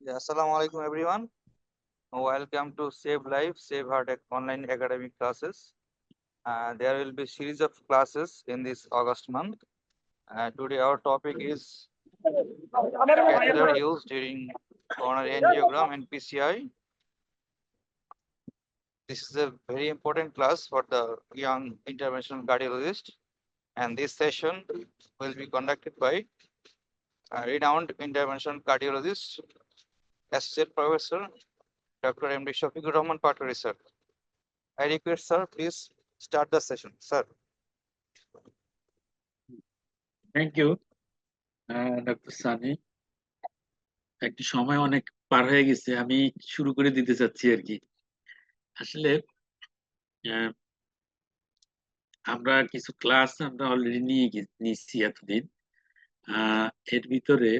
Yeah, Assalamu alaikum everyone. Welcome to Save Life, Save Heart online academic classes. There will be series of classes in this August month. Today our topic is catheter used during coronary angiogram and PCI. This is a very important class for the young interventional cardiologist, and this session will be conducted by a renowned interventional cardiologist, Associate Professor Dr. M.D. Shafiqur Rahman Patwari sir. I request sir, please start the session, sir. Thank you doctor Sunny. একটু সময় অনেক পার হয়ে গেছে, আমি শুরু করে দিতে চাচ্ছি আর কি। আসলে আহ, আমরা কিছু ক্লাস আমরা অলরেডি নিচ্ছি এতদিন। এর ভিতরে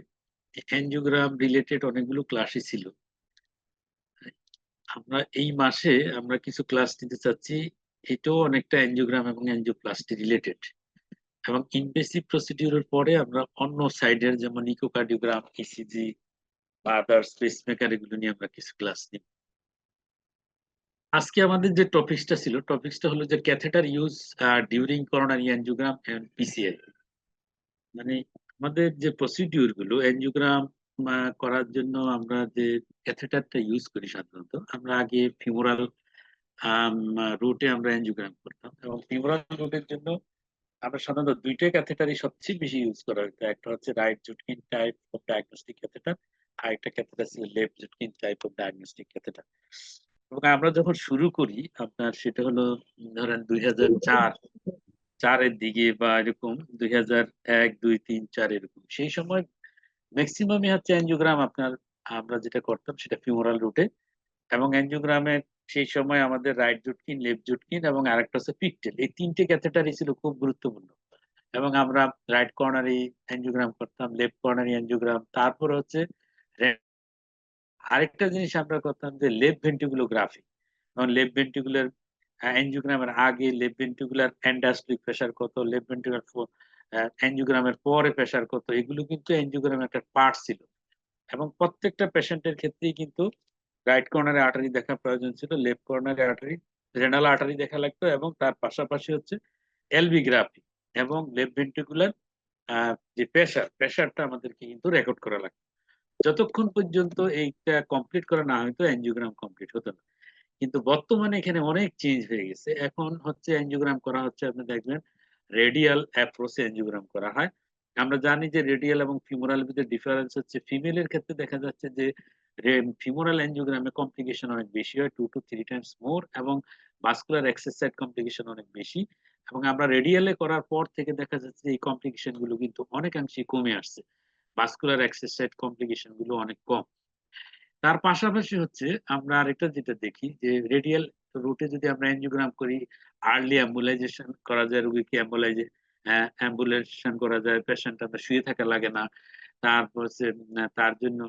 অ্যানজিওগ্রাম রিলেটেড অনেকগুলো ক্লাসই ছিল। আমরা এই মাসে আমরা কিছু ক্লাস নিতে চাচ্ছি, এটাও অনেকটা অ্যানজিওগ্রাম এবং অ্যানজিওপ্লাস্টি রিলেটেড। এবং ইনভেসিভ প্রসিডিউরের পরে আমরা অন্য সাইডের যেমন ইকোকার্ডিওগ্রাম, ইসিজি বা আদার্স পেসমেকার এগুলো নিয়ে আমরা কিছু ক্লাস নিব। আজকে আমাদের যে টপিকসটা ছিল, টপিকসটা হলো যে catheter use during coronary angiogram and PCI. মানে আমাদের যে প্রসিডিউর গুলো অ্যানজিওগ্রাম করার জন্য আমরা যে ক্যাথেটারটা ইউজ করি, সাধারণত আমরা আগে ফিমোরাল রুটে আমরা অ্যানজিওগ্রাম করতাম। এবং ফিমোরাল রুটের জন্য আমরা সাধারণত দুইটা ক্যাথেটারই সবচেয়ে বেশি ইউজ করা হতো। একটা হচ্ছে right Judkins type of diagnostic catheter, আর একটা ক্যাথেটার ছিল left Judkins type of diagnostic catheter. এবং আমরা যখন শুরু করি আপনার সেটা হলো ধরেন 2004-4-এর দিকে বা এরকম 2001-2-3-4 এরকম, সেই সময় ম্যাক্সিমামই হচ্ছে অ্যানজিওগ্রাম আপনার আমরা যেটা করতাম সেটা ফিমোরাল রুটে। এবং অ্যানজিওগ্রামের সেই সময় আমাদের রাইট জুটকিন, লেফট জুটকিন এবং আরেকটা হচ্ছে পিকটেল, এই তিনটে ক্যাথেটারই ছিল খুব গুরুত্বপূর্ণ। এবং আমরা রাইট কর্নারি অ্যানজিওগ্রাম করতাম, লেফট কর্নারি অ্যানজিওগ্রাম, তারপর হচ্ছে আরেকটা জিনিস আমরা করতাম যে লেফট ভেন্ট্রিকুলোগ্রাফি। এবং লেফট ভেন্ট্রিকুলার অ্যানজিওগ্রামের আগে লেফট ভেন্ট্রিকুলার এন্ডাস্ট্রিক প্রেসার কত, লেফট ভেন্ট্রিকুলার অ্যানজিওগ্রামের পরে প্রেসার কত, এগুলো কিন্তু অ্যানজিওগ্রামের একটা পার্ট ছিল। এবং প্রত্যেকটা পেশেন্টের ক্ষেত্রেই কিন্তু রাইট কর্নারে আর্টারি দেখা প্রয়োজন ছিল, লেফট কর্নারে আর্টারি, রেনাল আর্টারি দেখা লাগতো, এবং তার পাশাপাশি হচ্ছে এলভি গ্রাফি এবং লেফট ভেন্ট্রিকুলার যে প্রেসারটা আমাদেরকে কিন্তু রেকর্ড করা লাগতো। যতক্ষণ পর্যন্ত এইটা কমপ্লিট করা না হয়তো অ্যানজিওগ্রাম কমপ্লিট হতো না। কিন্তু বর্তমানে এখানে অনেক চেঞ্জ হয়ে গেছে। এখন হচ্ছে অ্যানজিওগ্রাম করা হচ্ছে, আপনি দেখবেন রেডিয়াল অ্যাপ্রোচে অ্যানজিওগ্রাম করা হয়। আমরা জানি যে রেডিয়াল এবং ফিমোরাল ভিতরে ডিফারেন্স হচ্ছে, ফিমেলের ক্ষেত্রে দেখা যাচ্ছে যে ফিমোরাল অ্যানজিওগ্রামে কমপ্লিকেশন অনেক বেশি হয়, 2 to 3 টাইমস মোর, এবং ভাস্কুলার অ্যাক্সেস সাইট কমপ্লিকেশন অনেক বেশি। এবং আমরা রেডিয়ালে করার পর থেকে দেখা যাচ্ছে এই কমপ্লিকেশন গুলো কিন্তু অনেকাংশে কমে আসছে, ভাস্কুলার অ্যাক্সেস সাইট কমপ্লিকেশন গুলো অনেক কম। তার পাশাপাশি হচ্ছে আমরা আরেকটা যেটা দেখি যে রেডিয়াল রুটে যদি আমরা অ্যানজিওগ্রাম করি, আর্লি অ্যাম্বুলাইজেশন করা যায়, রোগীকে অ্যাম্বুলেশন করা যায়, পেশেন্ট আমরা শুয়ে থাকা লাগে না। তারপর হচ্ছে তার জন্য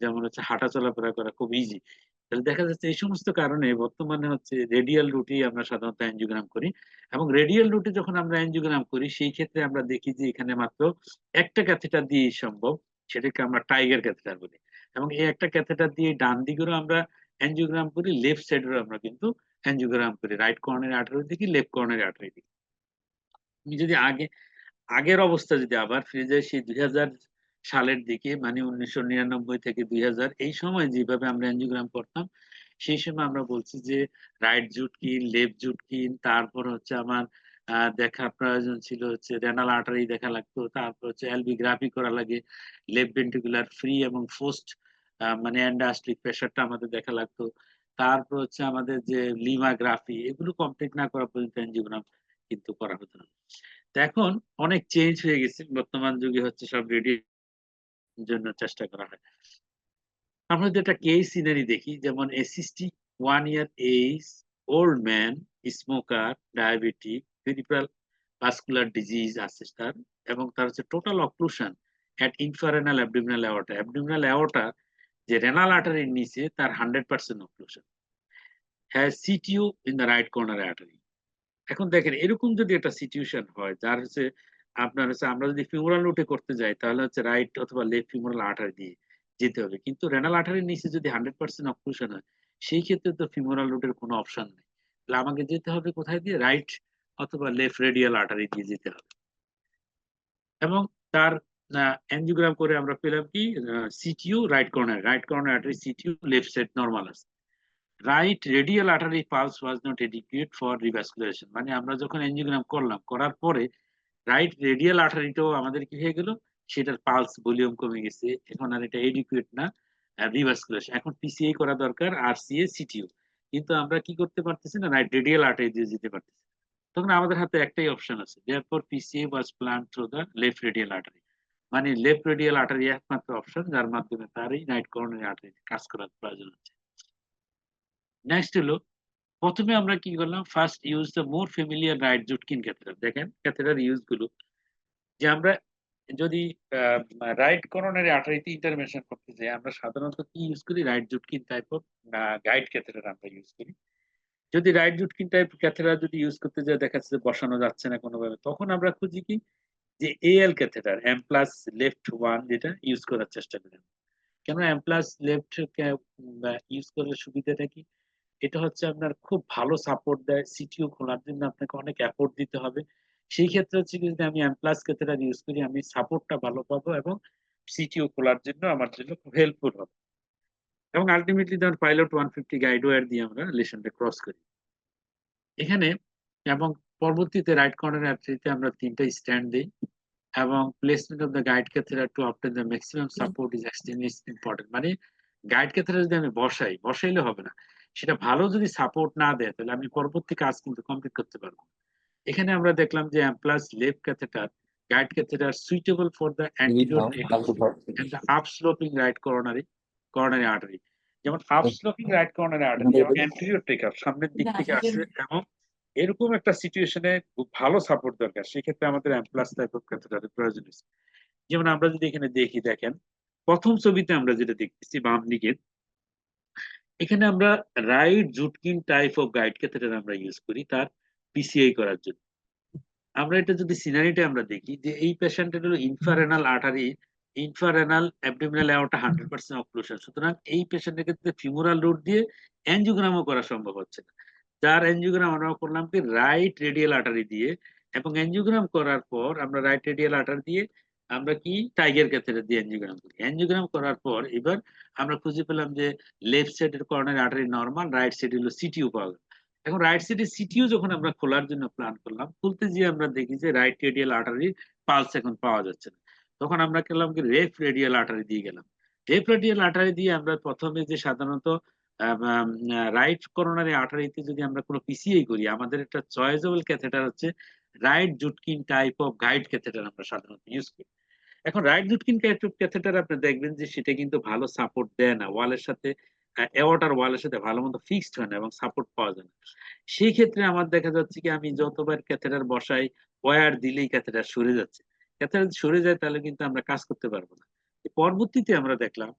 যেমন হচ্ছে হাঁটা চলাফেরা করা খুব ইজি। তাহলে দেখা যাচ্ছে এই সমস্ত কারণে বর্তমানে হচ্ছে রেডিয়াল রুটেই আমরা সাধারণত অ্যানজিওগ্রাম করি। এবং রেডিয়াল রুটে যখন আমরা অ্যানজিওগ্রাম করি সেই ক্ষেত্রে আমরা দেখি যে এখানে মাত্র একটা ক্যাথেটার দিয়ে সম্ভব, সেটাকে আমরা টাইগার ক্যাথেটার বলি। এবং এই একটা ক্যাথেটার দিয়ে ডান দিকেরও আমরা অ্যানজিওগ্রাম করি, লেফট সাইডেরও আমরা কিন্তু অ্যানজিওগ্রাম করি, রাইট কর্নারি আর্টারি দিকে, লেফট কর্নারি আর্টারি দিকে। তুমি যদি আগের অবস্থা যদি আবার ফিরে যায় সেই 2000 সালের দিকে, মানে 1999 থেকে 2000, এই সময় যেভাবে আমরা অ্যানজিওগ্রাম করতাম, সেই সময় আমরা বলছি যে রাইট জুটকিন, লেফট জুটকিন, তারপর হচ্ছে আমার দেখা প্রয়োজন ছিল হচ্ছে রেনাল আর্টারি দেখা লাগতো, তারপর হচ্ছে এলবি গ্রাফি করা লাগে, লেফট ভেন্ট্রিকুলার ফ্রি এবং ফোস্ট মানে এন্ডাস্ট্রিক প্রেসারটা আমাদের দেখা লাগতো। তারপর হচ্ছে আমাদের যে লিমাগ্রাফি, এগুলো কমপ্লিট না করা পর্যন্ত অ্যানজিওগ্রাম কিন্তু করা হতো না। তো এখন অনেক চেঞ্জ হয়ে গেছে, বর্তমান যুগে হচ্ছে সব রেডি জন্য চেষ্টা করা হয়। আমরা যদি একটা কেস সিনারি দেখি, যেমন a 61 year age old man, smoker, diabetic, peripheral vascular disease আছে তার, এবং তার হচ্ছে total occlusion at infrarenal abdominal aorta. Abdominal aorta যে রেনাল আর্টারির নিচে, তার 100% occlusion, has CTO in the right coronary artery. এখন দেখেন এরকম যদি একটা সিচুয়েশন হয়, যার হচ্ছে আপনার হচ্ছে আমরা যদি ফিমোরাল রুটে করতে যাই তাহলে হচ্ছে রাইট অথবা লেফট ফিমোরাল আর্টারি দিয়ে, যেতে হবে, কিন্তু রেনাল আর্টারির নিচে যদি 100% অক্লুশন হয় সেই ক্ষেত্রে তো ফিমোরাল রুটের কোনো অপশন নেই। তাহলে আমাকে যেতে হবে কোথায় দিয়ে, রাইট অথবা লেফট রেডিয়াল আর্টারি দিয়ে যেতে হবে। এবং তার অ্যাঞ্জিওগ্রাম করে আমরা পেলাম কি, সিটিও রাইট কর্নার আর্টারি সিটিও লেফট সাইড নরমাল আছে। Right radial artery pulse was not adequate for revascularization, মানে আমরা যখন অ্যাঞ্জিওগ্রাম করলাম, করার পরে রাইট রেডিয়াল আর্টারিটাও আমাদের কি হয়ে গেল, সেটার পালস ভলিউম কমে গেছে, এখন আর এটা এডিকুয়েট না রিভাস্কুলেশন, এখন পিসিআই করা দরকার, আরসিএ সিটিও, কিন্তু আমরা কি করতে পারতেছি না, রাইট রেডিয়াল আর্টারি দিয়ে যেতে পারতেছি। তখন আমাদের হাতে একটাই অপশন আছে, therefore PCI was planned through the left radial artery, মানে লেফট রেডিয়াল আর্টারি একমাত্র অপশন যার মাধ্যমে তার এই রাইট কর্নারি আর্টারি কাজ করার প্রয়োজন হচ্ছে। নেক্সট হলো, প্রথমে আমরা কি করলাম, first use the more familiar right Judkins catheter. দেখেন ক্যাথেটার ইউজ গুলো, যে আমরা যদি রাইট করোনারি আর্টারিতে ইন্টারভেনশন করতে যাই, আমরা সাধারণত কি ইউজ করি, right Judkins type of guide catheter আমরা ইউজ করি। যদি রাইট জুটকিন টাইপ ক্যাথেটার যদি ইউজ করতে যাই, দেখা যাচ্ছে বসানো যাচ্ছে না কোনোভাবে, তখন আমরা খুঁজি কি, যে AL catheter M plus left one, যেটা ইউজ করার চেষ্টা করি। কেন এম প্লাস লেফট ইউজ করার সুবিধাটা কি, এটা হচ্ছে আপনার খুব ভালো সাপোর্ট দেয়, সিটিও খোলার জন্য আপনাকে অনেক এফোর্ট দিতে হবে। সেই ক্ষেত্রে হচ্ছে কি, যদি আমি এম প্লাস ক্যাথেটার ইউজ করি, আমি সাপোর্টটা ভালো পাবো এবং সিটিও খোলার জন্য আমার জন্য খুব হেল্পফুল হবে। এবং আলটিমেটলি ধর পাইলট 150 গাইড ওয়্যার দিয়ে আমরা লেশনটা ক্রস করি এখানে। এবং পরবর্তীতে রাইট কর্নার অ্যাপটিতে আমরা 3টা স্ট্যান্ড দিই, এবং placement of the guide catheter to obtain the maximum support is extremely important. মানে গাইড ক্যাথেটার যদি আমি বসাইলে হবে না, সেটা ভালো যদি সাপোর্ট না দেয়, তাহলে আমি পরবর্তী কাজ কিন্তু কমপ্লিট করতে পারবো। এখানে আমরা দেখলাম যে plus left catheter guide catheter suitable for the anterior takeoff and the up sloping right coronary artery. যেমন up sloping right coronary artery এবং অ্যান্টিরিয়র টেকঅফ সামনের দিক থেকে আসছে, এবং এরকম একটা সিচুয়েশনে খুব ভালো সাপোর্ট দরকার, সেক্ষেত্রে আমাদের প্লাস টাইপ অফ ক্যাথেটারের প্রয়োজন আছে। যেমন আমরা যদি এখানে দেখি, দেখেন প্রথম ছবিতে আমরা যেটা দেখতেছি বাম দিকে, এখানে আমরা right Judkins type of guide catheter আমরা ইউজ করি তার পিসিআই করার জন্য। আমরা এটা যদি সিনারিটা আমরা দেখি, যে এই পেশেন্টের হলো ইনফারেনাল আর্টারি, ইনফারেনাল অ্যাবডোমিনাল অ্যাওর্টা 100% অক্লুশন, সুতরাং এই পেশেন্টের ক্ষেত্রে ফিমোরাল রুট দিয়ে অ্যানজিওগ্রামও করা সম্ভব হচ্ছে না। যার অ্যানজিওগ্রাম আমরা করলাম কি, রাইট রেডিয়াল আর্টারি দিয়ে, এবং অ্যানজিওগ্রাম করার পর আমরা রাইট রেডিয়াল আর্টারি দিয়ে আমরা কি টাইগার ক্যাথেটার দিয়ে অ্যানজিওগ্রাম করি। অ্যানজিওগ্রাম করার পর এবার আমরা খুঁজে পেলাম যে লেফট সাইডের কর্নারি আর্টারি নরমাল, রাইট সাইড হলো সিটিও পাওয়া গেল। এখন রাইট সাইডে সিটিও যখন আমরা খোলার জন্য প্ল্যান করলাম, খুলতে গিয়ে আমরা দেখি যে রাইট রেডিয়াল আর্টারি পালস এখন পাওয়া যাচ্ছে না। তখন আমরা গেলাম কি, লেফট রেডিয়াল আর্টারি দিয়ে গেলাম। লেফট রেডিয়াল আর্টারি দিয়ে আমরা প্রথমে যে সাধারণত রাইট করোনারি আর্টারিতে যদি আমরা কোনো পিসিআই করি, আমাদের একটা চয়েসেবল ক্যাথেটার হচ্ছে right Judkins type of guide catheter আমরা সাধারণত ইউজ করি। এখন রাইট জুটকিন ক্যাথেটার আপনি দেখবেন যে সেটা কিন্তু ভালো সাপোর্ট দেয় না, ওয়ালের সাথে এওয়াটার ওয়ালের সাথে ভালো মতো ফিক্সড হয় না এবং সাপোর্ট পাওয়া যায় না। সেই ক্ষেত্রে আমার দেখা যাচ্ছে কি, আমি যতবার ক্যাথেটার বসাই, ওয়্যার দিলেই ক্যাথেটার সরে যাচ্ছে। ক্যাথেটার সরে যায় তাহলে কিন্তু আমরা কাজ করতে পারবো না। পরবর্তীতে আমরা দেখলাম,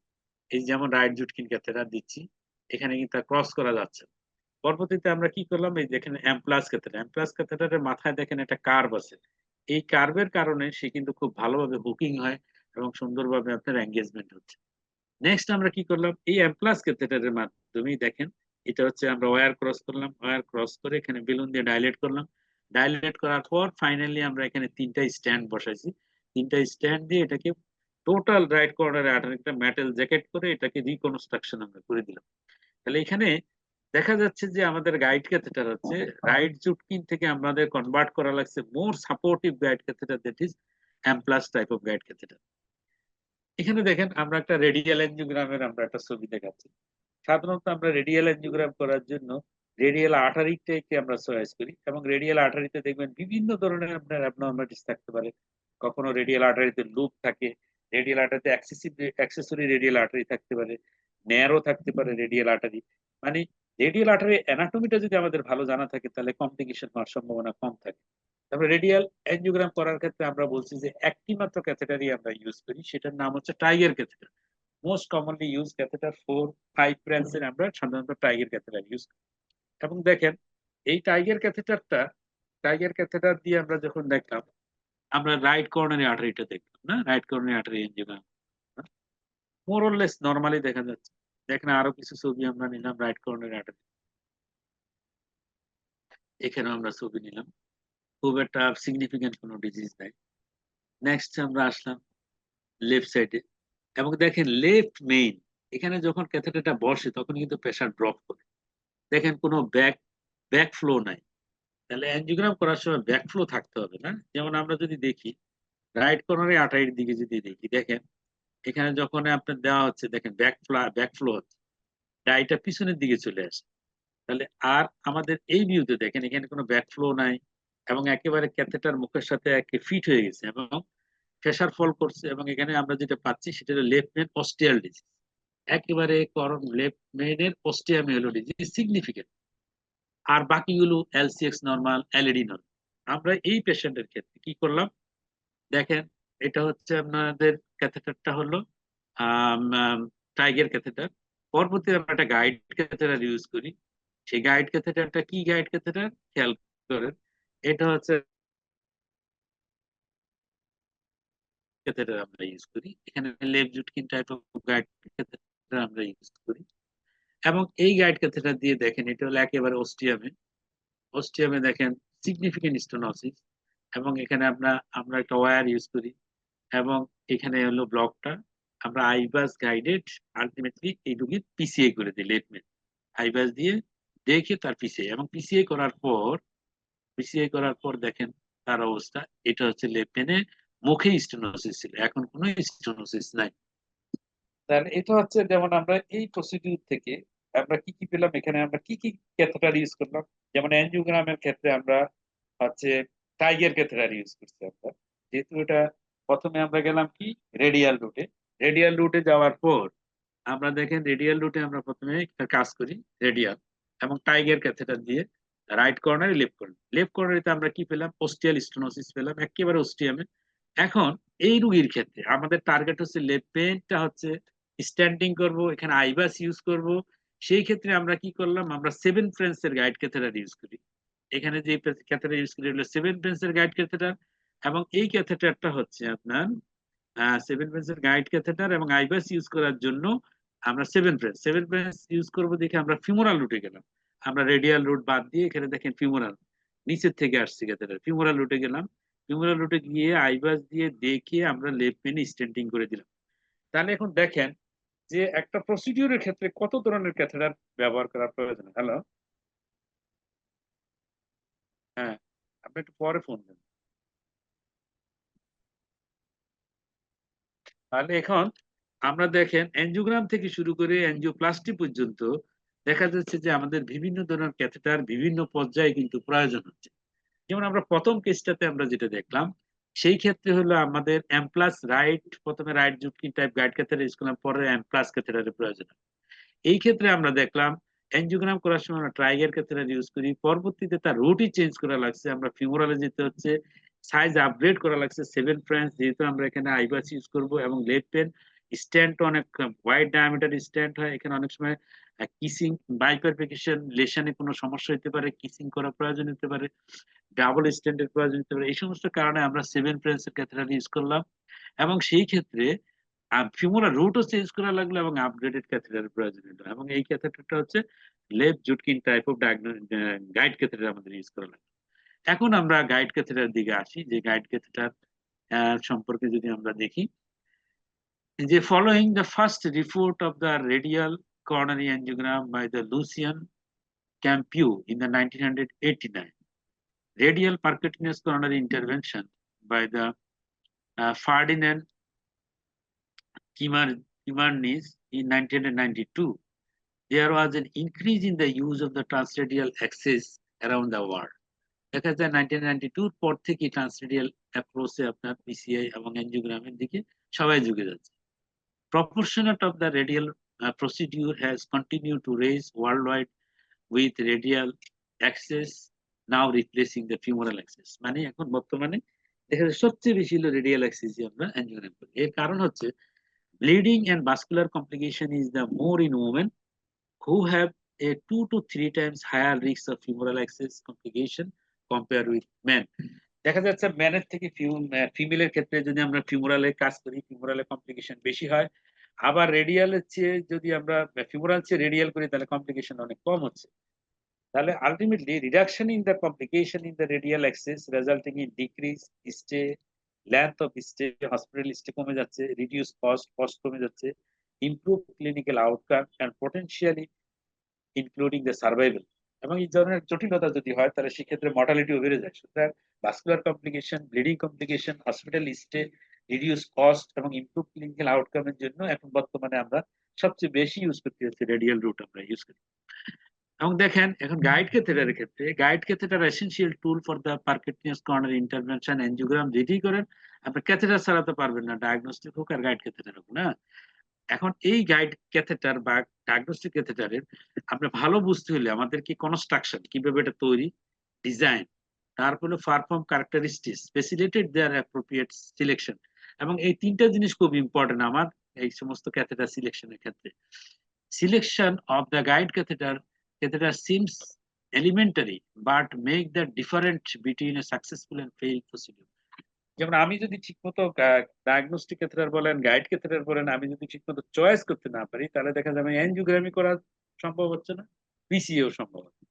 এই যেমন রাইট জুটকিন ক্যাথেটার দিচ্ছি, এখানে কিন্তু ক্রস করা যাচ্ছে না। পরবর্তীতে আমরা কি করলাম, এই দেখেন এমপ্লাস ক্যাথেটারের মাথায় দেখেন একটা কার্ভ আছে, এই কার্ভের কারণে সে কিন্তু খুব ভালোভাবে হুকিং হয় এবং সুন্দরভাবে আপনার এঙ্গেজমেন্ট হচ্ছে। নেক্সট আমরা কি করলাম, এই এমপ্লাস ক্যাথেটারের মাধ্যমেই দেখেন, এটা হচ্ছে আমরা ওয়্যার ক্রস করলাম, ওয়্যার ক্রস করে এখানে বেলুন দিয়ে ডাইলেট করলাম, ডাইলেট করার পর ফাইনালি আমরা এখানে 3টা স্ট্যান্ড বসাইছি। 3টা স্ট্যান্ড দিয়ে এটাকে টোটাল রাইট কর্নারে একটা মেটাল জ্যাকেট করে এটাকে রিকনস্ট্রাকশন আমরা করে দিলাম। তাহলে এখানে দেখা যাচ্ছে যে আমাদের গাইড ক্যাথেটার হচ্ছে রাইট জুটকিন থেকে আমাদের কনভার্ট করা লাগছে more supportive guide catheter, that is Amplatz type of guide catheter. এখানে দেখেন আমরা একটা রেডিয়াল এনজিওগ্রামের আমরা একটা ছবি দেখাচ্ছি। সাধারণত আমরা রেডিয়াল এনজিওগ্রাম করার জন্য রেডিয়াল আর্টারিটাকে আমরা চয়েস করি, এবং রেডিয়াল আর্টারিতে দেখবেন বিভিন্ন ধরনের আপনার অ্যাবনরমালিটিস থাকতে পারে। কখনো রেডিয়াল আর্টারিতে লুপ থাকে, রেডিয়াল আর্টারিতে অ্যাক্সেসরি রেডিয়াল আর্টারি থাকতে পারে, ন্যারো থাকতে পারে রেডিয়াল আর্টারি। মানে রেডিয়াল আর্টারি অ্যানাটমিটা যদি আমাদের ভালো জানা থাকে, তাহলে কমপ্লিকেশন হওয়ার সম্ভাবনা কম থাকে। তারপরে রেডিয়াল এনজিওগ্রাম করার ক্ষেত্রে আমরা বলছি যে একটি মাত্র ক্যাথেটারই আমরা ইউজ করি, সেটার নাম হচ্ছে tiger catheter. Most commonly use catheter 4-5 ব্রাঞ্চের আমরা সাধারণত টাইগার ক্যাথেটার ইউজ করি। এবং দেখেন এই টাইগার ক্যাথেটার দিয়ে আমরা যখন দেখলাম, আমরা রাইট কর্নারি আর্টারিটা দেখলাম না, right coronary artery angiogram, more or less normally দেখা যাচ্ছে। দেখেন আরো কিছু ছবি আমরা নিলাম রাইট কর্নারে এখানেও আমরা ছবি নিলাম। খুব একটা সিগনিফিকেন্ট কোনো ডিজিজ নাই। নেক্সট আমরা আসলাম লেফট সাইডে এবং দেখেন লেফট মেইন এখানে যখন ক্যাথেটারটা বসে তখন কিন্তু প্রেসার ড্রপ করে। দেখেন কোনো ব্যাক ফ্লো নাই। তাহলে অ্যানজিওগ্রাম করার সময় ব্যাক ফ্লো থাকতে হবে না? যেমন আমরা যদি দেখি রাইট কর্নারে আর্টারির দিকে যদি দেখি দেখেন এখানে যখন আপনার দেওয়া হচ্ছে দেখেন ব্যাক ফ্লো হচ্ছে। ডাইটা পিছনের দিকে চলে আসে। তাহলে আর আমাদের এই ভিউতে দেখেন এখানে কোনো ব্যাক ফ্লো নাই এবং একেবারে ক্যাথেটার মুখের সাথে একে ফিট হয়ে গেছে এবং প্রেসার ফল করছে এবং এখানে আমরা যেটা পাচ্ছি সেটা হলো লেফট মেন অস্টিয়াল ডিজিজ। একেবারে লেফট মেইনের অস্টিয়ামে হলো ডিজিজ সিগনিফিকেন্ট। আর বাকিগুলো এলসিএক্স নরমাল, এলইডি নরমাল। আমরা এই পেশেন্টের ক্ষেত্রে কি করলাম দেখেন এটা হচ্ছে আপনাদের ক্যাথেটারটা হলো টাইগার ক্যাথেটার। পরবর্তী আমরা একটা গাইড ক্যাথেটার ইউজ করি। সেই গাইড ক্যাথেটারটা কি গাইড ক্যাথেটার খেয়াল করেন। এটা হচ্ছে ক্যাথেটার আমরা ইউজ করি। এখানে left Judkins type of guide catheter আমরা ইউজ করি এবং এই গাইড ক্যাথেটার দিয়ে দেখেন এটা হলো একেবারে অস্টিয়ামে দেখেন সিগনিফিকেন্ট স্টেনোসিস এবং এখানে আমরা একটা ওয়্যার ইউজ করি এবং এখানে হলো ব্লকটা আমরা আইবাস গাইডেড আলটিমেটলি এই রোগীর পিসিআই করে দিই লেফট মেন আইবাস দিয়ে দেখে তার পিসিআই এবং পিসিআই করার পর দেখেন তার অবস্থা। এটা হচ্ছে লেফট মেনে মুখে স্টেনোসিস ছিল, এখন কোনো স্টেনোসিস নাই। তাহলে এটা হচ্ছে যেমন আমরা এই প্রসিডিউর থেকে আমরা কি কি পেলাম, এখানে আমরা কি কি ক্যাথেটার ইউজ করলাম। যেমন অ্যানজিওগ্রামের ক্ষেত্রে আমরা হচ্ছে টাইগার ক্যাথেটার ইউজ করছি আমরা, যেহেতু এটা প্রথমে আমরা গেলাম কি রেডিয়াল রুটে যাওয়ার পর আমরা দেখেন রেডিয়াল রুটে আমরা প্রথমে একটা কাজ করি রেডিয়াল এবং টাইগার ক্যাথেটার দিয়ে রাইট কর্নারে লেফট কর্নারে আমরা কি পেলাম অস্টিয়াল স্টেনোসিস পেলাম একেবারে অস্টিয়ামে। এখন এই রোগীর ক্ষেত্রে আমাদের টার্গেট হচ্ছে লেফট পেনটা হচ্ছে স্ট্যান্ডিং করব, এখানে আইবাস ইউজ করব। সেই ক্ষেত্রে আমরা কি করলাম আমরা সেভেন ফ্রেন্স এর গাইড ক্যাথেটার ইউজ করি। এখানে যে ক্যাথেটার ইউজ করি হলো সেভেন ফ্রেন্স এর গাইড ক্যাথেটার এবং এই ক্যাথেটারটা হচ্ছে আপনার সেভেন ফ্রেন্স এর গাইড ক্যাথেটার এবং আইবাস ইউজ করার জন্য আমরা সেভেন ফ্রেন্স ইউজ করবো দেখে আমরা ফিমোরাল রুটে গেলাম। আমরা রেডিয়াল রুট বাদ দিয়ে এখানে দেখেন ফিমোরাল নিচের থেকে আসছে ক্যাথেটার, ফিমোরাল রুটে গেলাম। ফিমোরাল রুটে গিয়ে আইবাস দিয়ে দেখে আমরা লেফট পেনে স্টেন্টিং করে দিলাম। তাহলে এখন দেখেন যে একটা প্রসিডিউরের ক্ষেত্রে কত ধরনের ক্যাথেটার ব্যবহার করার প্রয়োজন। হ্যালো, হ্যাঁ, আপনি একটু পরে ফোন দেন। তাহলে এখন আমরা দেখেন এনজিওগ্রাম থেকে শুরু করে এনজিওপ্লাস্টি পর্যন্ত দেখা যাচ্ছে যে আমাদের বিভিন্ন ধরনের ক্যাথেটার বিভিন্ন পর্যায়ে কিন্তু প্রয়োজন হচ্ছে। যেমন আমরা প্রথম কেসটাতে আমরা যেটা দেখলাম সেই ক্ষেত্রে হলো আমাদের এমপ্লাস রাইট, প্রথমে right Judkins type guide catheter use করলাম, পরে এমপ্লাস ক্যাথেটারের প্রয়োজন। এই ক্ষেত্রে আমরা দেখলাম এনজিওগ্রাম করার সময় আমরা ট্রাইগার ক্যাথেটার ইউজ করি, পরবর্তীতে তার রুটই চেঞ্জ করা লাগছে, আমরা ফিমোরালে যেতে হচ্ছে, সাইজ আপগ্রেড করা লাগছে সেভেন ফ্রেন্স, যেহেতু আমরা এখানে আইবাস ইউজ করব এবং লেফট পেন স্ট্যান্ড অনেক ওয়াইড ডায়ামিটার স্ট্যান্ড হয়, এখানে অনেক সময় কিসিং বাইপারফিকেশন লেশনে কোনো সমস্যা হতে পারে, কিসিং করা প্রয়োজন হতে পারে, ডাবল স্ট্যান্ডের প্রয়োজন হতে পারে। এই সমস্ত কারণে আমরা সেভেন ফ্রেন্স এর ক্যাথেটার ইউজ করলাম এবং সেই ক্ষেত্রে ফিমোরাল রুটও চেঞ্জ করা লাগলো এবং আপগ্রেডেড ক্যাথেটারের প্রয়োজন হলো এবং এই ক্যাথেটারটা হচ্ছে left Judkins type of guide catheter আমাদের ইউজ করা লাগলো। এখন আমরা গাইড ক্যাথেটার দিকে আসি, যে গাইড ক্যাথেটার সম্পর্কে যদি আমরা দেখি যে following the first report of the radial coronary angiogram by the Lucian Campiu in the 1989, radial percutaneous coronary intervention by the Ferdinand Kimarnis in 1992, there was an increase in the use of the transradial access around the world. দেখা যায় 1992 পর থেকে ট্রান্সরেডিয়াল অ্যাপ্রোচে আপনার PCI এবং অ্যানজিওগ্রামের দিকে সবাই ঝুঁকে যাচ্ছে। Proportionate of the radial procedure has continued to rise worldwide with radial access now replacing the femoral access. মানে এখন বর্তমানে দেখা যায় সবচেয়ে বেশি হলো রেডিয়াল অ্যাক্সেস আমরা অ্যানজিওগ্রাম করি। এর কারণ হচ্ছে bleeding and vascular complication is the more in women who have a 2 to 3 times higher risk of femoral access complication compared with men. দেখা যাচ্ছে ম্যানের থেকে ফিমেলের ক্ষেত্রে যদি আমরা ফিমোরালে কাজ করি ফিমোরালে কমপ্লিকেশন বেশি হয়, আবার রেডিয়ালের চেয়ে যদি আমরা ফিমোরাল চেয়ে রেডিয়াল করি তাহলে কমপ্লিকেশন অনেক কম হচ্ছে। তাহলে ultimately reduction in the complication in the radial Axis resulting in decrease stay, length of stay, hospital stay কমে যাচ্ছে, রিডিউস কস্ট কমে যাচ্ছে, improve clinical outcome and potentially including the survival. এবং এই ধরনের জটিলতা যদি হয় তাহলে সেক্ষেত্রে মর্টালিটিও বেড়ে যায়। সুতরাং vascular complication, bleeding complication, hospital stay, reduce cost এবং ইমপ্রুভ ক্লিনিক্যাল আউটকামের জন্য এখন বর্তমানে আমরা সবচেয়ে বেশি ইউজ করতে হচ্ছে রেডিয়াল রুট আমরা ইউজ করি। এবং দেখেন এখন গাইড ক্যাথেটারের ক্ষেত্রে guide catheter essential tool for the percutaneous coronary intervention angiogram যেটি করেন আপনি ক্যাথেটার ছাড়াতে পারবেন না, ডায়াগনস্টিক হোক আর গাইড ক্যাথেটার হোক না। এখন এই গাইড ক্যাথেটার বা ডায়াগনস্টিক ক্যাথেটারের আপনি ভালো বুঝতে হলে আমাদের কি কনস্ট্রাকশন কিভাবে এটা তৈরি, ডিজাইন, তারপরে পারফর্ম ক্যারেক্টারিস্টিক্স, ফেসিলিটেট দেয়ার অ্যাপ্রোপ্রিয়েট সিলেকশন, এবং এই তিনটা জিনিস খুব ইম্পর্টেন্ট আমার এই সমস্ত ক্যাথেটার সিলেকশনের ক্ষেত্রে। Selection of the guide catheter seems elementary but make the difference between a successful and failed procedure. যেমন আমি যদি ঠিকমতো ডায়াগনস্টিক ক্যাথেটার বলেন, গাইড ক্যাথেটার বলেন, আমি যদি ঠিকমতো চয়েস করতে না পারি তাহলে দেখা যাবে এনজিওগ্রামি করা সম্ভব হচ্ছে না, পিসিও সম্ভব হচ্ছে।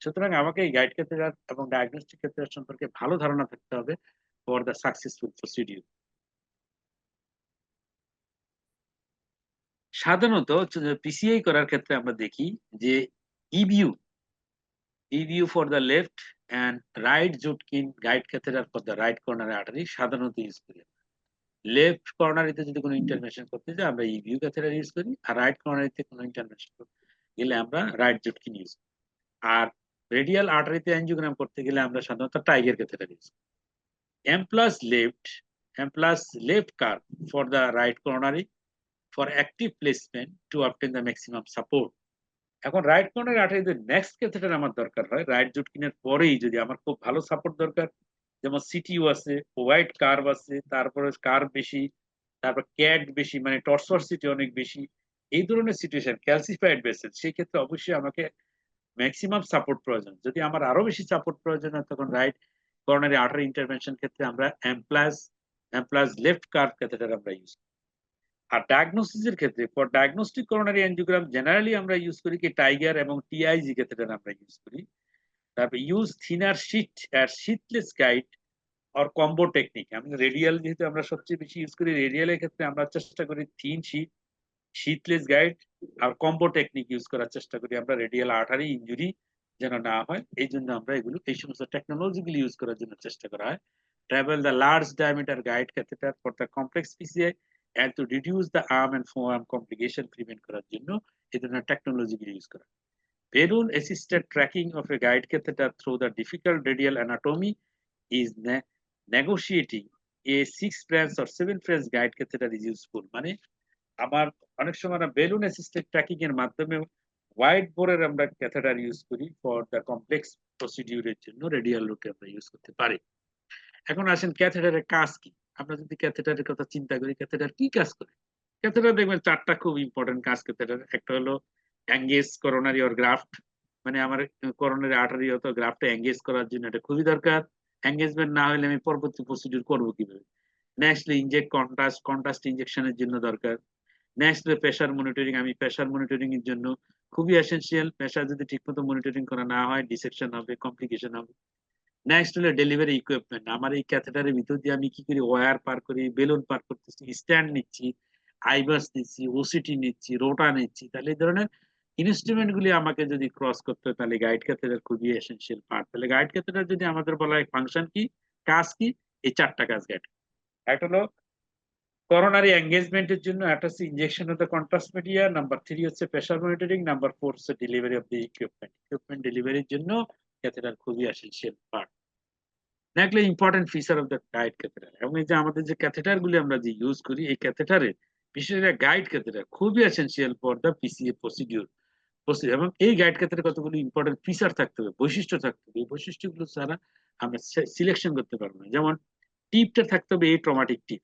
সুতরাং আমাকে এই গাইড ক্যাথেটার এবং ডায়াগনস্টিক ক্যাথেটার সম্পর্কে ভালো ধারণা থাকতে হবে ফর দ্য সাকসেসফুল প্রসিডিউর। সাধারণত পিসিআই করার ক্ষেত্রে আমরা দেখি যে ইভিউ for the left and right Judkin guide catheter for the right coronary artery সাধারণত ইউজ করি। লেফট কর্নারিতে যদি কোনো ইন্টারভেনশন করতে যাই আমরা ইভিউ ক্যাথেটার ইউজ করি, আর রাইট কর্নারিতে কোনো ইন্টারভেনশন করতে গেলে আমরা রাইট জুটকিন ইউজ করি। আর রেডিয়াল আর্টারিতে অ্যাঞ্জিওগ্রাম করতে গেলে আমরা সাধারণত টাইগার ক্যাথেটার ইউজ করি। M plus left curve for the right coronary for active placement to obtain the maximum support. এখন রাইট কর্নার আর্টারিতে নেক্সট ক্যাথেটার আমার দরকার হয় রাইট জুটকিনের পরেই, যদি আমার খুব ভালো সাপোর্ট দরকার, যেমন সিটিউ আছে, হোয়াইট কার্ভ আছে, তারপরে কার্ভ বেশি, তারপর ক্যাট বেশি, মানে টর্সোসিটি অনেক বেশি, এই ধরনের সিচুয়েশন ক্যালসিফাইড ভেসেল, সেই ক্ষেত্রে অবশ্যই আমাকে ম্যাক্সিমাম সাপোর্ট প্রয়োজন। যদি আমার আরো বেশি সাপোর্ট প্রয়োজন হয় তখন রাইট কর্নারি আর্টারি ইন্টারভেনশন ক্ষেত্রে আমরা M plus left curve catheter আমরা ইউজ করি। আর ডায়াগনোসিসের ক্ষেত্রে for diagnostic coronary angiogram generally আমরা ইউজ করি কি টাইগার এবং টিআইজি ক্যাথেটার আমরা ইউজ করি। তারপর ইউজ থিনার শীট আর sheathless guide or combo technique. আমি রেডিয়াল যেহেতু আমরা সবচেয়ে বেশি ইউজ করি, রেডিয়ালের ক্ষেত্রে আমরা চেষ্টা করি থিন শীট, শীটলেস গাইড আর কম্বো টেকনিক ইউজ করার চেষ্টা করি আমরা, রেডিয়াল আর্টারি ইনজুরি যেন না হয় এই জন্য আমরা এগুলো এই সমস্ত টেকনোলজিগুলো ইউজ করার জন্য চেষ্টা করা হয়। Travel the large diameter guide catheter for the complex PCI and to reduce the arm and forearm complication prevent করার জন্য এই ধরনের টেকনোলজি ইউজ করা। Balloon assisted tracking of a guide catheter through the difficult radial anatomy is negotiating a 6 branch or 7 branch guide catheter is useful। মানে আমার অনেক সময় আমরা বেলুন অ্যাসিস্টেড ট্র্যাকিং এর মাধ্যমে ওয়াইড বোরের আমরা ক্যাথেটার ইউজ করি ফর দ্য কমপ্লেক্স প্রসিডিউরের জন্য রেডিয়াল রুটে আমরা ইউজ করতে পারি। এখন আসেন ক্যাথেটারের কাজ কি। আমরা যদি ক্যাথেটারের কথা চিন্তা করি, ক্যাথেটার কি কাজ করে? ক্যাথেটার দেখবেন চারটা খুব ইম্পর্টেন্ট কাজ ক্যাথেটার। একটা হলো এঙ্গেজ করোনারি অর গ্রাফট, মানে আমার করোনারি আর্টারি অথবা গ্রাফটে এঙ্গেজ করার জন্য এটা খুবই দরকার। এঙ্গেজমেন্ট না হলে আমি পরবর্তী প্রসিডিউর করবো কিভাবে? নেক্সট ইনজেক্ট কন্ট্রাস্ট ইনজেকশনের জন্য দরকার। নেক্সট প্রেসার মনিটরিং, আমি প্রেসার মনিটরিং এর জন্য খুবই এসেনশিয়াল। প্রেসার যদি ঠিকমতো মনিটরিং করা না হয় ডিসেকশন হবে, কমপ্লিকেশন হবে। নেক্সট হলো ডেলিভারি ইকুইপমেন্ট, আমার এই ক্যাথেটারের ভিতর দিয়ে আমি কি করি, ওয়্যার পার করি, বেলুন পার করতেছি, স্ট্যান্ড নিচ্ছি, আইবাস নিচ্ছি, ওসিটি নিচ্ছি, রোটা নিচ্ছি, তাহলে এই ধরনের ইনস্ট্রুমেন্ট গুলি আমাকে যদি ক্রস করতে হয় তাহলে গাইড ক্যাথেটার খুবই এসেনশিয়াল পার্ট। তাহলে গাইড ক্যাথেটার যদি আমাদের বলা হয় ফাংশন কি, কাজ কি, এই চারটা কাজ গাইড। একটা হলো করোনারি এঙ্গেজমেন্টের জন্য, একটা হচ্ছে injection of the contrast media, number 3 হচ্ছে প্রেসার মনিটরিং, নাম্বার 4 হচ্ছে ডেলিভারি অফ দ্য ইকুইপমেন্ট ডেলিভারির জন্য ক্যাথেটার খুবই এসেনশিয়াল পার্ট। দেখলে important feature of the guide catheter, এবং এই যে আমাদের যে ক্যাথেটার গুলি আমরা যে ইউজ করি এই ক্যাথেটারে বিশেষ করে গাইড ক্যাথেটার খুবই essential for the PCA procedure. এবং এই গাইড ক্যাথেটারে কতগুলো ইম্পর্টেন্ট ফিচার থাকতে হবে, বৈশিষ্ট্য থাকতে হবে। এই বৈশিষ্ট্যগুলো ছাড়া আমরা সিলেকশন করতে পারবো না। যেমন টিপটা থাকতে হবে এই ট্রমাটিক টিপ,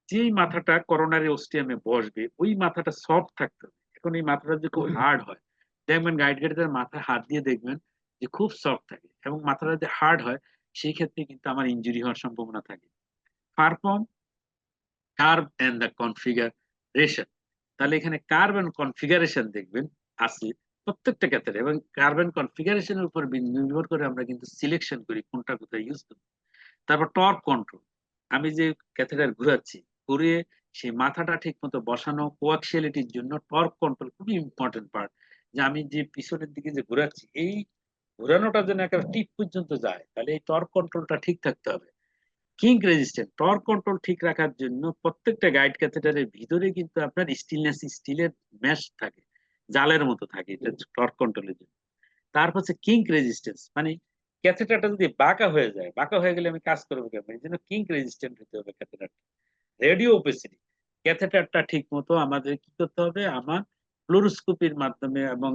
যেই মাথাটা করোনারি অস্টিয়ামে বসবে ওই মাথাটা সফট থাকতে হবে। এখন এই মাথাটা যদি খুব হার্ড হয়, দেখবেন গাইড ক্যাথেটার মাথায় হাত দিয়ে দেখবেন যে খুব সফট থাকে, এবং মাথাটা যদি হার্ড হয় সেই ক্ষেত্রে কিন্তু আমার ইনজুরি হওয়ার সম্ভাবনা থাকে। Perform curve and the configuration, তাহলে এখানে কার্বন কনফিগারেশন দেখবেন আছে প্রত্যেকটা ক্ষেত্রে, এবং কার্বন কনফিগারেশনের উপর নির্ভর করে আমরা কিন্তু সিলেকশন করি কোনটা কোথায় ইউজ করব। তারপর টর্ক কন্ট্রোল, আমি যে ক্যাথেটার ঘুরাচ্ছি, ঘুরিয়ে সেই মাথাটা ঠিক মতো বসানো, কোয়াক্সিয়ালিটির জন্য টর্ক কন্ট্রোল খুবই ইম্পর্টেন্ট পার্ট। যে আমি যে পিছনের দিকে যে ঘুরাচ্ছি, এই ঘোরানোটা যেন একটা টিপ পর্যন্ত যায়, তাহলে এই টর্ক কন্ট্রোলটা ঠিক থাকতে হবে। কিঙ্ক রেজিস্ট্যান্ট টর্ক কন্ট্রোল ঠিক রাখার জন্য প্রত্যেকটা গাইড ক্যাথেটারের ভিতরে কিন্তু আপনার স্টিলনেস স্টিলের মেশ থাকে, জালের মতো থাকে, এটা টর্ক কন্ট্রোলের জন্য। তারপর হচ্ছে কিঙ্ক রেজিস্ট্যান্স, মানে ক্যাথেটারটা যদি বাঁকা হয়ে যায়, বাঁকা হয়ে গেলে আমি কাজ করবো কেমন, এই জন্য কিঙ্ক রেজিস্ট্যান্ট হতে হবে ক্যাথেটারটা। রেডিও ওপেসিটি, ক্যাথেটারটা ঠিক মতো আমাদের কি করতে হবে, আমার ফ্লোরোস্কোপির মাধ্যমে এবং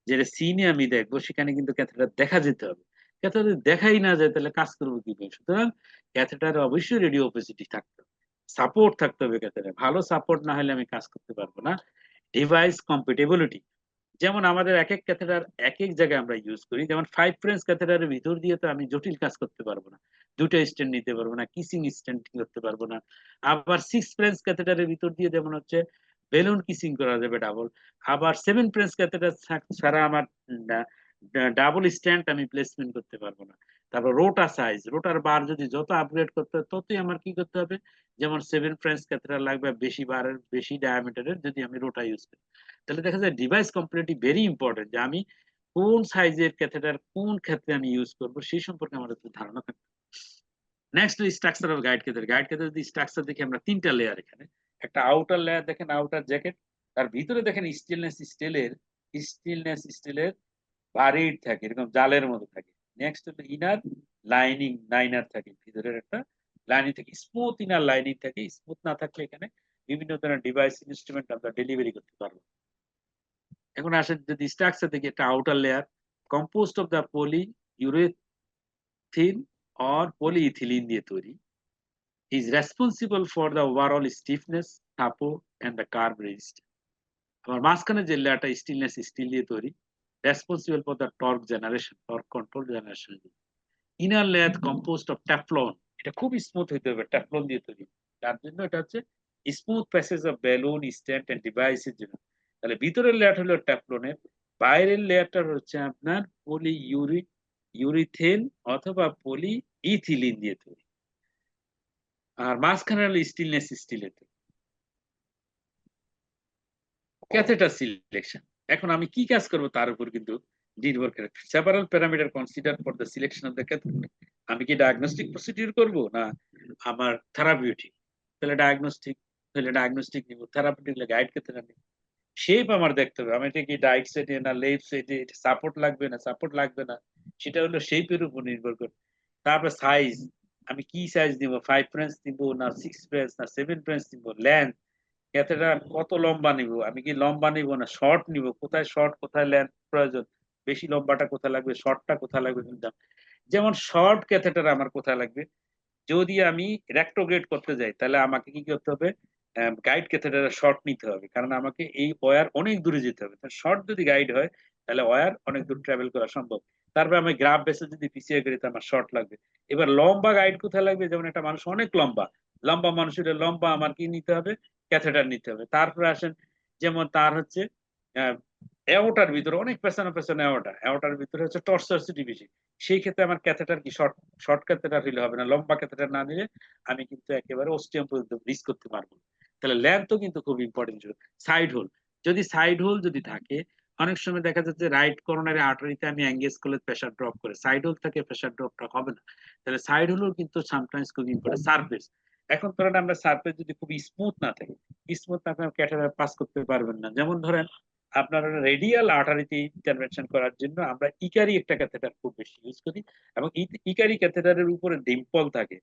যে সিনে আমি দেখবো সেখানে কিন্তু ক্যাথেটার দেখা যেতে হবে। ক্যাথেটার দেখাই না যায় তাহলে কাজ করবো কিভাবে? সুতরাং ক্যাথেটারে অবশ্যই রেডিও ওপেসিটি থাকতে হবে, সাপোর্ট থাকতে হবে ক্যাথেটারে, ভালো সাপোর্ট না হলে আমি কাজ করতে পারবো না। ডিভাইস কম্পেটেবিলিটি, যেমন আমাদের এক এক ক্যাথেটার এক এক জায়গায় আমরা ইউজ করি, যেমন 5 ফ্রেঞ্চ ক্যাথেটারের ভিতর দিয়ে তো আমি জটিল কাজ করতে পারবো না, দুটো স্ট্যান্ড নিতে পারবো না, কিসিং স্ট্যান্ড করতে পারবো না। আবার 6 ফ্রেঞ্চ ক্যাথেটারের ভিতর দিয়ে যেমন হচ্ছে বেলুন কিসিং করা যাবে ডাবল। আবার 7 ফ্রেঞ্চ ক্যাথেটার ছাড়া আমার ডাবল স্ট্যান্ড আমি প্লেসমেন্ট করতে পারবো না। তারপর রোটা সাইজ, রোটার বার যদি যত আপগ্রেড করতে হয় ততই আমার কি করতে হবে, যেমন 7 ফ্রেঞ্চ ক্যাথেটার লাগবে বেশি বারের বেশি ডায়ামিটারের যদি আমি রোটা ইউজ করি। তাহলে দেখা যায় ডিভাইস কম্প্লিটলি ভেরি ইম্পর্টেন্ট, যে আমি কোন সাইজের ক্যাথেটার কোন ক্ষেত্রে আমি ইউজ করব সেই সম্পর্কে আমাদের একটু ধারণা থাকবে। Next structure of guide catheter. Guide catheter যদি স্ট্রাকচার দেখি আমরা তিনটা লেয়ার, এখানে একটা আউটার লেয়ার দেখেন, আউটার জ্যাকেট, তার ভিতরে দেখেন স্টেনলেস স্টিলের বারিড থাকে, এরকম জালের মতো থাকে। নেক্সট হলো ইনার লাইনিং, লাইনার থাকে, ভিতরের একটা লাইনিং থাকে, স্মুথ ইনার লাইনিং থাকে। স্মুথ না থাকলে এখানে বিভিন্ন ধরনের ডিভাইস ইনস্ট্রুমেন্ট আমরা ডেলিভারি করতে পারবো। এখন আসেন যদি স্ট্রাকচার দেখি, একটা outer layer composed of the polyurethane or polyethylene দিয়ে তৈরি, is responsible for the overall stiffness, support and the curve resistance. আমার মাঝখানে যে লেয়ারটা স্টিলনেস স্টিল দিয়ে তৈরি, responsible for the torque generation, torque control generation. Inner layer composed of Teflon, এটা খুব স্মুথ হইতে হবে, ট্যাফলন দিয়ে তৈরি, তার জন্য এটা হচ্ছে smooth passage of balloon stand and ডিভাইসের জন্য। তাহলে ভিতরের লেয়ার হলো ট্যাফলনের, বাইরের লেয়ারটা হচ্ছে আপনার পলি ইউরিথেন অথবা পলি ইথিলিন দিয়ে তৈরি, আর মাঝখানে হলো স্টিলনেস স্টিলের তৈরি। ক্যাথেটার সিলেকশন, এখন আমি কি কাজ করব তার উপর কিন্তু নির্ভর করে। Several parameter consider for the selection of the catheter. আমি কি ডায়াগনস্টিক প্রসিডিউর করব না আমার থেরাপিউটিক? তাহলে ডায়াগনস্টিক নিব, থেরাপিউটিক হলে গাইড ক্যাথেটার নিব। শেপ আমার দেখতে হবে, আমি এটা কি রাইট সাইডে না লেফট সাইডে, এটা সাপোর্ট লাগবে না সাপোর্ট লাগবে না, সেটা হলো শেপের উপর নির্ভর করে। তারপর সাইজ, আমি কি সাইজ নিব, 5 ফ্রেঞ্চ নিব না 6 ফ্রেঞ্চ না 7 ফ্রেঞ্চ নিব। লেন্থ, ক্যাথেটার কত লম্বা নিব, আমি কি লম্বা নিব না শর্ট নিব, কোথায় শর্ট কোথায় লেন্থ প্রয়োজন, বেশি লম্বাটা কোথায় লাগবে শর্টটা কোথায় লাগবে। কিন্তু যেমন শর্ট ক্যাথেটার আমার কোথায় লাগবে, যদি আমি রেক্টোগ্রেড করতে যাই তাহলে আমাকে কি করতে হবে, গাইড ক্যাথেটারে শর্ট নিতে হবে, কারণ আমাকে এই ওয়্যার অনেক দূরে যেতে হবে। শর্ট যদি গাইড হয় তাহলে ওয়্যার অনেক দূর ট্রাভেল করা সম্ভব। তারপরে আমি গ্রাফ বেসে যদি পিছিয়ে করি তো আমার শর্ট লাগবে। এবার লম্বা গাইড কোথায় লাগবে, যেমন একটা মানুষ অনেক লম্বা, লম্বা মানুষের লম্বা আমার কি নিতে হবে, ক্যাথেটার নিতে হবে। তারপরে আসেন যেমন তার হচ্ছে এওটার ভিতরে অনেক পেছনে পেছনে এওটার ভিতরে হচ্ছে টর্সাসিটি বেশি, সেই ক্ষেত্রে আমার ক্যাথেটার কি শর্ট শর্ট ক্যাথেটার হলে হবে না, লম্বা ক্যাথেটার না নিলে আমি কিন্তু একেবারে অস্টিয়াম পর্যন্ত রিচ করতে পারবো। তাহলে ল্যান্থও কিন্তু খুব ইম্পর্টেন্ট। সাইড হোল, যদি সাইড হোল যদি থাকে, অনেক সময় দেখা যাচ্ছে রাইট কর্নারে আর্টারিতে আমি এঙ্গেজ করলে প্রেসার ড্রপ করে, সাইড হোল থাকে প্রেসার ড্রপটা হবে না। তাহলে সাইড হোলও কিন্তু সামটাইমস খুব ইম্পর্টেন্ট। সারফেস, এখন ধরেন আমরা সারফেস যদি খুব স্মুথ না থাকে, স্মুথ না আপনার ক্যাথেটার পাস করতে পারবেন না। যেমন ধরেন আপনার রেডিয়াল আর্টারিতে ইন্টারভেনশন করার জন্য আমরা ইকারি একটা ক্যাথেটার খুব বেশি ইউজ করি, এবং ইকারি ক্যাথেটারের উপরে ডিম্পল থাকে।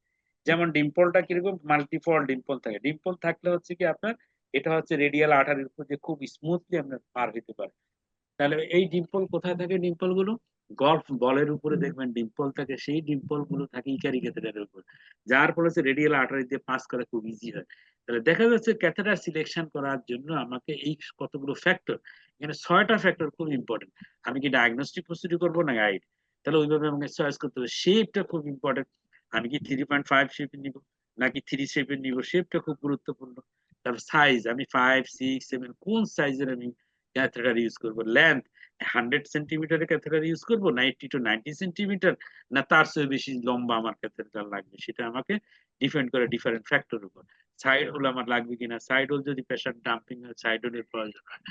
যেমন ডিম্পলটা কিরকম, মাল্টিফল ডিম্পল থাকে, ডিম্পল থাকলে হচ্ছে কি আপনার এটা হচ্ছে রেডিয়াল আর্টারির উপর যে খুব স্মুথলি আপনার পার হতে পারে। তাহলে এই ডিম্পল কোথায় থাকে, ডিম্পল গুলো গলফ বলের উপরে দেখবেন ডিম্পল থাকে, সেই ডিম্পল গুলো থাকে ইকারি ক্যাথেটারের উপর, যার ফলে রেডিয়াল আর্টারি দিয়ে পাস করা খুব ইজি হয়। তাহলে দেখা যাচ্ছে ক্যাথেটার সিলেকশন করার জন্য আমাকে এই কতগুলো ফ্যাক্টর, এখানে 6টা ফ্যাক্টর খুব ইম্পর্টেন্ট। আমি কি ডায়াগনস্টিক প্রসিডিউর করবো না গাইড, তাহলে ওইভাবে আমাকে চয়েস করতে হবে। শেপটা খুব ইম্পর্টেন্ট, আমি কি 3.5 শেপে নিব নাকি 3 শেপে নিব, শেপটা খুব গুরুত্বপূর্ণ। তারপর সাইজ, আমি 5, 6, 7 কোন সাইজের আমি ক্যাথেটার ইউজ করব, লেন্থ 100 সেন্টিমিটারের ক্যাথেটার ইউজ করব না 80 to 90 সেন্টিমিটার, না তার চেয়ে বেশি লম্বা আমার ক্যাথেটার লাগবে, সেটা আমাকে ডিপেন্ড করে ডিফারেন্ট ফ্যাক্টর উপর। সাইড হোল আমার লাগবে কিনা, সাইড হোল যদি প্রেসার ডাম্পিং হয় সাইড হোলের প্রয়োজন হয়।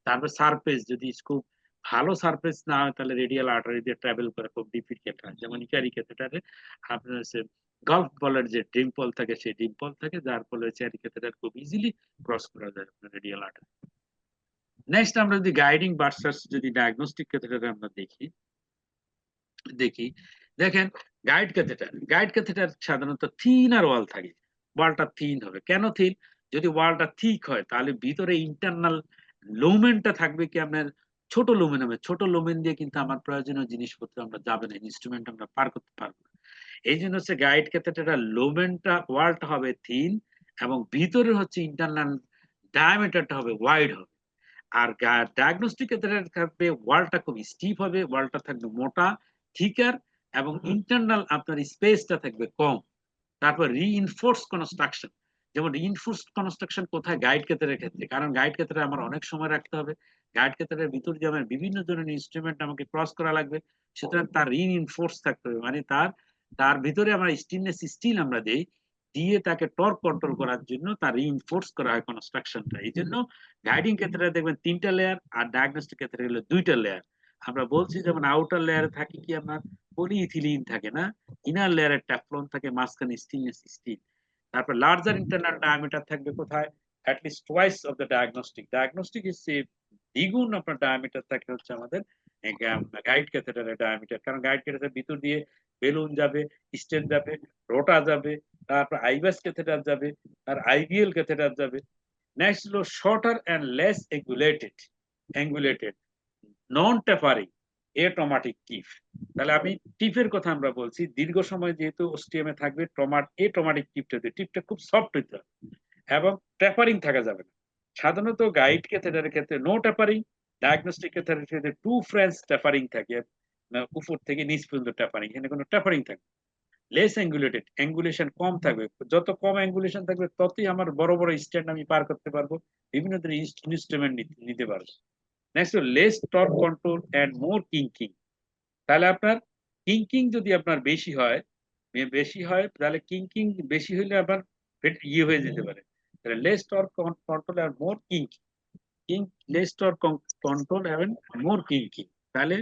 তারপর সারফেস, যদি খুব ভালো সারফেস না হয় তাহলে রেডিয়াল আর্টারি দিয়ে ট্রাভেল করে খুব ডিফিকাল্ট হয়। যেমন ইকারি ক্যাথেটারে আপনার হচ্ছে গল্ফ বলের যে ডিম্পল থাকে সেই ডিম্পল থাকে, যার ফলে ইকারি ক্যাথেটার খুব ইজিলি ক্রস করা যায় রেডিয়াল আর্টারি। নেক্সট আমরা যদি গাইডিং ভার্সাস যদি ডায়াগনস্টিক ক্যাথেটারে আমরা দেখি দেখেন গাইড ক্যাথেটার সাধারণত থিনার ওয়াল থাকে, ওয়ালটা থিন হবে। কেন থিন? যদি ওয়ালটা থিক হয় তাহলে ভিতরে ইন্টারনাল লুমেনটা থাকবে কি আপনার ছোট লুমেন হবে, ছোট লুমেন দিয়ে কিন্তু আমার প্রয়োজনীয় জিনিসপত্র আমরা যাবে না, ইনস্ট্রুমেন্ট আমরা পার করতে পারবো না। এই জন্য হচ্ছে গাইড ক্যাথেটার লুমেনটা ওয়ালটা হবে থিন এবং ভিতরে হচ্ছে ইন্টারনাল ডায়ামিটারটা হবে ওয়াইড হবে। আর ডায়াগনস্টিক ক্যাথেটার থাকবে ওয়ালটা খুব স্টিফ হবে, ওয়ালটা থাকবে মোটা থিকার এবং ইন্টারনাল আপনার স্পেসটা থাকবে কম। তারপর রিইনফোর্স কনস্ট্রাকশন, যেমন রিইনফোর্স কনস্ট্রাকশন কোথায়? গাইড ক্যাথেটারের ক্ষেত্রে, কারণ গাইড ক্যাথেটার আমার অনেক সময় রাখতে হবে, গাইড ক্যাথেটারের ভিতর দিয়ে আমার বিভিন্ন ধরনের ইনস্ট্রুমেন্ট আমাকে ক্রস করা লাগবে, সুতরাং তার রিইনফোর্স থাকতে হবে, মানে তার ভিতরে আমরা স্টেনলেস স্টিল আমরা দেই, দিয়ে তাকে টর্ক কন্ট্রোল করার জন্য তার রিইনফোর্স করা হয় কনস্ট্রাকশনটা। এই জন্য গাইডিং ক্যাথেটারে দেখবেন 3টা লেয়ার আর ডায়াগনস্টিক ক্যাথেটারে হলো 2টা লেয়ার। আমরা বলছি যেমন আউটার লেয়ারে থাকে কি আপনার পলিইথিলিন থাকে না, ইনার লেয়ারে ট্যাফলন থাকে, মাঝখানে স্টেনলেস স্টিল। তারপর লার্জার ইন্টারনাল ডায়ামিটার থাকবে কোথায়? at least twice of the diagnostic is দ্বিগুণ আপনার ডায়ামিটার থাকে হচ্ছে আমাদের গাইড ক্যাথেটারের ডায়ামিটার, কারণ গাইড ক্যাথেটারের ভিতর দিয়ে বেলুন যাবে, স্টেন যাবে, রোটা যাবে, তারপর আইবাস ক্যাথেটার যাবে, আর আইবিএল ক্যাথেটার যাবে। নেক্সট হলো shorter and less angulated non tapering atraumatic tip. তাহলে আমি টিপের কথা আমরা বলছি, দীর্ঘ সময় যেহেতু ওস্টিয়ামে থাকবে এটমাটিক টিপটা খুব সফট হইতে হবে এবং টেপারিং থাকা যাবে না। সাধারণত গাইড ক্যাথেটারের ক্ষেত্রে নো টেপারিং, ডায়াগনস্টিক ক্যাথেটারের ক্ষেত্রে 2 ফ্রেঞ্চ টেপারিং থাকে, উপর থেকে নিচ পর্যন্ত টেপারিং, এখানে কোনো টেপারিং থাকে। লেস অ্যাঙ্গুলেটেড, অ্যাঙ্গুলেশন কম থাকবে, যত কম অ্যাঙ্গুলেশন থাকবে ততই আমার বড় বড় স্ট্যান্ড আমি পার করতে পারবো, বিভিন্ন ধরনের ইনস্ট্রুমেন্ট নিতে পারবো। Next less torque control and more kinking. তাহলে আপনার কিঙ্কিং যদি আপনার বেশি হয় তাহলে কিঙ্কিং বেশি হলে আবার ইয়ে হয়ে যেতে পারে। তাহলে লেস টর্ক কন্ট্রোল আর more kinking, less torque control and more kinking. তাহলে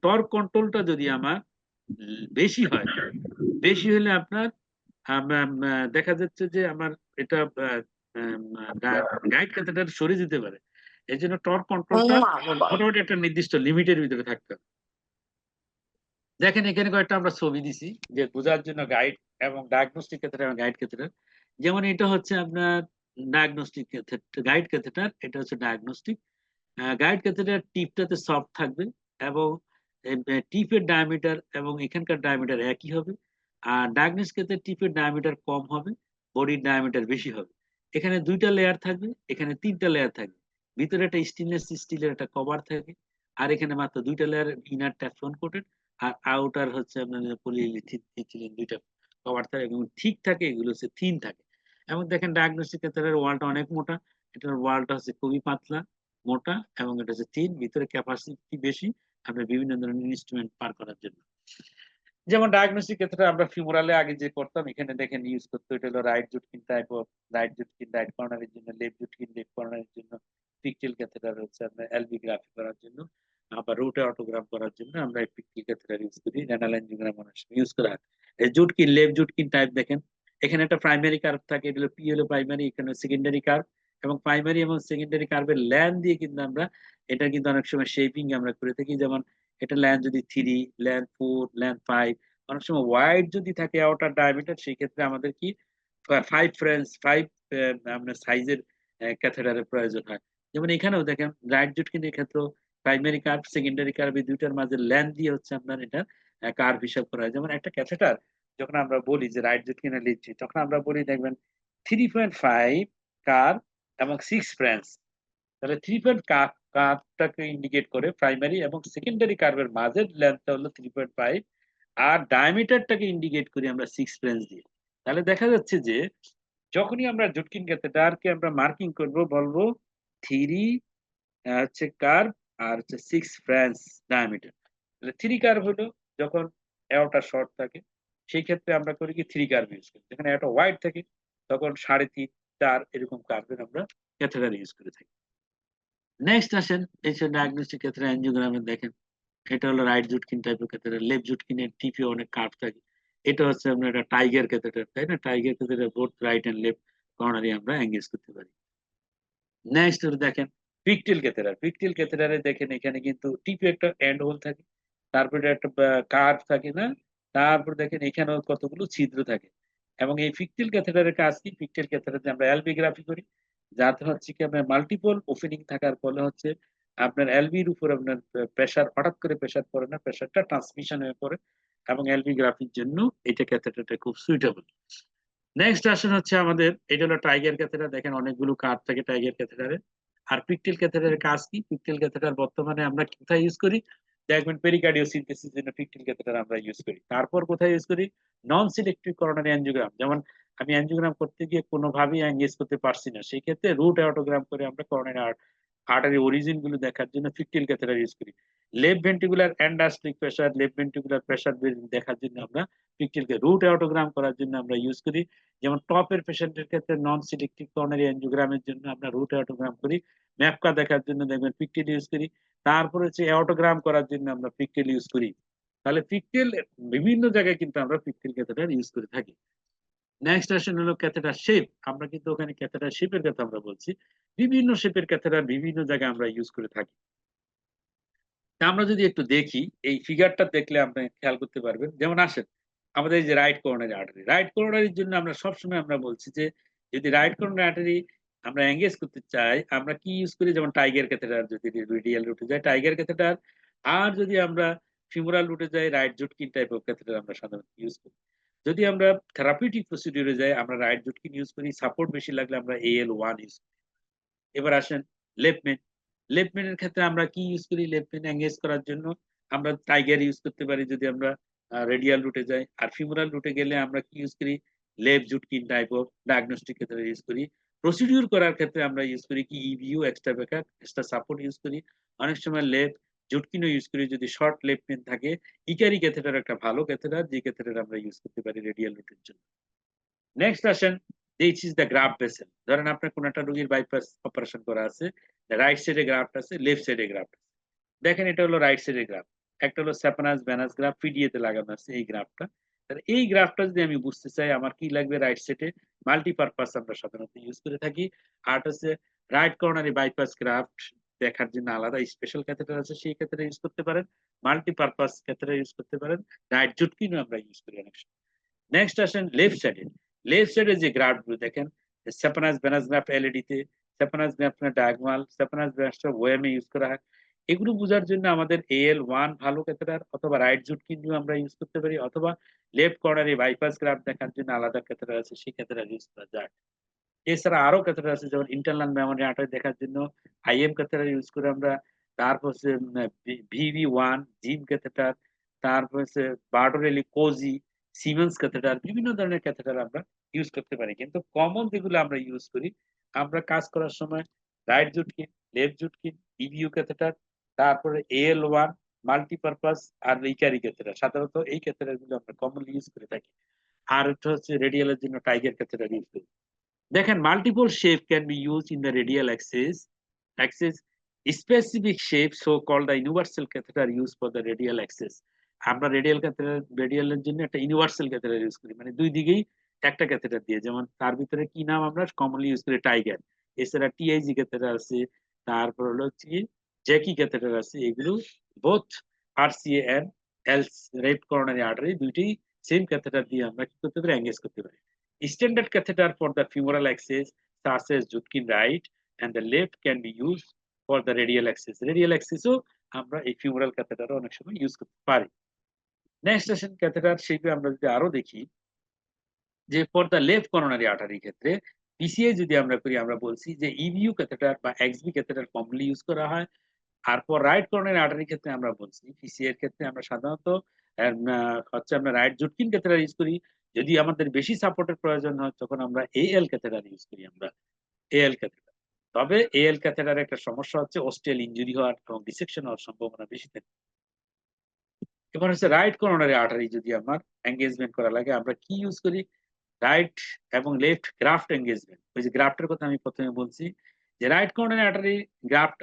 টর্ক কন্ট্রোলটা যদি আমার বেশি হয়, বেশি হলে আপনার দেখা যাচ্ছে যে আমার এটা গাইড ক্যাথেটার সরে যেতে পারে। এই জন্য টর্ক কন্ট্রোলটা মোটামুটি একটা নির্দিষ্ট লিমিটের ভিতরে থাকতে হবে। দেখেন এখানে কয়েকটা আমরা ছবি দিছি যে বোঝার জন্য গাইড এবং ডায়াগনস্টিক ক্যাথেটার এবং গাইড ক্যাথেটার। যেমন এটা হচ্ছে আপনার ডায়াগনস্টিক গাইড ক্যাথেটার, এটা হচ্ছে ডায়াগনস্টিক। গাইড ক্যাথেটার টিপটাতে সফট থাকবে এবং টিপের ডায়ামিটার এবং এখানকার ডায়ামিটার একই হবে। আর ডায়াগনস্টিক ক্যাথেটার টিপের ডায়ামিটার কম হবে, বডির ডায়ামিটার বেশি হবে। এখানে 2টা লেয়ার থাকবে, এখানে 3টা লেয়ার থাকবে, ভিতরে একটা স্টেনলেস স্টিলের একটা কভার থাকে, আর এখানে মাত্র 2টা লেয়ার, ইনার ট্যাফলন কোটেড আর আউটার হচ্ছে আপনার পলিইথিলিন 2টা কভার থাকে এবং ঠিক থাকে, এগুলো হচ্ছে থিন থাকে। এবং দেখেন ডায়াগনস্টিক ক্ষেত্রে ওয়ালটা অনেক মোটা, এটার ওয়ালটা হচ্ছে খুবই পাতলা মোটা এবং এটা হচ্ছে থিন, ভিতরে ক্যাপাসিটি বেশি আপনার বিভিন্ন ধরনের ইনস্ট্রুমেন্ট পার করার জন্য। যেমন ডায়াগনস্টিক ক্ষেত্রে আমরা ফিমোরালে আগে যে করতাম, এখানে দেখেন ইউজ করতে, এটা হলো right Judkins type of, right Judkins right কর্নারের জন্য, লেফট জুটকিন লেফট কর্নারের জন্য, পিকটেল ক্যাথেটার হচ্ছে আপনার এলবিগ্রাফি করার জন্য, আবার রুটে অটোগ্রাফ করার জন্য আমরা এই পিকটেল ক্যাথেটার ইউজ করি, রেনাল এনজিওগ্রাম অনেক সময় ইউজ করা হয়। এই জুটকিন লেফট জুটকিন টাইপ দেখেন, এখানে একটা প্রাইমারি কার্ভ থাকে, এটা হলো পি হলো প্রাইমারি, এখানে সেকেন্ডারি কার্ভ, এবং প্রাইমারি এবং সেকেন্ডারি কার্ভের ল্যান দিয়ে কিন্তু আমরা এটা কিন্তু অনেক সময় শেপিং আমরা করে থাকি। যেমন এটা ল্যান যদি 3, ল্যান 4, ল্যান 5, অনেক সময় ওয়াইড যদি থাকে আউটার ডায়ামিটার, সেই ক্ষেত্রে আমাদের কি 5 আপনার সাইজের ক্যাথেটারের প্রয়োজন হয়। যেমন এখানেও দেখেন রাইট জুটকিনের ক্ষেত্রে প্রাইমারি কার্ভ সেকেন্ডারি কার্ভ এই দুইটার মাঝে ল্যান্ড দিয়ে হচ্ছে আপনার এটা কার্ভ হিসাব করা হয়। যেমন একটা ক্যাথেটার যখন আমরা বলি যে রাইট জুটকিনে লিখছি, তখন আমরা বলি দেখবেন 3.5 কার্ভ এবং 6 ফ্রেঞ্চ। তাহলে 3 কার্ভটাকে ইন্ডিকেট করে প্রাইমারি এবং সেকেন্ডারি কার্ভের মাঝের লেন্থটা হলো 3.5 আর ডায়ামিটারটাকে ইন্ডিকেট করি আমরা 6 ফ্রেঞ্চ দিয়ে। তাহলে দেখা যাচ্ছে যে যখনই আমরা জুটকিন ক্যাথেটারকে আমরা মার্কিং করব বলবো 3 হচ্ছে কার্ভ আর হচ্ছে 6 ফ্রান্স ডায়ামিটার। তাহলে 3 কার্ভ হলো যখন এওটা শর্ট থাকে সেই ক্ষেত্রে আমরা করি কি 3 কার্ভ ইউজ করি। যেখানে এওটা ওয়াইড থাকে তখন 3.5 4 এরকম কার্ভের আমরা ক্যাথেটার ইউজ করে থাকি। নেক্সট আসেন এই যে ডায়াগনস্টিক ক্যাথেটার অ্যাঞ্জিওগ্রামে দেখেন এটা হলো রাইট জুটকিন টাইপের ক্যাথেটার, লেফট জুটকিনের টিপে অনেক কার্ভ থাকে। এটা হচ্ছে আপনার একটা টাইগার ক্যাথেটার, তাই না? Tiger catheter both right and left কর্নারে আমরা এঙ্গেজ করতে পারি। নেক্সট দেখেন পিকটেল ক্যাথেটার। পিকটেল ক্যাথেটারে দেখেন এখানে কিন্তু টিপে একটা এন্ড হোল থাকে, তারপরে একটা কার্ভ থাকে না, তারপর দেখেন এখানেও কতগুলো ছিদ্র থাকে। এবং এই পিকটেল ক্যাথেটারের কাজ কি? পিকটেল ক্যাথেটারে আমরা এলবিগ্রাফি করি, যাতে হচ্ছে কি আপনার মাল্টিপল ওপেনিং থাকার ফলে হচ্ছে আপনার এলবির উপর আপনার প্রেসার হঠাৎ করে প্রেসার পড়ে না, প্রেসারটা ট্রান্সমিশন হয়ে পড়ে এবং এলবিগ্রাফির জন্য এটা ক্যাথেটারটা খুব সুইটেবল। নেক্সট আসেন হচ্ছে আমাদের এটা হলো টাইগার ক্যাথেটার, দেখেন অনেকগুলো কার্ভ থাকে টাইগার ক্যাথেটারে। আর পিকটেল ক্যাথেটারের কাজ কি? পিকটেল ক্যাথেটার বর্তমানে আমরা কোথায় ইউজ করি? দেখবেন পেরিকার্ডিও সিনথেসিসের জন্য পিকটেল ক্যাথেটার আমরা ইউজ করি। তারপর কোথায় ইউজ করি? নন সিলেক্টিভ করোনারি অ্যাঞ্জিওগ্রাম, যেমন আমি অ্যাঞ্জিওগ্রাম করতে গিয়ে কোনোভাবেই এঙ্গেজ করতে পারছি না, সেই ক্ষেত্রে রুট অটোগ্রাম করে আমরা করোনারি আর্টারি অরিজিন গুলো দেখার জন্য পিকটেল ক্যাথেটার ইউজ করি। Left ventricular end diastolic pressure, left ventricular pressure দেখার জন্য আমরা পিকটেলকে রুট অটোগ্রাম করার জন্য আমরা ইউজ করি। যেমন টপের পেশেন্টের ক্ষেত্রে নন সিলেক্টিভ করোনারি অ্যাঞ্জিওগ্রামের জন্য আমরা রুট অটোগ্রাম করি। ম্যাপকা দেখার জন্য দেখবেন পিকটেল ইউজ করি। তারপরে হচ্ছে অটোগ্রাম করার জন্য আমরা পিকটেল ইউজ করি। তাহলে পিকটেল বিভিন্ন জায়গায় কিন্তু আমরা পিকটেল ক্যাথেটার ইউজ করে থাকি। নেক্সট আসেন হলো ক্যাথেটার শেপ। আমরা কিন্তু ওখানে ক্যাথেটার শেপের কথা আমরা বলছি। বিভিন্ন শেপের ক্যাথেটার বিভিন্ন জায়গায় আমরা ইউজ করে থাকি। তা আমরা যদি একটু দেখি এই ফিগারটা দেখলে আপনি খেয়াল করতে পারবেন। যেমন আসেন আমাদের এই যে রাইট করোনারি আর্টারি, রাইট করোনারির জন্য আমরা সবসময় আমরা বলছি যে যদি রাইট করোনারি আর্টারি আমরা এঙ্গেজ করতে চাই আমরা কি ইউজ করি? যেমন টাইগার ক্যাথেটার, যদি রেডিয়াল রুটে যায় টাইগার ক্যাথেটার, আর যদি আমরা ফিমোরাল রুটে যাই right Judkins type of catheter আমরা সাধারণত ইউজ করি। যদি আমরা থেরাপিউটিক প্রসিডিউরে যাই আমরা রাইট জুটকিন ইউজ করি, সাপোর্ট বেশি লাগলে আমরা AL1 ইউজ করি। এবার আসেন লেফট মেইন। লেফট মেইনের ক্ষেত্রে আমরা কি ইউজ করি? লেফট মেইন এঙ্গেজ করার জন্য আমরা টাইগার ইউজ করতে পারি যদি আমরা রেডিয়াল রুটে যাই। আর ফিমোরাল রুটে গেলে আমরা কি ইউজ করি? Left Judkins type of diagnostic ক্ষেত্রে ইউজ করি। প্রসিডিউর করার ক্ষেত্রে আমরা ইউজ করি কি? ইভিইউ, এক্সট্রা বেকার, এক্সট্রা সাপোর্ট ইউজ করি। অনেক সময় লেফট জুটকিনও ইউজ করি যদি শর্ট লেফট মেইন থাকে। ইকারি ক্যাথেটার একটা ভালো ক্যাথেটার, যে ক্যাথেটার আমরা ইউজ করতে পারি রেডিয়াল রুটের জন্য। নেক্সট আসেন this is the graft vessel. ধরেন আপনার কোন একটা রোগীর বাইপাস অপারেশন করা আছে, রাইট সাইডে গ্রাফট আছে, লেফট সাইডে গ্রাফট আছে। দেখেন এটা হলো রাইট সাইডের গ্রাফ, একটা হলো স্যাপানাস ভেনাস গ্রাফ পিডিএ তে লাগানো আছে এই গ্রাফটা। তাহলে এই গ্রাফটা যদি আমি বুঝতে চাই আমার কি লাগবে? রাইট সাইডে মাল্টিপারপাস আমরা সাধারণত ইউজ করে থাকি। আর হচ্ছে রাইট কর্নারি বাইপাস গ্রাফট দেখার জন্য আলাদা স্পেশাল ক্যাথেটার আছে, সেই ক্ষেত্রে ইউজ করতে পারেন। মাল্টিপারপাস ক্যাথেটার ইউজ করতে পারেন। রাইট জুটকিনও আমরা ইউজ করি অনেক সময়। নেক্সট আসেন লেফট সাইডে। লেফট সাইডে যে গ্রাফট গুলো দেখেন স্যাপানাস ভেনাস গ্রাফট এলইডি তে, স্যাপানাস গ্রাফট ডায়াগোনাল, স্যাপানাস গ্রাফট ওএম এ ইউজ করা হয়। এগুলো বোঝার জন্য আমাদের AL1 ভালো ক্যাথেটার অথবা রাইট জুটকিন আমরা ইউজ করতে পারি, অথবা লেফট কর্নারে বাইপাস গ্রাফট দেখার জন্য আলাদা ক্যাথেটার আছে, সেই ক্যাথেটার ইউজ করা যায়। এছাড়া আরো ক্যাথেটার আছে যেমন ইন্টারনাল মেমোরি আর্টারি দেখার জন্য IM ক্যাথেটার ইউজ করে আমরা। তারপর হচ্ছে VV1 জিম ক্যাথেটার, তারপর হচ্ছে বার্টোরেলি কোজি, সিমেন্স ক্যাথেটার, বিভিন্ন ধরনের ক্যাথেটার আমরা ইউজ করতে পারি। কিন্তু কমন যেগুলো আমরা ইউজ করি আমরা কাজ করার সময় রাইট জুটকিন, লেফট জুটকিন, ইভিইউ ক্যাথেটার, তারপরে AL1 মাল্টিপারপাস আর ইকারি ক্যাথেটার, সাধারণত এই ক্যাথেটার গুলো আমরা কমনলি ইউজ করে থাকি। আর এটা হচ্ছে রেডিয়ালের জন্য টাইগার ক্যাথেটার ইউজ করি। দেখেন multiple shape can be used in the radial axis specific shape so called the universal catheter used for the radial axis। আমরা রেডিয়াল ক্যাথেটার রেডিয়ালের জন্য একটা ইউনিভার্সাল ক্যাথেটার ইউজ করি, মানে দুই দিকেই একটা ক্যাথেটার দিয়ে। যেমন তার ভিতরে কি নাম আমরা কমনলি ইউজ করি? টাইগার। এছাড়া TIG ক্যাথেটার আছে, তারপর হলো হচ্ছে জ্যাকি ক্যাথেটার আছে। এগুলো বোথ RCA এন্ড এলস রেড করোনারি আর্টারি দুইটাই সেম ক্যাথেটার দিয়ে আমরা কি করতে পারি? এঙ্গেজ করতে পারি। Standard catheter for the femoral axis, such as Judkin right and the left, can be used for the radial axis. Radial axis ও আমরা এই femoral catheter অনেক সময় ইউজ করতে পারি। নেক্সট আসেন ক্যাথেটার শেপে আমরা যদি আরো দেখি যে for the left coronary artery ক্ষেত্রে PCI যদি আমরা করি আমরা বলছি যে ইভিইউ ক্যাথেটার বা XB ক্যাথেটার কমনলি ইউজ করা হয়। আর ফর রাইট করোনারি আর্টারি ক্ষেত্রে আমরা বলছি PCI এর ক্ষেত্রে আমরা সাধারণত হচ্ছে আমরা রাইট জুটকিন ক্যাথেটার ইউজ করি। যদি আমাদের বেশি সাপোর্টের প্রয়োজন হয় তখন আমরা এএল ক্যাথেটার ইউজ করি, আমরা এএল ক্যাথেটার। তবে এএল ক্যাথেটার একটা সমস্যা হচ্ছে অস্টিয়াল ইনজুরি হওয়ার এবং ডিসেকশন হওয়ার সম্ভাবনা বেশি থাকে। এবার হচ্ছে রাইট করোনারি আর্টারি যদি আমার এঙ্গেজমেন্ট করা লাগে আমরা কি ইউজ করি, রাইট এবং লেফট গ্রাফট এঙ্গেজমেন্ট। ওই যে গ্রাফটের কথা আমি প্রথমে বলছি যে right coronary artery graft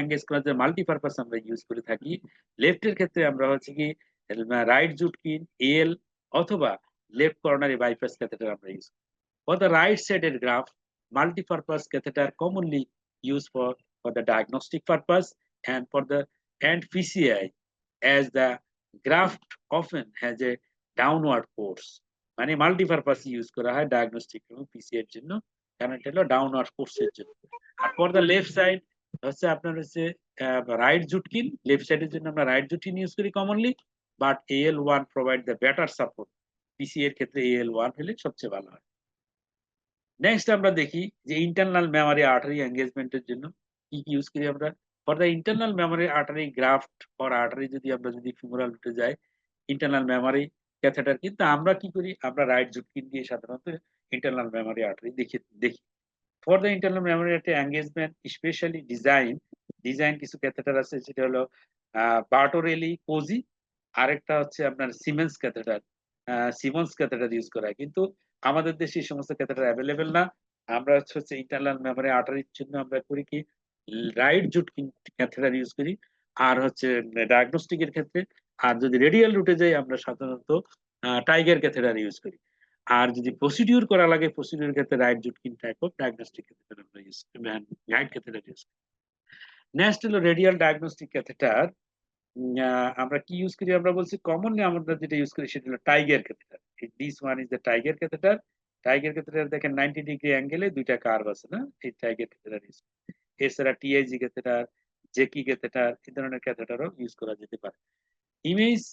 engage করার যে মাল্টিপারপাস আমরা ইউজ করে থাকি। লেফটের ক্ষেত্রে আমরা হচ্ছে কি রাইট জুটকিন, এএল অথবা লেফট করোনারি বাইপাস ক্যাথেটার আমরা ইউজ করি। For the right-sided graft, multi-purpose catheter commonly used for the diagnostic purpose and for the and PCI, as the graft often has a downward force. মানে multipurpose use করা হয় diagnostic এবং পিসি এর জন্য, কারণ এটা হলো ডাউনওয়ার্ড ফোর্সের জন্য। আর ফর দ্য লেফট সাইড হচ্ছে আপনার হচ্ছে রাইট জুটকিন, লেফট সাইডের জন্য আমরা রাইট জুটকিন ইউজ করি commonly, but AL1 provide the better support. PC এর ক্ষেত্রে AL1 হলে সবচেয়ে ভালো হয়। নেক্সট আমরা দেখি যে ইন্টারনাল মেমোরি আর্টারি এঙ্গেজমেন্টের জন্য কি কি ইউজ করি আমরা। For the internal memory artery graft for artery যদি আমরা যদি ফিমোরাল রুটে যাই ইন্টারনাল মেমোরি ক্যাথেটার, কিন্তু আমরা কি করি, আমরা রাইট জুটকিন দিয়ে সাধারণত ইন্টারনাল মেমোরি আর্টারি দেখি। For the internal memory artery engagement specially design কিছু ক্যাথেটার আছে, সেটা হলো বার্টোরেলি, কোজি, আরেকটা হচ্ছে আপনার সিমেন্স ক্যাথেটার, ইউজ করা হয়। কিন্তু আমাদের দেশে এই সমস্ত ক্যাথেটার অ্যাভেলেবেল না। আমরা হচ্ছে ইন্টারনাল মেমোরি আর্টারির জন্য আমরা করি কি রাইট জুটকিন ক্যাথেটার ইউজ করি, আর হচ্ছে ডায়াগনস্টিকের ক্ষেত্রে, আর যদি রেডিয়াল রুটে যাই আমরা সাধারণত টাইগার ক্যাথেটার ইউজ করি। আর যদি প্রসিডিউর করা লাগে প্রসিডিউর ক্ষেত্রে right Judkins type of diagnostic catheter আমরা ইউজ করি, গাইড ক্যাথেটার ইউজ করি। নেক্সট হলো রেডিয়াল ডায়াগনস্টিক ক্যাথেটার। আমরা কি ইউজ করি, আমরা বলছি কমনলি আমরা যেটা ইউজ করি সেটা হলো tiger catheter. This one is the tiger catheter. Tiger catheter দেখেন 90 ডিগ্রি অ্যাঙ্গেলে দুইটা কার্ভ আছে না, এই টাইগার ক্যাথেটার ইউজ। এছাড়া টিআইজি ক্যাথেটার, জেকি ক্যাথেটার, এই ধরনের ক্যাথেটারও ইউজ করা যেতে পারে। Image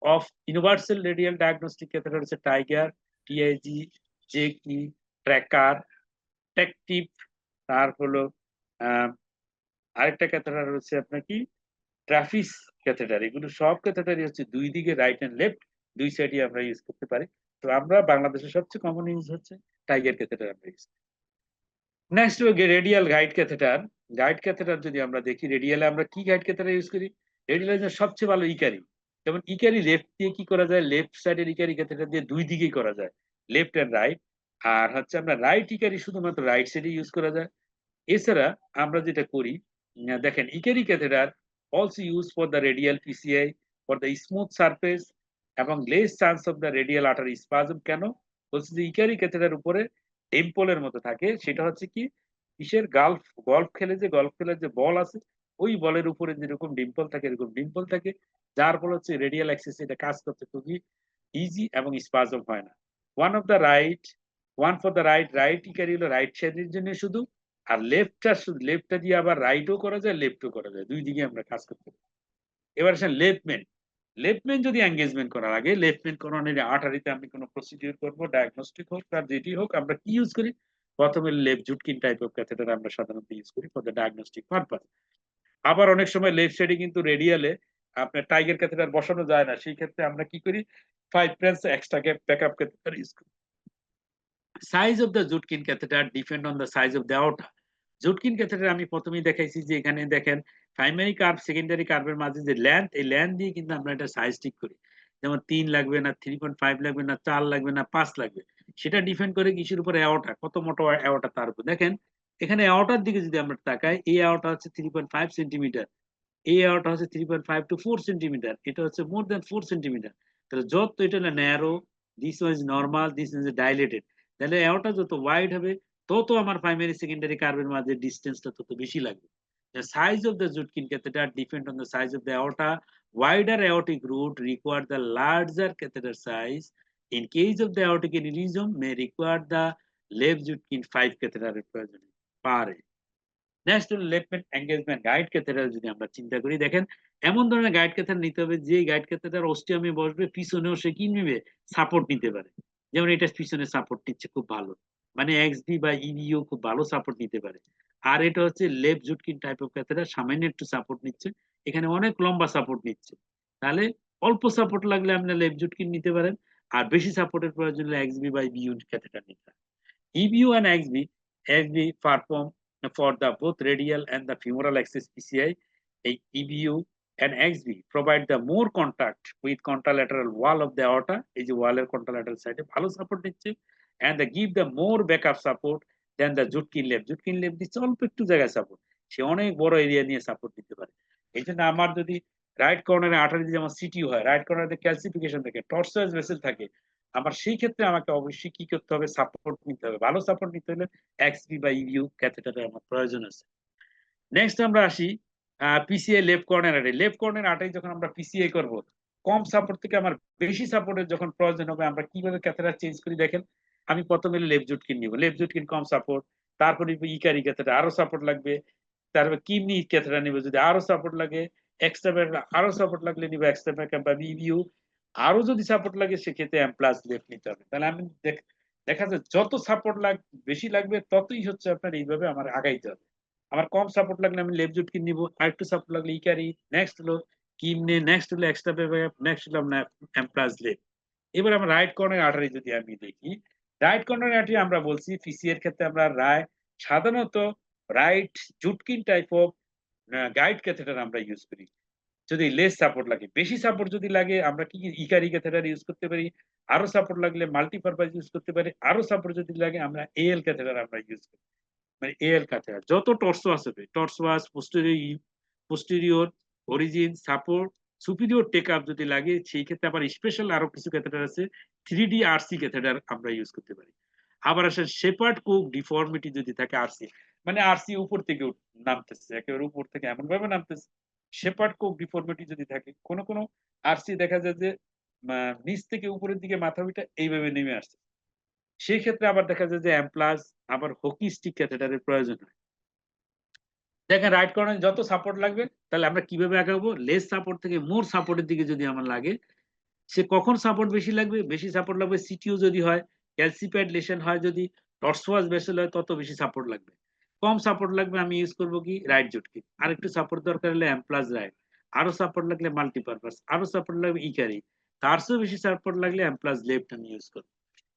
of universal radial diagnostic catheter হচ্ছে টাইগার, টিআইজি, জেকি, ট্র্যাকার, টেকটিভ, তারপর হলো আরেকটা ক্যাথেটার হচ্ছে আপনার কি ট্রাফিস ক্যাথেটার। এগুলো সব ক্যাথেটারই হচ্ছে দুই দিকে রাইট এন্ড লেফট দুই সাইডে আমরা ইউজ করতে পারি। তো আমরা বাংলাদেশের সবচেয়ে কমন ইউজ হচ্ছে টাইগার ক্যাথেটার আমরা ইউজ করি। Next radial guide catheter. Guide catheter যদি আমরা দেখি রেডিয়ালে আমরা কি গাইড ক্যাথেটার ইউজ করি, রেডিয়ালে সবচেয়ে ভালো ইকারি। যেমন ইকারি লেফট দিয়ে কি করা যায়, লেফট সাইডের ইকারি ক্যাথেটার দিয়ে দুই দিকেই করা যায়, লেফট এন্ড রাইট। আর হচ্ছে আমরা রাইট ইকারি শুধুমাত্র রাইট সাইডে ইউজ করা যায়। এছাড়া আমরা যেটা করি দেখেন ইকারি catheter also used for the radial PCI for the smooth surface এবং less chance of the radial artery spasm। কেন বলছি যে ইকারি ক্যাথেটার উপরে টেম্পলের মতো থাকে, সেটা হচ্ছে কি কিসের গল্ফ খেলের যে বল আছে ওই বলের উপরে যেরকম ডিম্পল থাকে এরকম ডিম্পল থাকে, যার ফলে হচ্ছে রেডিয়াল অ্যাক্সিস এটা কাজ করতে খুবই ইজি এবং স্পাজম হয় না। ওয়ান ফর দ্য রাইট ইকারি হলো রাইট সাইডের জন্য শুধু, আর লেফটটা দিয়ে আবার রাইটও করা যায় লেফটও করা যায়, দুই দিকে আমরা কাজ করতে পারি। এবার আসেন লেফটমেন যদি এঙ্গেজমেন্ট করা লাগে, লেফটমেন করানোর আর্টারিতে আমি কোনো প্রসিডিউর করব, ডায়াগনস্টিক হোক আর যেটি হোক, আমরা কি ইউজ করি, প্রথমে left Judkins type of catheter আমরা সাধারণত ইউজ করি ফর দ্য ডায়াগনস্টিক পারপাস। আবার অনেক সময় লেফট সাইডে কিন্তু রেডিয়ালে আপনার টাইগার ক্যাথেটার বসানো যায় না, সেই ক্ষেত্রে আমরা কি করি 5 French extra backup catheter use করি। Size of the Judkins catheter depend on the size of the outer. Judkins catheter আমি প্রথমেই দেখাইছি যে এখানে দেখেন প্রাইমারি কার্ভ সেকেন্ডারি কার্ভের মাঝে যে ল্যান্থ, এই ল্যান্থ দিয়ে কিন্তু আমরা এটা সাইজ ঠিক করি, যেমন 3 লাগবে না 3.5 লাগবে না 4 লাগবে না 5 লাগবে, সেটা ডিপেন্ড করে কিসের উপরে অ্যাওটা, কত মোটা অ্যাওটা তার উপর। দেখেন এখানে অ্যাওটার দিকে যদি আমরা তাকাই, এই অ্যাওটা হচ্ছে 3.5 সেন্টিমিটার, এই অ্যাওটা হচ্ছে 3.5 to 4 সেন্টিমিটার, এটা হচ্ছে মোর দেন 4 সেন্টিমিটার। তাহলে যত এটা হলো narrow, this was normal, this is dilated, তাহলে অ্যাওটা যত ওয়াইড হবে তত আমার প্রাইমারি সেকেন্ডারি কার্ভের মাঝে ডিসটেন্সটা তত বেশি লাগবে। The size of the Judkin catheter depend on the size of the aorta. Wider aortic root require the larger catheter size. In case of the aortic aneurysm, may require the left Judkin 5 catheter প্রয়োজন পারে। Next হলো লেফটমেন্ট engagement guide catheter. যদি আমরা চিন্তা করি, দেখেন এমন ধরনের গাইড ক্যাথেটার নিতে হবে যে গাইড ক্যাথেটার অস্টিয়ামে বসবে, পিছনেও সে কি নেবে, সাপোর্ট নিতে পারে। যেমন এটা পিছনে সাপোর্ট নিচ্ছে খুব ভালো, মানে এক্সডি বা ইভিও খুব ভালো সাপোর্ট নিতে পারে। আর এটা হচ্ছে left Judkins type of catheter, সামান্য একটু সাপোর্ট নিচ্ছে, এখানে অনেক লম্বা সাপোর্ট নিচ্ছে। তাহলে অল্প সাপোর্ট লাগলে আপনি লেফট জুটকিন নিতে পারেন। আর বেশি সাপোর্টের প্রয়োজন হলে এক্সবি বা ইবিইউ ক্যাথেটার নিতে হয়। EBU and XB perform for the both radial and the femoral axis PCI. EBU and XB provide the more contact with contralateral wall of the aorta, is the wall contralateral side ভালো support দিচ্ছে, and they give the more backup support than the Judkin left. Judkin left দিচ্ছে অল্প একটু জায়গায় support, সে অনেক বড় area নিয়ে support দিতে পারে। এই জন্য আমার যদি রাইট কর্নারে আর্টারি যেমন সিটিউ হয়, রাইট কর্নারে ক্যালসিফিকেশন থাকে, টর্সোয়াস ভেসেল থাকে, আমার সেই ক্ষেত্রে আমাকে অবশ্যই কি করতে হবে, সাপোর্ট নিতে হবে। ভালো সাপোর্ট নিতে হলে এক্সবি বা ইভিউ ক্যাথেটারের আমার প্রয়োজন আছে। নেক্সট আমরা আসি PCI left coronary artery. Left coronary artery যখন আমরা পিসিআই করব, কম সাপোর্ট থেকে আমার বেশি সাপোর্টের যখন প্রয়োজন হবে, আমরা কিভাবে ক্যাথেটার চেঞ্জ করি দেখেন। আমি প্রথমে লেফট জুটকিন নিব, লেফট জুটকিন কম সাপোর্ট, তারপরে ইকারি ক্যাথেটার আরো সাপোর্ট লাগবে, তারপর কিডনি ক্যাথেটার নিব, যদি আরো সাপোর্ট লাগে এক্সট্রা আরো সাপোর্ট লাগলে নিব এক্সট্রা ব্যাকআপ বা ইভিউ, আরো যদি সাপোর্ট লাগে সেক্ষেত্রে এম প্লাস লেফট নিতে হবে। তাহলে আমি দেখা যায় যত সাপোর্ট বেশি লাগবে ততই হচ্ছে আপনার এইভাবে আমার আগাইতে হবে। আমার কম সাপোর্ট লাগলে আমি লেফট জুটকিন নিব, আর একটু সাপোর্ট লাগলে ইকারি, নেক্সট হলো কিডনি, নেক্সট হলো এক্সট্রা ব্যাকআপ, নেক্সট হলো আপনার এম প্লাস লেফট। এবার আমরা রাইট কর্নার আর্টারি যদি আমি দেখি, রাইট কর্নার আর্টারি আমরা বলছি পিসি এর ক্ষেত্রে আমরা সাধারণত right Judkins type of guide catheter আমরা ইউজ করি। যদি লেস সাপোর্ট লাগে, বেশি সাপোর্ট যদি লাগে আমরা কি ইকারি ক্যাথেটার ইউজ করতে পারি, আরো সাপোর্ট লাগলে মাল্টিপারপাস ইউজ করতে পারি, আরো সাপোর্ট যদি লাগে আমরা এএল ক্যাথেটার আমরা ইউজ করি। মানে এএল ক্যাথেটার যত টর্সোয়াস হবে, tortuous, posterior, origin, support, superior take up যদি লাগে, সেই ক্ষেত্রে আবার স্পেশাল আরো কিছু ক্যাথেটার আছে, 3D আরসি ক্যাথেটার আমরা ইউজ করতে পারি। আবার আসলে শেপার্ড কুক ডিফর্মিটি যদি থাকে, আরসি মানে আরসি উপর থেকে নামতেছে, একেবারে উপর থেকে এমন ভাবে নামতেছে, শেপার্ড কুক ডিফর্মিটি যদি থাকে, কোন কোন আরসি দেখা যায় যে নিচ থেকে উপরের দিকে মাথা ওইটা এইভাবে নেমে আসছে, সেই ক্ষেত্রে আবার দেখা যায় যে অ্যাম্প্লাস আবার হকি স্টিক ক্যাথেটারের প্রয়োজন হয়। দেখেন রাইট কর্নারে যত সাপোর্ট লাগবে, তাহলে আমরা কিভাবে আগাবো, লেস সাপোর্ট থেকে মোর সাপোর্টের দিকে যদি আমার লাগে, সে কখন সাপোর্ট বেশি লাগবে, বেশি সাপোর্ট লাগবে সিটিউ যদি হয়, ক্যালসিফাইড লেশন হয়, যদি টর্সোয়াস ভেসেল হয়, তত বেশি সাপোর্ট লাগবে। কম সাপোর্ট লাগবে আমি ইউজ করব কি রাইট জুটকিন, আর একটু সাপোর্ট দরকার হলে এম প্লাস রাইট, আরো সাপোর্ট লাগলে মাল্টিপারপাস, আরো সাপোর্ট লাগবে ইকারি, তার চেয়েও বেশি সাপোর্ট লাগলে এম প্লাস লেফট আমি ইউজ করব।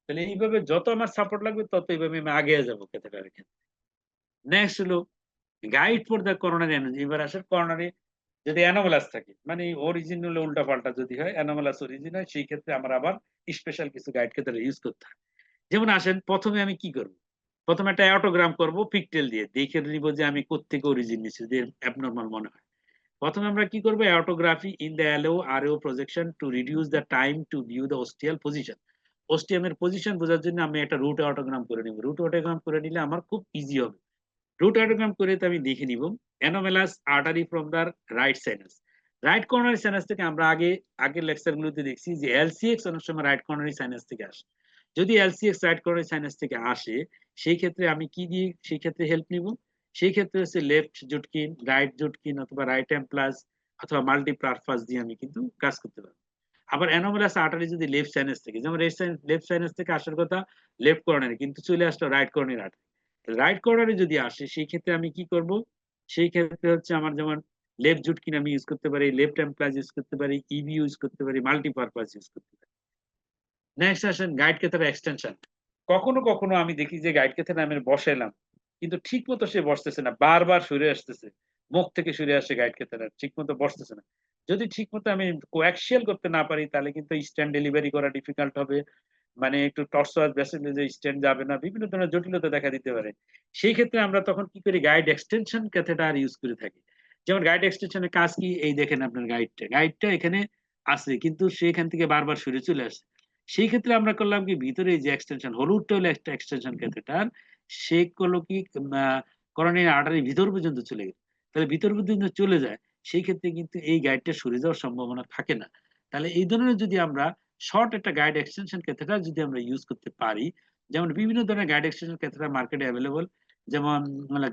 তাহলে এইভাবে যত আমার সাপোর্ট লাগবে তত এইভাবে আমি আগে যাবো ক্যাথেটারের ক্ষেত্রে। নেক্সট হলো guide for the coronary energy. এবার আসলে করোনারি যদি অ্যানোমালাস থাকে, মানে অরিজিন হলে উল্টা পাল্টা যদি হয়, অ্যানোমালাস অরিজিন হয়, সেই ক্ষেত্রে আমার আবার স্পেশাল কিছু গাইড ক্ষেত্রে ইউজ করতে হয়। যেমন আসেন প্রথমে আমি কি করব, প্রথমে একটা অটোগ্রাম করব পিকটেল দিয়ে, দেখে নিব যে আমি কোত্থেকে অরিজিন নিচ্ছি, যে অ্যাবনরমাল মনে হয়। প্রথমে আমরা কি করব, অটোগ্রাফি ইন দ্য অ্যালো আরও projection to reduce the time to view the ostial position. অস্টিয়ামের পজিশন বোঝার জন্য আমি একটা রুট অটোগ্রাম করে নিব, রুট অটোগ্রাম করে নিলে আমার খুব ইজি হবে। রুট অটোগ্রাম করে তো আমি দেখে নিব anomalous artery from the right sinus. Right coronary sinus থেকে আমরা আগের লেকচার গুলোতে দেখছি যে এলসিএক্স অনেক সময় রাইট কর্নারি সাইনাস থেকে আসে। যদি এলসিএক্স রাইট কর্নারি সাইনাস থেকে আসে, সেই ক্ষেত্রে আমি কি দিয়ে সেই ক্ষেত্রে হেল্প নিব, সেই ক্ষেত্রে হচ্ছে লেফট জুটকিন, রাইট জুটকিন অথবা রাইট এম প্লাস অথবা মাল্টিপারপাস দিয়ে আমি কিন্তু কাজ করতে পারবো। আবার অ্যানোমালাস আর্টারি যদি লেফট সাইনাস থেকে, যেমন লেফট সাইনাস থেকে আসার কথা লেফট কর্নারে, কিন্তু চলে আসলো রাইট কর্নারি আর্টারি, রাইট কর্নারে যদি আসে সেই ক্ষেত্রে আমি কি করব, সেই ক্ষেত্রে হচ্ছে আমার যেমন লেফট জুটকিন আমি ইউজ করতে পারি, লেফট এমপ্লাস ইউজ করতে পারি, ইবি ইউজ করতে পারি, মাল্টিপারপাস ইউজ করতে পারি। নেক্সট আসেন গাইড ক্যাথেটার এক্সটেনশন। কখনো কখনো আমি দেখি যে গাইড ক্যাথেটার আমি বসাইলাম, কিন্তু ঠিক মতো সে বসতেছে না, বারবার সরে আসতেছে, মুখ থেকে সরে আসে গাইড ক্যাথেটার, ঠিক মতো বসতেছে না। যদি ঠিক মতো আমি কোঅ্যাক্সিয়াল করতে না পারি, তাহলে কিন্তু স্ট্যান্ড ডেলিভারি করা ডিফিকাল্ট হবে, মানে একটু টর্সোয়াস ভেসেলে যে স্ট্যান্ড যাবে না, বিভিন্ন ধরনের জটিলতা দেখা দিতে পারে। সেই ক্ষেত্রে আমরা তখন কি করি, গাইড এক্সটেনশন ক্যাথেটার ইউজ করে থাকি। যেমন গাইড এক্সটেনশনের কাজ কি, এই দেখেন আপনার গাইডটা এখানে আছে, কিন্তু সেখান থেকে বারবার সরে চলে আসে। সেই ক্ষেত্রে আমরা করলাম কি, ভিতরে যে এক্সটেনশন, হলুদটা হলো একটা এক্সটেনশন ক্যাথেটার, সে করলো কি করোনারি আর্টারি ভিতর পর্যন্ত চলে গেল, তাহলে ভিতর পর্যন্ত চলে যায়, সেই ক্ষেত্রে কিন্তু এই গাইডটা সরে যাওয়ার সম্ভাবনা থাকে না। তাহলে এই ধরনের যদি আমরা শর্ট একটা গাইড এক্সটেনশন ক্যাথেটার যদি আমরা ইউজ করতে পারি, যেমন বিভিন্ন ধরনের গাইড এক্সটেনশন ক্যাথেটার মার্কেটে অ্যাভেলেবল, যেমন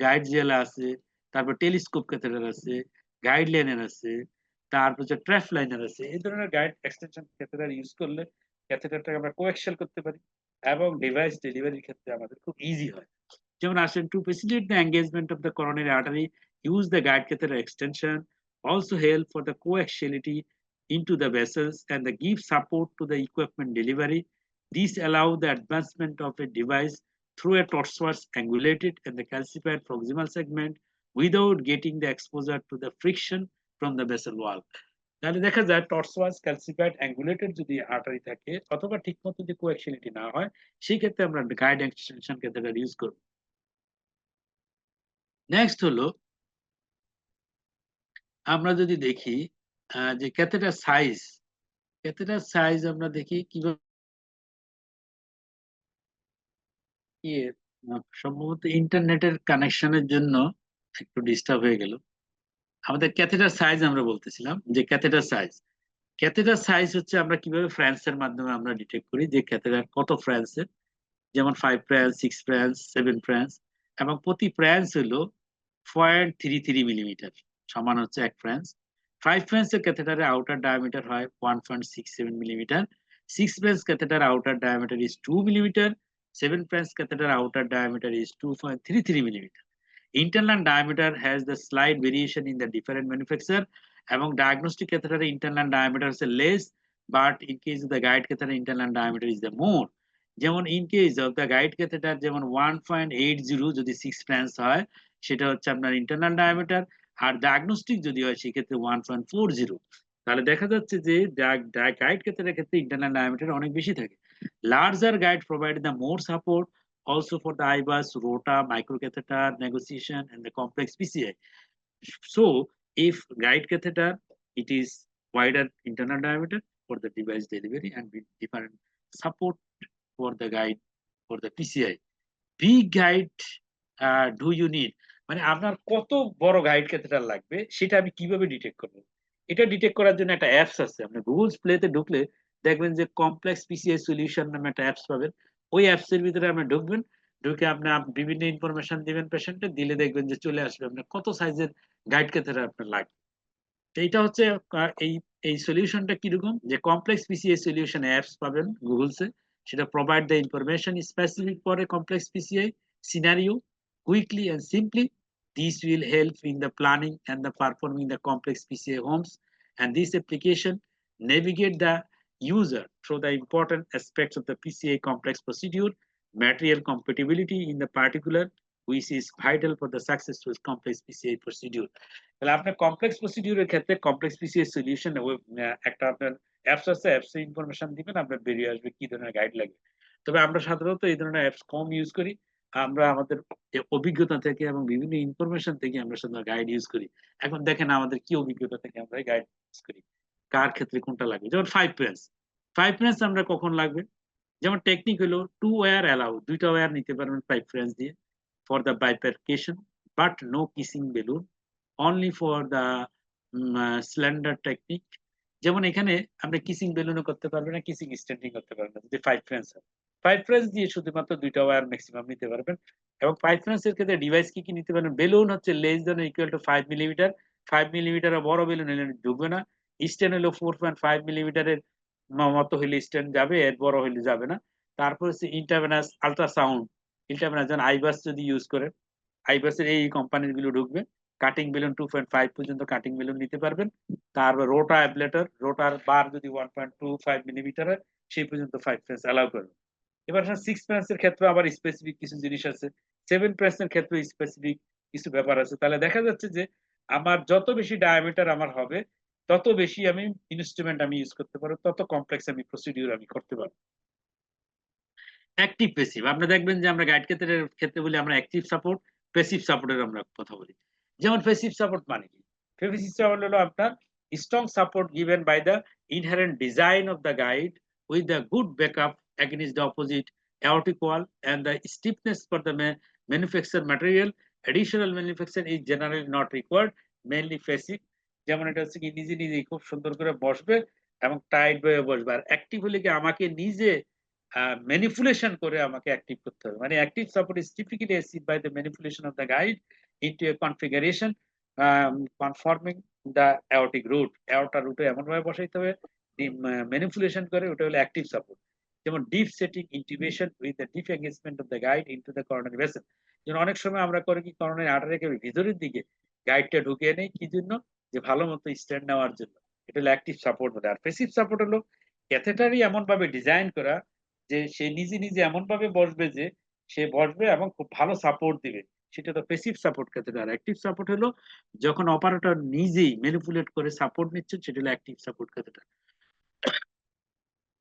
গাইড জেলা আছে, তারপর টেলিস্কোপ ক্যাথেটার আছে, গাইড লাইনার আছে, তারপর হচ্ছে ট্র্যাফ লাইনার আছে। এই ধরনের গাইড এক্সটেনশন ক্যাথেটার ইউজ করলে ক্যাথেটারটাকে আমরা কোএক্সিয়াল করতে পারি এবং ডিভাইস ডেলিভারির ক্ষেত্রে আমাদের খুব ইজি হয়। যেমন আসেন two facilitate the engagement of the coronary artery, use the guide catheter extension, also help for the coaxiality into the vessels and give support to the equipment delivery. These allow the advancement of a device through a tortuous angulated and the calcified proximal segment without getting the exposure to the friction from the vessel wall. তাহলে দেখা যায় টর্সওয়াস calcified অ্যাঙ্গুলেটেড যদি artery থাকে অথবা ঠিকমতো যদি কোঅ্যাক্সিয়ালিটি না হয় সেই ক্ষেত্রে আমরা গাইড এক্সটেনশন ক্যাথেটার ইউজ করব। নেক্সট হলো আমরা যদি দেখি যে ক্যাথেটার সাইজ আমরা দেখি কিভাবে সম্ভবত ইন্টারনেটের কানেকশনের জন্য একটু ডিস্টার্ব হয়ে গেল। আমাদের ক্যাথেটার সাইজ আমরা বলতেছিলাম যে ক্যাথেটার সাইজ হচ্ছে আমরা কিভাবে ফ্রান্সের মাধ্যমে আমরা ডিটেক্ট করি যে ক্যাথেটার কত ফ্রান্সের, যেমন 5 ফ্রান্স, 6 ফ্রান্স, 7 ফ্রান্স, এবং প্রতি ফ্রান্স হলো 0.33 মিলিমিটার, সমান হচ্ছে 1 ফ্রান্স। 5 ফ্রান্সের ক্যাথেটারের আউটার ডায়ামিটার হয় 1.67 millimetre. 6 France catheter outer diameter is 2 millimeter. 7 French catheter outer diameter is 2.33 millimeter. Internal diameter has the slight variation in the different manufacturer. Among diagnostic catheter internal diameter is less, but in case of the guide catheter internal diameter is the more. যেমন in case of the guide catheter যেমন 1.80 যদি 6 French হয় সেটা হচ্ছে আপনার internal diameter, আর diagnostic যদি হয় সেক্ষেত্রে 1.40। তাহলে দেখা যাচ্ছে যে গাইড ক্যাথেটারের ক্ষেত্রে ইন্টারনাল ডায়ামিটার অনেক বেশি থাকে। Larger guide provide the more support also for the IBUS, ROTA, microcatheter, negotiation, and the complex PCI. So, if guide catheter, it is wider internal diameter for the device delivery and with different support for the guide for the PCI. Big guide do you need? মানে আপনার কত বড় guide catheter লাগবে সেটা আমি কিভাবে detect করব? এটা ডিটেক্ট করার জন্য একটা অ্যাপস আছে। আপনি গুগল প্লেতে ঢুকলে দেখবেন যে কমপ্লেক্স পিসিআই সলিউশন নামে একটা অ্যাপস পাবেন। ওই অ্যাপস এর ভিতরে আপনি ঢুকবেন, ঢুকে আপনি বিভিন্ন ইনফরমেশন দিবেন পেশেন্টে, দিলে দেখবেন যে চলে আসবে আপনার কত সাইজের গাইড ক্যাথেটার আপনার লাগবে। তো এটা হচ্ছে এই সলিউশনটা কিরকম, যে কমপ্লেক্স পিসিআই সলিউশন অ্যাপস পাবেন গুগলসে, সেটা provide the information specific for a complex PCI scenario quickly and simply. This will help in the planning and the performing the complex PCI homes, and this application navigate the user through the important aspects of the PCI complex procedure, material compatibility in the particular, which is vital for the successful complex PCI procedure. তাহলে আপনার complex প্রসিডিউরের ক্ষেত্রে complex PCI solution একটা আপনার apps আছে, অ্যাপসে information দিবেন, আপনার বেরিয়ে আসবে কি ধরনের গাইড লাগবে। তবে আমরা সাধারণত এই ধরনের অ্যাপস কম ইউজ করি। আমরা আমাদের অভিজ্ঞতা থেকে এবং বিভিন্ন ইনফরমেশন থেকে আমরা সাধারণত গাইড ইউজ করি। এখন দেখেন আমাদের কি অভিজ্ঞতা থেকে আমরা গাইড ইউজ করি, কার ক্ষেত্রে কোনটা লাগবে। যেমন 5 ফ্রেন্স আমরা কখন লাগবে, যেমন টেকনিক হলো 2 ওয়্যার অ্যালাউ, 2টা ওয়্যার নিতে পারবেন 5 ফ্রেন্স দিয়ে for the bifurcation, but no kissing balloon, only for the slender technique. যেমন এখানে আপনি কিসিং বেলুনও করতে পারবেন না, কিসিং স্ট্যান্ডিং করতে পারবেন না যদি 5 ফ্রেন্স হয়। 5 ফ্রেন্স দিয়ে শুধুমাত্র 2টা ওয়্যার ম্যাক্সিমাম নিতে পারবেন। এবং 5 ফ্রেন্স এর ক্ষেত্রে ডিভাইস কি নিতে পারবেন, বেলুন হচ্ছে less than equal to 5 millimetre. 5 millimetre বড় বেলুন হলে ঢুকবে না। স্ট্যান্ড হলো 4.5 মিলিমিটারের মতো হলে স্ট্যান্ড যাবে, এর বড় হলে যাবে না। তারপর হচ্ছে ইন্টারভেনাস আল্ট্রাসাউন্ড, ইন্টারভেনাস যেমন আইবাস যদি ইউজ করেন, আইবাসের এই কোম্পানির গুলো ঢুকবে। কাটিং বেলুন 2.5 পর্যন্ত কাটিং বেলুন নিতে পারবেন। তারপর রোটা অ্যাবলেটর, রোটার বার যদি 1.25 মিলিমিটার হয় সেই পর্যন্ত 5 ফ্রেন্স অ্যালাউ করবে। এবার 6 ফ্রেন্স এর ক্ষেত্রে আবার স্পেসিফিক কিছু জিনিস আছে, 7 ফ্রেন্স এর ক্ষেত্রে স্পেসিফিক কিছু ব্যাপার আছে। তাহলে দেখা যাচ্ছে যে আমার যত বেশি ডায়ামিটার আমার হবে তত বেশি আমি ইনস্ট্রুমেন্ট আমি ইউজ করতে পারবো, তত কমপ্লেক্স আমি প্রসিডিউর আমি করতে পারবো। অ্যাক্টিভ প্যাসিভ আপনি দেখবেন যে আমরা গাইড ক্যাথেটারের ক্ষেত্রে বলি আমরা অ্যাক্টিভ সাপোর্ট, প্যাসিভ সাপোর্টের আমরা কথা বলি। যেমন প্যাসিভ সাপোর্ট মানে কি, প্যাসিভ সাপোর্ট হলো আপনার strong support given by the inherent design of the guide with the good backup against the opposite aortic wall and the stiffness for the manufactured material. Additional manufacture is generally not required, mainly passive। যেমন এটা হচ্ছে কি নিজে নিজেই খুব সুন্দর করে বসবে এবং টাইট হয়ে বসবে। আর অ্যাক্টিভ হলে কি আমাকে নিজে manipulation করে আমাকে অ্যাক্টিভ করতে হবে। মানে active support is typically achieved by the manipulation of the guide into a configuration conforming the aortic root, aorta root এমন ভাবে বসাইতে হবে ম্যানিপুলেশন করে, ওটা হলো অ্যাক্টিভ সাপোর্ট। যেমন deep setting intubation with the deep engagement of the guide into the coronary vessel. যেমন অনেক সময় আমরা করি কি করোনারি আর্টারি একেবারে ভিতরের দিকে গাইডটা ঢুকিয়ে নেই, কি জন্য, যে ভালো মতো স্ট্যান্ড নেওয়ার জন্য। এটা হলো অ্যাক্টিভ সাপোর্ট বলে। আর প্যাসিভ সাপোর্ট হলো ক্যাথেটারই এমন ভাবে ডিজাইন করা যে সে নিজে নিজে এমন ভাবে বসবে যে সে বসবে এবং খুব ভালো সাপোর্ট দিবে, সেটা তো passive support catheter. Active support হলো যখন অপারেটর নিজেই ম্যানিপুলেট করে সাপোর্ট নিচ্ছে, সেটা হলো active support catheter.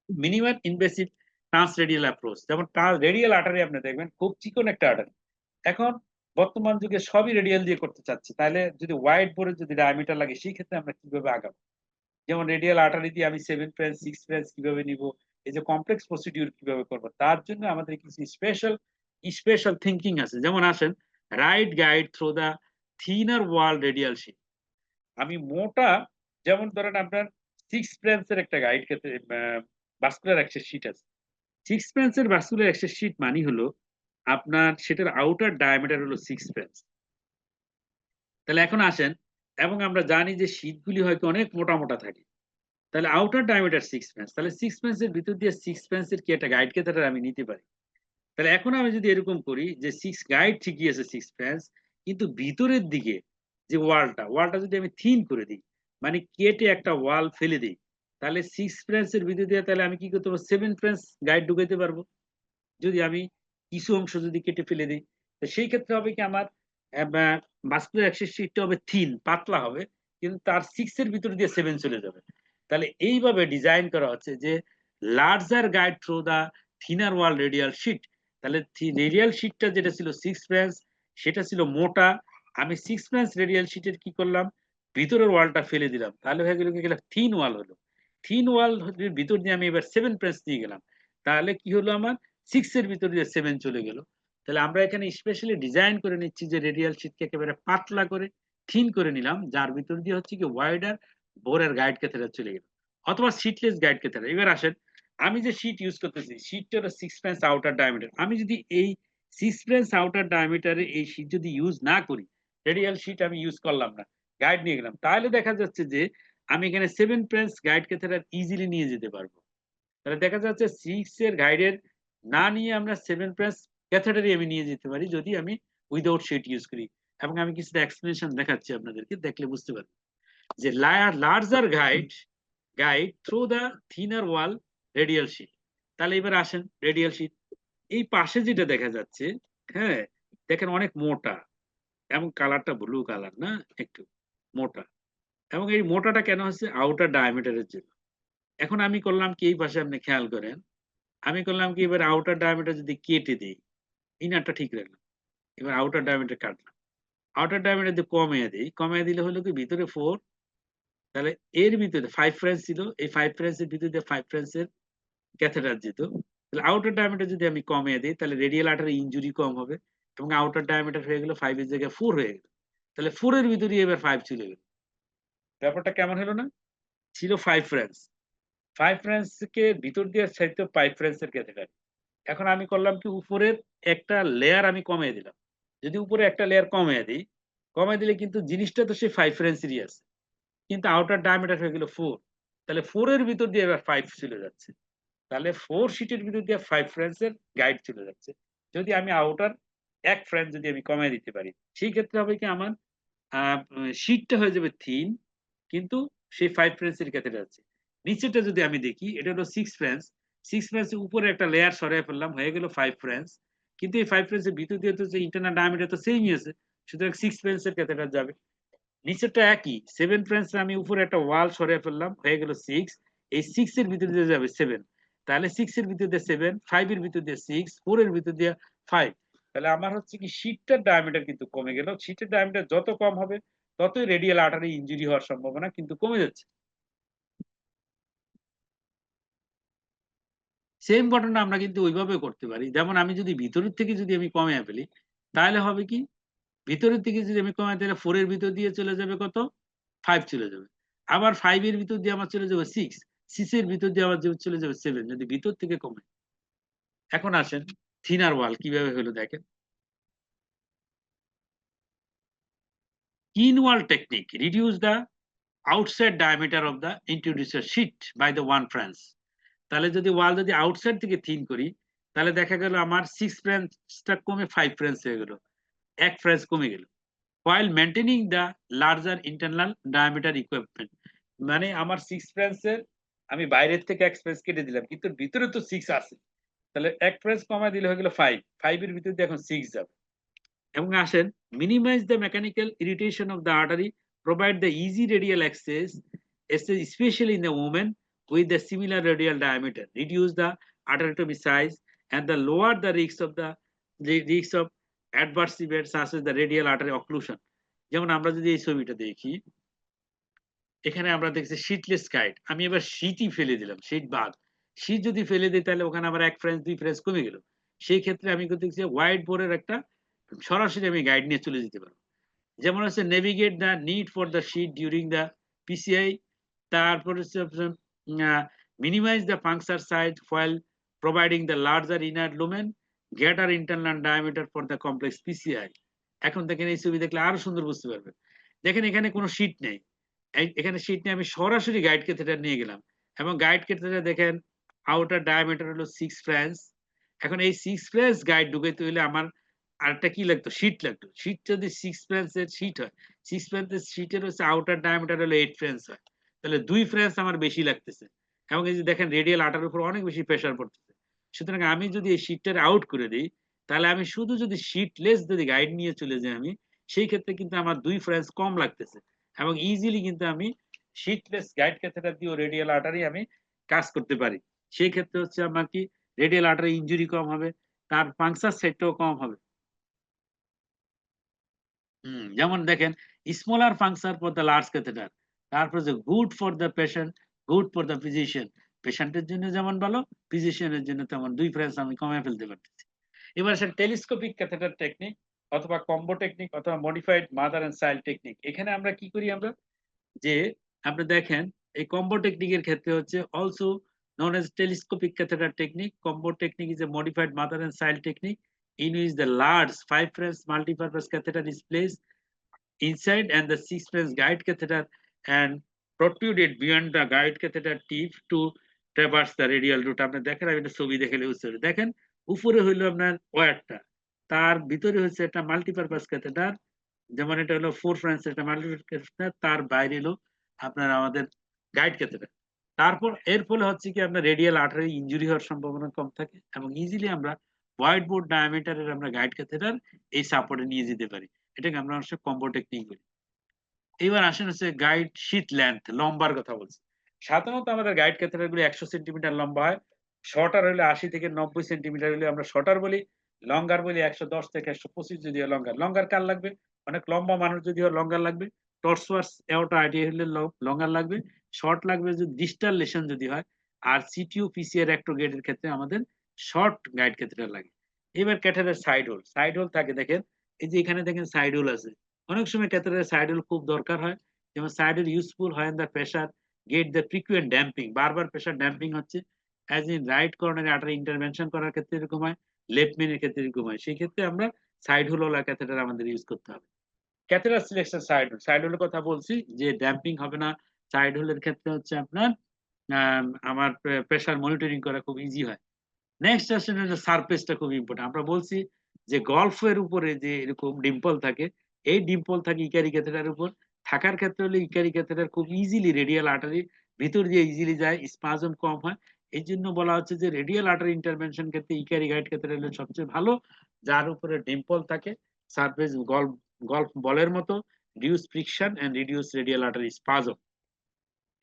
Minimum invasive transradial approach, যেমন রেডিয়াল আর্টারি আপনি দেখবেন খুব চিকন একটা আর্টারি। এখন বর্তমান যুগে সবই রেডিয়াল দিয়ে করতে চাচ্ছে, তাহলে যদি ওয়াইড বোর্ডে যদি ডায়ামিটার লাগে সেই ক্ষেত্রে আমরা কিভাবে আগাবো? যেমন রেডিয়াল আর্টারি দিয়ে আমি 7 ফ্রেঞ্চ 6 ফ্রেঞ্চ কিভাবে নিব, এই যে কমপ্লেক্স প্রসিডিউর কিভাবে করব, তার জন্য আমাদের কিছু স্পেশাল থিঙ্কিং আছে। যেমন আসেন, right guide through the thinner wall radial sheet. আমি মোটা, যেমন ধরেন আপনার 6 ফ্রেঞ্চের একটা গাইড ক্ষেত্রে ভাস্কুলার অ্যাক্সেস শিট আছে। 6 ফ্রেঞ্চের ভাস্কুলার অ্যাক্সেস শিট মানে হলো আপনার সেটার আউটার ডায়ামিটার হলো 6 ফ্রেঞ্চ। তাহলে এখন আসেন, এবং আমরা জানি যে শীটগুলি হয়তো অনেক মোটা মোটা থাকে, তাহলে আউটার ডায়ামিটার 6 ফ্রেঞ্চ, তাহলে 6 ফ্রেঞ্চের ভিতর দিয়ে 6 ফ্রেঞ্চের কি একটা গাইড ক্যাথেটার আমি নিতে পারি। তাহলে এখন আমি যদি এরকম করি যে 6 গাইড ঠিকই আছে 6 ফ্রেঞ্চ, কিন্তু ভিতরের দিকে যে ওয়ালটা যদি আমি থিন করে দিই, মানে কেটে একটা ওয়াল ফেলে দিই, তাহলে 6 ফ্রেঞ্চের ভিতর দিয়ে তাহলে আমি কি করতে পারবো, 7 ফ্রেঞ্চ গাইড ঢুকাইতে পারবো। যদি আমি কিছু অংশ যদি কেটে ফেলে দিই, তো সেই ক্ষেত্রে হবে কি আমার ভাস্কুলার অ্যাক্সেস শিটটা হবে থিন, পাতলা হবে, কিন্তু তার 6 এর ভিতর দিয়ে 7 চলে যাবে। তাহলে এইভাবে ডিজাইন করা হচ্ছে যে larger guide through the thinner wall radial sheet. তাহলে রেডিয়াল শিটটা যেটা ছিল 6 ফ্রেঞ্চ, সেটা ছিল মোটা। আমি 6 ফ্রেঞ্চ রেডিয়াল শিটের কি করলাম, ভিতরের ওয়ালটা ফেলে দিলাম, তাহলে হয়ে গেল কি গেল থিন ওয়াল হলো। থিন ওয়াল ভিতর দিয়ে আমি এবার 7 ফ্রেঞ্চ নিয়ে গেলাম, তাহলে কি হলো আমার 6 এর ভিতর দিয়ে 7 চলে গেল। তাহলে আমরা এখানে স্পেশালি ডিজাইন করে নিচ্ছি যে রেডিয়াল শিটকে একেবারে পাতলা করে থিন করে নিলাম, যার ভিতর দিয়ে হচ্ছে কি ওয়াইডার বোরের গাইড ক্যাথেটার চলে গেল, অথবা সিটলেস গাইড ক্যাথেটার। এবার আসেন, আমি যে শীট ইউজ করতেছি, শীটটা হলো 6 ফ্রেঞ্চ আউটার ডায়ামিটার। আমি যদি এই 6 ফ্রেঞ্চ আউটার ডায়ামিটারে এই শীট যদি ইউজ না করি, রেডিয়াল শীট আমি ইউজ করলাম না, গাইড নিয়ে গেলাম, তাহলে দেখা যাচ্ছে যে আমি এখানে 7 ফ্রেঞ্চ গাইড ক্যাথেটার ইজিলি নিয়ে যেতে পারবো। তাহলে দেখা যাচ্ছে 6 এর গাইডের না নিয়ে আমরা 7 ফ্রেঞ্চ ক্যাথেটারই আমি নিয়ে যেতে পারি যদি আমি উইদাউট শীট ইউজ করি। এবং আমি কিছুটা এক্সপ্লেনেশন দেখাচ্ছি আপনাদেরকে, দেখলে বুঝতে পারবেন যে larger guide through the thinner wall radial sheet. তাহলে এবার আসেন রেডিয়াল শিট, এই পাশে যেটা দেখা যাচ্ছে, হ্যাঁ দেখেন অনেক মোটা, এবং কালারটা ব্লু কালার না, একটু মোটা। এবং এই মোটাটা কেন হচ্ছে, আউটার ডায়ামিটারের জন্য। এখন আমি করলাম কি, এই পাশে আপনি খেয়াল করেন, আমি করলাম কি এবার আউটার ডায়ামিটার যদি কেটে দিই, ইনারটা ঠিক রাখলাম, এবার আউটার ডায়ামিটার কাটলাম, আউটার ডায়ামিটার যদি কমিয়ে দিই, কমিয়ে দিলে হলো কি ভিতরে 4, তাহলে এর ভিতরে 5 ফ্রেঞ্চ ছিল, এই 5 ফ্রেঞ্চের ভিতরে 5 ফ্রেঞ্চের ক্যাথেটার যেত। তাহলে আউটার ডায়ামিটার যদি আমি কমিয়ে দিই, তাহলে রেডিয়াল আর্টারি ইনজুরি কম হবে, এবং আউটার ডায়ামিটার হয়ে গেল 5 এর জায়গায় 4 হয়ে গেল। তাহলে 4 এর ভিতরে এবার 5 চলে গেল। ব্যাপারটা কেমন হলো না? ছিল 5 ফ্রেঞ্চ, 5 ফ্রেঞ্চকে ভিতর দিয়ে ছাড়তো 5 ফ্রেঞ্চের ক্যাথেটার। এখন আমি করলাম কি, উপরের একটা লেয়ার আমি কমিয়ে দিলাম। যদি উপরে একটা লেয়ার কমিয়ে দিই, কমিয়ে দিলে কিন্তু জিনিসটা তো সেই 5 ফ্রেঞ্চেরই আছে, কিন্তু আউটার ডায়ামিটার হয়ে গেল 4। তাহলে 4 এর ভিতর দিয়ে এবার 5 চলে যাচ্ছে। তাহলে 4 শিটের ভিতর দিয়ে 5 ফ্রেঞ্চের গাইড চলে যাচ্ছে। যদি আমি আউটার 1 ফ্রেঞ্চ যদি আমি কমিয়ে দিতে পারি, সেই ক্ষেত্রে হবে কি আমার শিটটা হয়ে যাবে থিন, কিন্তু সেই 5 ফ্রেঞ্চের ক্যাথেটার আছে। নিচেরটা যদি আমি দেখি, এটা হলো 6 ফ্রেঞ্চ, 6 ফ্রেঞ্চের উপরে একটা লেয়ার সরায় ফেললাম, হয়ে গেল 5 ফ্রেঞ্চ। কিন্তু এই 5 ফ্রেঞ্চের ভিতর দিয়ে তো যে ইন্টারনাল ডায়ামিটার তো সেমই আছে, সুতরাং 6 ফ্রেঞ্চের ক্যাথেটার যাবে। নিচেরটা একই, 7 ফ্রেঞ্চ আমি উপরে একটা ওয়াল সরিয়ে ফেললাম, হয়ে গেল 6, এই 6 এর ভিতর দিয়ে যাবে 7। তাহলে 6 এর ভিতর দিয়ে 7, 5 এর ভিতর দিয়ে 6, 4 এর ভিতর দিয়ে 5। তাহলে আমার হচ্ছে কি শীটটার ডায়ামিটার কিন্তু কমে গেল। শীটের ডায়ামিটার যত কম হবে, ততই রেডিয়াল আর্টারি ইনজুরি হওয়ার সম্ভাবনা কিন্তু কমে যাচ্ছে। সেম ঘটনা আমরা কিন্তু ওইভাবে করতে পারি। যেমন আমি যদি ভিতরের থেকে যদি আমি কমিয়ে ফেলি, তাহলে হবে কি, ভিতরের থেকে যদি আমি কমাই, তাহলে 4 এর ভিতর দিয়ে চলে যাবে কত, 5 চলে যাবে। আবার 5 এর ভিতর দিয়ে আমার চলে যাবে 6, 6 এর ভিতর দিয়ে আবার চলে যাবে 7, যদি ভিতর থেকে কমে। এখন আসেন থিনার ওয়াল কিভাবে হলো দেখেন। Thin wall technique reduce the outside diameter of the introducer sheath by the 1 French. তাহলে যদি ওয়াল যদি আউটসাইড থেকে থিন করি, তাহলে দেখা গেল আমার 6 ফ্রেঞ্চটা কমে 5 ফ্রেঞ্চ হয়ে গেল, 1 ফ্রেঞ্চ কমে গেল, while maintaining the larger internal diameter equipment, মানে আমার 6 ফ্রেন্সের আমি বাইরের থেকে এক ফ্রেন্স কেটে দিলাম। কিন্তু ভিতরে তো 6 আছে। তাহলে এক ফ্রেন্স কমায় দিলে হয়ে গেল 5। 5 এর ভিতর দিয়ে এখন 6 যাবে। এবং আসেন minimize the mechanical irritation of the artery, provide the easy radial access, especially in the women with the similar radial diameter, reduce the arteriotomy size and the lower the risk of adverse events such as the radial artery occlusion. যেমন আমরা যদি এই ছবিটা দেখি, এখানে আমরা দেখছি শীটলেস guide. আমি এবার শীটই ফেলে দিলাম, শীট বাদ। শীট যদি ফেলে দিই তাহলে ওখানে আবার 1 ফ্রেঞ্চ 2 ফ্রেঞ্চ কমে গেল। সেই ক্ষেত্রে আমি কিন্তু দেখছি হোয়াইট বোর্ডের একটা সরাসরি আমি গাইড নিয়ে চলে যেতে পারবো। যেমন হচ্ছে navigate the need for the sheet during the PCI, তারপর হচ্ছে minimize the puncture size while providing the larger inner lumen, greater internal diameter for the complex PCI. এখন দেখেন এই ছবি দেখলে আরো সুন্দর বুঝতে পারবেন। দেখেন এখানে কোনো শীট নেই। এখানে শীট নিয়ে আমি সরাসরি গাইড ক্যাথেটার নিয়ে গেলাম এবং গাইড ক্যাথেটার দেখেন আউটার ডায়ামিটার হলো 6 ফ্রেঞ্চ। এখন এই 6 ফ্রেঞ্চ গাইড ঢুকাইতে হইলে আমার আরেকটা কি লাগতো? শীট লাগতো। শীট যদি 6 ফ্রেঞ্চের শীট হয়, 6 ফ্রেঞ্চের শীটের হচ্ছে আউটার ডায়ামিটার হলো 8 ফ্রেঞ্চ হয়। তাহলে 2 ফ্রেঞ্চ আমার বেশি লাগতেছে। এবং এই যে দেখেন রেডিয়াল আটার উপর অনেক বেশি প্রেসার পড়তেছে। সুতরাং আমি যদি এই শীটটার আউট করে দেই, তাহলে আমি শুধু যদি শীটলেস যদি গাইড নিয়ে চলে যাই আমি, সেই ক্ষেত্রে কিন্তু আমার 2 ফ্রেঞ্চ কম লাগতেছে। এবং ইজিলি কিন্তু আমি শীটলেস গাইড ক্যাথেটার দিয়েও রেডিয়াল আর্টারি আমি কাজ করতে পারি। সেই ক্ষেত্রে হচ্ছে আমার কি রেডিয়াল আর্টারি ইনজুরি কম হবে, তার পাংচার সেটটাও কম হবে। যেমন দেখেন smaller puncture for the large catheter, তারপর যে good for the patient, good for the physician. পেশেন্টের জন্য যেমন ভালো, ফিজিশিয়ানের জন্য তেমন 2 ফ্রেঞ্চ আমি কমায় ফেলতে পারতেছি। এবার আসেন টেলিস্কোপিক ক্যাথেটার টেকনিক অথবা কম্বো টেকনিক অথবা modified mother and child technique. এখানে আমরা কি করি আমরা যে আপনি দেখেন এই কম্বো টেকনিকের ক্ষেত্রে হচ্ছে also known as telescopic catheter technique. Combo technique is a modified mother and child technique in which the large 5 French multipurpose catheter is placed inside and the 6 French guide catheter and protruded beyond the guide catheter tip to traverse the radial route. আপনি দেখেন আমি একটা ছবি দেখলে বুঝতে পারবেন। দেখেন উপরে হইলো আপনার ওয়্যারটা, তার ভিতরে হচ্ছে একটা মাল্টিপারপাস ক্যাথেটার, যেমন এটা হলো 4 ফ্রেঞ্চ একটা মাল্টিপারপাস ক্যাথেটার, তার বাইরে হলো আপনার আমাদের গাইড ক্যাথেটার। তারপর এর ফলে হচ্ছে কি আপনার রেডিয়াল আর্টারি ইনজুরি হওয়ার সম্ভাবনা কম থাকে এবং ইজিলি আমরা হোয়াইট বোর্ড ডায়ামিটারের আমরা গাইড ক্যাথেটার এই সাপোর্টে নিয়ে যেতে পারি। এটাকে আমরা অবশ্য কম্বো টেকনিক বলি। এবার আসেন হচ্ছে গাইড শীট লেন্থ, লম্বার কথা বলছি। সাধারণত আমাদের গাইড ক্যাথেটার গুলো 100 সেন্টিমিটার লম্বা হয়। শর্টার হলে 80 থেকে 90 সেন্টিমিটার হলে আমরা শর্টার বলি, লঙ্গার বলি 110 থেকে 125 যদি হয় লঙ্গার। লঙ্গার কার লাগবে? অনেক লম্বা মানুষ যদি হয় লঙ্গার লাগবে। টর্সওয়ার্স এওটা আইডিয়া হলে লঙ্গার লাগবে। শর্ট লাগবে যদি ডিস্টাল লেশন যদি হয়। আর সিটিউ পিসিআর রেক্টোগ্রেডের ক্ষেত্রে আমাদের শর্ট গাইড ক্যাথেটার লাগে। এবার catheter side hole, side hole থাকে দেখেন এই যে এখানে দেখেন সাইড হোল আছে। অনেক সময় ক্যাথেটারের সাইড হোল খুব দরকার হয়। যেমন সাইড হোল ইউজফুল হয় in the pressure get the frequent damping, বারবার প্রেসার ড্যাম্পিং হচ্ছে। অ্যাজ ইন রাইট কর্নারে আর্টারি ইন্টারভেনশন করার ক্ষেত্রে এরকম হয়, লেফট মেইনের ক্ষেত্রে এরকম হয়। সেই ক্ষেত্রে আমরা সাইড হোল ওয়ালা ক্যাথেটার আমাদের ইউজ করতে হবে। Catheter selection side hole, side হোলের কথা বলছি যে ড্যাম্পিং হবে না। সাইড হোলের ক্ষেত্রে হচ্ছে আপনার আমার প্রেসার মনিটরিং করা খুব ইজি হয়। নেক্সট আসেন সারফেসটা খুব ইম্পর্টেন্ট। আমরা বলছি যে গল্ফের উপরে যে এরকম ডিম্পল থাকে, এই ডিম্পল থাকে ইকারি ক্যাথেটার উপর। থাকার ক্ষেত্রে হলে ইকারি ক্যাথেটার খুব ইজিলি রেডিয়াল আর্টারি ভিতর দিয়ে ইজিলি যায়, স্পাজম কম হয়। এই জন্য বলা হচ্ছে যে রেডিয়াল আর্টারি ইন্টারভেনশন ক্ষেত্রে ইকারি গাইড ক্যাথেটার হলো সবচেয়ে ভালো, যার উপরে ডিম্পল থাকে, সারফেস গল্ফ বলের মতো, reduce friction and reduce radial artery spasm.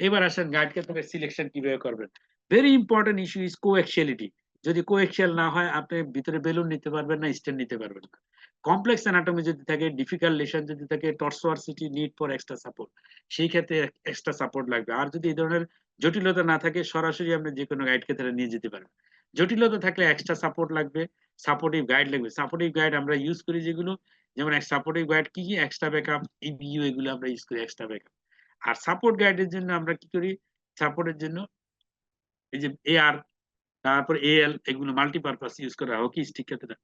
এবার আসেন গাইড ক্যাথেটার সিলেকশন কিভাবে করবেন। Very important issue is coaxiality. যদি কোএক্সিয়াল না হয় আপনি ভিতরে বেলুন নিতে পারবেন না, স্টেন নিতে পারবেন না। কমপ্লেক্স অ্যানাটমি যদি থাকে, ডিফিকাল্ট লেশন যদি থাকে, টর্সোয়ারসিটি নিড ফর এক্সট্রা সাপোর্ট, সেই ক্ষেত্রে এক্সট্রা সাপোর্ট লাগবে। আর যদি এই ধরনের জটিলতা না থাকে সরাসরি আপনি যে কোনো গাইড ক্যাথেটার নিয়ে যেতে পারবেন। জটিলতা থাকলে এক্সট্রা সাপোর্ট লাগবে, সাপোর্টিভ গাইড লাগবে। সাপোর্টিভ গাইড আমরা ইউজ করি যেগুলো, যেমন সাপোর্টিভ গাইড কি কি, এক্সট্রা ব্যাকআপ, ইবিইউ, এগুলো আমরা ইউজ করি এক্সট্রা ব্যাকআপ। আর সাপোর্ট গাইডের জন্য আমরা কি করি, সাপোর্টের জন্য এই যে এআর, তারপর এএল, এগুলো মাল্টিপারপাস ইউজ করা হয় হকি স্টিক ক্ষেত্রে।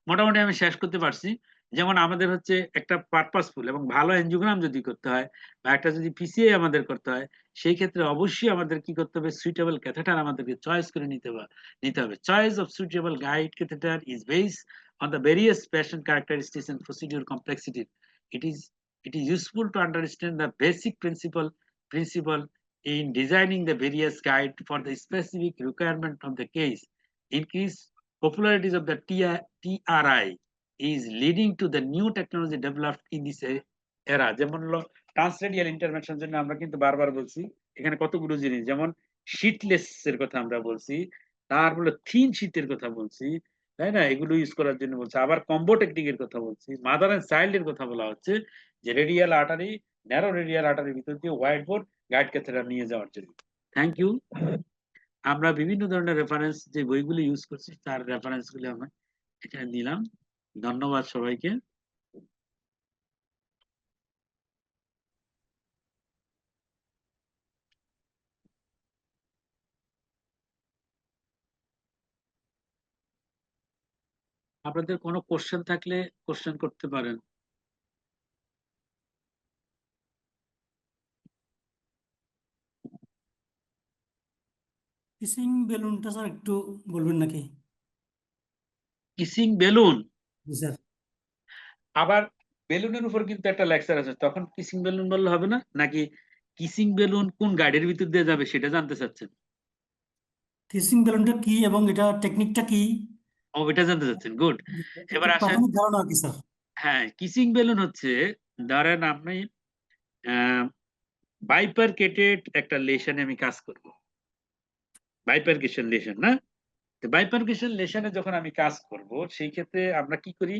মোটামুটি আমি শেষ করতে পারছি। যেমন আমাদের হচ্ছে একটা পারপাসফুল এবং ভালো এনজিওগ্রাম যদি করতে হয় বা একটা যদি পিসিআই আমাদের করতে হয়, সেই ক্ষেত্রে অবশ্যই আমাদের কি করতে হবে, সুইটেবল ক্যাথেটার আমাদেরকে চয়েস করে নিতে হবে। Choice of suitable guide catheter is based on the various patient characteristics and procedure complexity. It is it is useful to understand the basic principle principle in designing the various guide for the specific requirement of the case. Increased popularities of the TRI is leading to the new technology developed in this era. যেমন হলো ট্রান্সরেডিয়াল intervention জন্য আমরা কিন্তু বারবার বলছি এখানে কতগুলো জিনিস, যেমন শীটলেস এর কথা আমরা বলছি, তারপরে থিন শীটের কথা বলছি, তাই না, এগুলো ইউজ করার জন্য বলছে। আবার কম্বো টেকনিকের কথা বলছি, মাদার এন্ড চাইল্ড এর কথা বলা হচ্ছে, যে রেডিয়াল আর্টারি, ন্যারো রেডিয়াল আর্টারির ভিতর দিয়ে হোয়াইট বোর্ড গাইড ক্যাথেড্রা নিয়ে যাওয়ার জন্য। Thank you. আমরা বিভিন্ন ধরনের রেফারেন্স যে বইগুলো ইউজ করছি তার রেফারেন্স গুলো আমরা এখানে দিলাম। ধন্যবাদ সবাইকে। আপনাদের কোনো কোশ্চেন থাকলে কোশ্চেন করতে পারেন। কিসিং বেলুনটা স্যার একটু বলবেন নাকি? কিসিং বেলুন, জি স্যার। আবার বেলুনের উপর কিন্তু একটা লেকচার আছে, তখন কিসিং বেলুন বললে হবে না নাকি? কিসিং বেলুন কোন গাইডের ভিতর দিয়ে যাবে সেটা জানতে চাচ্ছেন? কিসিং বেলুনটা কি এবং এটা টেকনিকটা কি? ও, এটা জানতে চাচ্ছেন, গুড। একটু এবার আসেন, প্রাথমিক ধারণা কি স্যার? হ্যাঁ, কিসিং বেলুন হচ্ছে, ধরেন আপনি বাইপারকেটেড একটা লেশনে আমি কাজ করব, বাইপারকেশন লেশন না, তো বাইপারকেশন লেশনে যখন আমি কাজ করব সেই ক্ষেত্রে আমরা কি করি,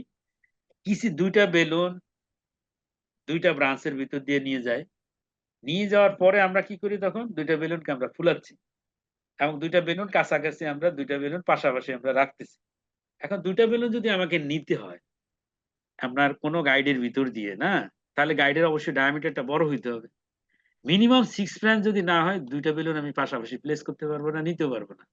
দুইটা বেলুন দুইটা ব্রাঞ্চের ভিতর দিয়ে নিয়ে যাই, নিয়ে যাওয়ার পরে আমরা কি করি, তখন দুইটা বেলুনকে আমরা ফুলাচ্ছি এবং দুইটা বেলুন কাছাকাছি, আমরা দুইটা বেলুন পাশাপাশি আমরা রাখতেছি। এখন দুইটা বেলুন যদি আমাকে নিতে হয় আপনার কোনো গাইডের ভিতর দিয়ে, না, তাহলে গাইডের অবশ্যই ডায়ামিটারটা বড় হইতে হবে। মিনিমাম 6 ব্রাঞ্চ যদি না হয় দুইটা বেলুন আমি পাশাপাশি প্লেস করতে পারবো না, নিতে পারবো না।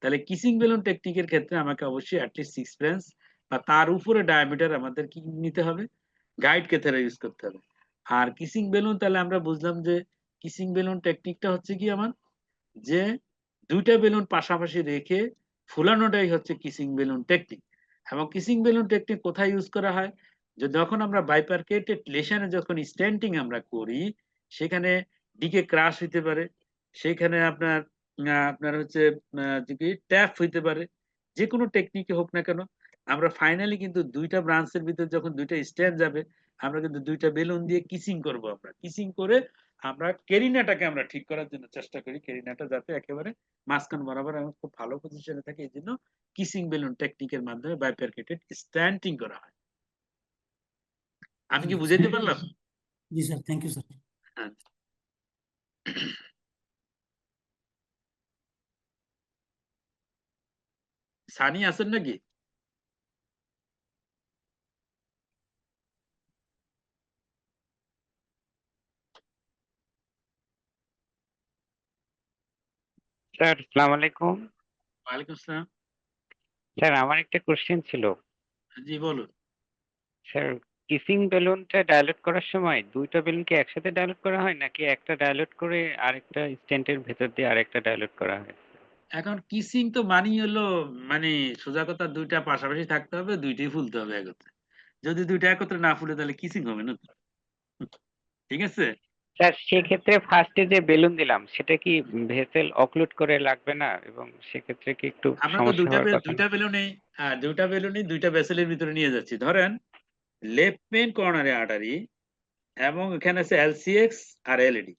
তাহলে কিসিং বেলুন টেকনিকের ক্ষেত্রে আমাকে অবশ্যই অ্যাটলিস্ট 6 ব্রাঞ্চ বা তার উপরে ডায়ামিটার আমাদের কি নিতে হবে, গাইড ক্যাথেড্রা ইউজ করতে হবে। আর কিসিং বেলুন, তাহলে আমরা বুঝলাম যে কিসিং বেলুন টেকনিকটা হচ্ছে কি আমার, যে দুইটা বেলুন পাশাপাশি রেখে ফুলানোটাই হচ্ছে কিসিং বেলুন টেকনিক। এবং কিসিং বেলুন টেকনিক কোথায় ইউজ করা হয়, যে যখন আমরা বাইপারকেটেড লেশনে যখন স্ট্যান্টিং আমরা করি, সেখানে ডিকে ক্রাশ হইতে পারে, সেখানে আপনার আপনার হচ্ছে ট্যাপ হইতে পারে, যে কোনো টেকনিকে হোক না কেন, আমরা ফাইনালি কিন্তু দুইটা ব্রাঞ্চের ভিতর যখন দুইটা স্ট্যান্ড যাবে, আমরা কিন্তু দুইটা বেলুন দিয়ে কিসিং করব। আমরা কিসিং করে আমরা কেরিনাটাকে আমরা ঠিক করার জন্য চেষ্টা করি, কেরিনাটা যাতে একেবারে মাঝখান বরাবর এবং খুব ভালো পজিশনে থাকে, এই জন্য কিসিং বেলুন টেকনিকের মাধ্যমে বাইপারকেটেড স্ট্যান্টিং করা হয়। আমি কি বুঝাইতে পারলাম? জি sir, thank you sir. Sunny আছেন নাকি? স্যার আসসালামু আলাইকুম। ওয়ালাইকুম আসসালাম। স্যার আমার একটা কোশ্চেন ছিল। জি বলুন। স্যার কিসিং বেলুনটা ডায়ালেট করার সময় দুইটা বেলুন কি একসাথে ডায়ালেট করা হয় নাকি একটা ডায়ালেট করে আরেকটা স্টেন্টের ভেতর দিয়ে আরেকটা ডায়ালেট করা হয়? এখন কিসিং তো মানি হলো, মানে সোজা কথা দুইটা পাশাপাশি থাকতে হবে, দুইটাই ফুলতে হবে একত্রে। যদি দুইটা একত্রে না ফুলে তাহলে কিসিং হবে না তো। ঠিক আছে। স্যার সেক্ষেত্রে ফার্স্টে যে বেলুন দিলাম সেটা কি ভেসেল অক্লুড করে লাগবে না, এবং সেক্ষেত্রে কি একটু আমরা তো সমস্যা হওয়ার কথা না? দুইটা বেলুনই দুইটা ভেসেলের ভিতরে নিয়ে যাচ্ছি। ধরেন লেফট মেইন কর্নারে আর্টারি এবং এখানে আছে এলসিএক্স আর এলইডি,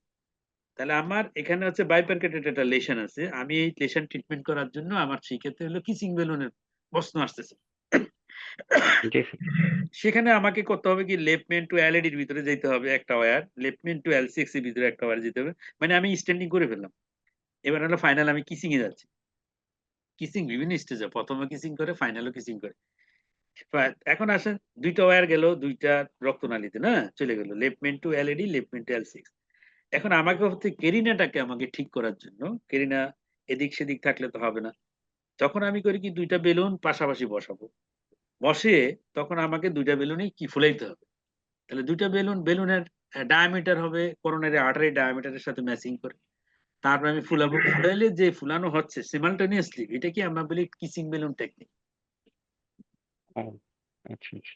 তাহলে আমার এখানে হচ্ছে বাইপারকেটেড একটা লেশন আছে, আমি এই লেশন ট্রিটমেন্ট করার জন্য আমার সেই ক্ষেত্রে হলো কিসিং বেলুনের প্রশ্ন আসতেছে। জি স্যার। সেখানে আমাকে করতে হবে কি, লেফট মেইন টু এলইডির ভিতরে যেতে হবে একটা wire, left main to LCX এর ভিতরে একটা ওয়্যার যেতে হবে, মানে আমি স্ট্যান্ডিং করে ফেললাম। এবার হলো ফাইনাল আমি কিসিং এ যাচ্ছি। কিসিং বিভিন্ন স্টেজে, প্রথমে কিসিং করে ফাইনালও কিসিং করে। এখন আসেন দুইটা ওয়্যার গেল দুইটা রক্তনালীতে, না, চলে গেল left main to LAD, left main to LCX. এখন আমাকে হচ্ছে কেরিনাটাকে আমাকে ঠিক করার জন্য, কেরিনা এদিক সেদিক থাকলে তো হবে না, তখন আমি করি কি, দুইটা বেলুন পাশাপাশি বসাবো, বসে তখন আমাকে দুইটা বেলুনই কি ফুলাইতে হবে। তাহলে দুইটা বেলুনের ডায়ামিটার হবে করোনারি আর্টারি ডায়ামিটারের সাথে ম্যাচিং করে, তারপর আমি ফুলাবো। ফুলাইলে যে ফুলানো হচ্ছে সিমালটেনিয়াসলি, এটা কি আমরা বলি কিসিং বেলুন টেকনিক। ও, আচ্ছা আচ্ছা।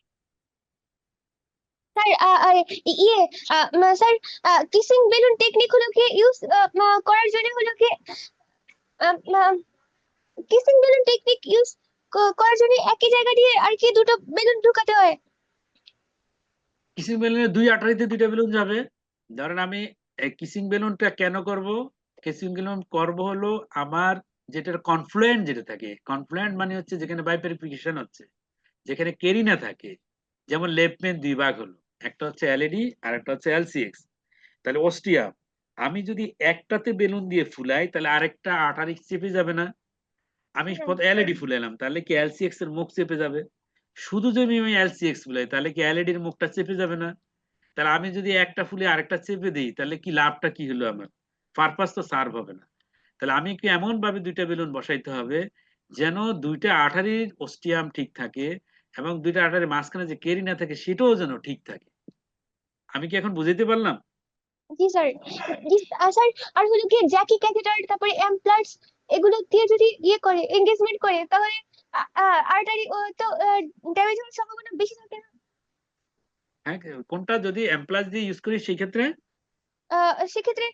স্যার ইয়ে স্যার কিসিং বেলুন টেকনিক হলো কি ইউজ করার জন্য হলো কি কিসিং বেলুন টেকনিক ইউজ করার জন্য একই জায়গা দিয়ে আর কি দুটো বেলুন ঢুকাতে হয়। কিসিং বেলুনে দুই আঠারিতে দুইটা বেলুন যাবে। ধরেন আমি কিসিং বেলুনটা কেন করব, কিসিং বেলুন করব হলো আমার যেটার কনফ্লুয়েন্ট যেটা থাকে, কনফ্লুয়েন্ট মানে হচ্ছে যেখানে বাইপেরিফিকেশন হচ্ছে, যেখানে কেরিনা থাকে। যেমন লেফট মেন দুই ভাগ হলো, একটা হচ্ছে এলইডি আর একটা হচ্ছে এলসিএক্স। তাহলে অস্টিয়াম আমি যদি একটাতে বেলুন দিয়ে ফুলাই তাহলে আরেকটা আঠারিক চেপে যাবে না। আমি এলইডি ফুলাইলাম তাহলে কি এলসিএক্স এর মুখ চেপে যাবে। শুধু যদি আমি এলসিএক্স ফুলাই তাহলে কি এলইডি এর মুখটা চেপে যাবে না। তাহলে আমি যদি একটা ফুলে আরেকটা চেপে দিই তাহলে কি লাভটা কি হলো, আমার পারপাস তো সার্ভ হবে না। তাহলে আমি কি এমন ভাবে দুইটা বেলুন বসাইতে হবে যেন দুইটা আঠারির অস্টিয়াম ঠিক থাকে এবং দুইটা আঠারির মাঝখানে যে কেরিনা থাকে সেটাও যেন ঠিক থাকে। আমি কি এখন বুঝাইতে পারলাম? জি স্যার, জি স্যার। আর হলো কি জ্যাকি ক্যাথেটার তারপরে এমপ্লাস এগুলো দিয়ে যদি ইয়ে করে এনগেজমেন্ট করে তাহলে আর্টারি তো ড্যামেজ হওয়ার সম্ভাবনা বেশি থাকে না। হ্যাঁ, কোনটা যদি এমপ্লাস দিয়ে ইউজ করি সেই ক্ষেত্রে সেক্ষেত্রে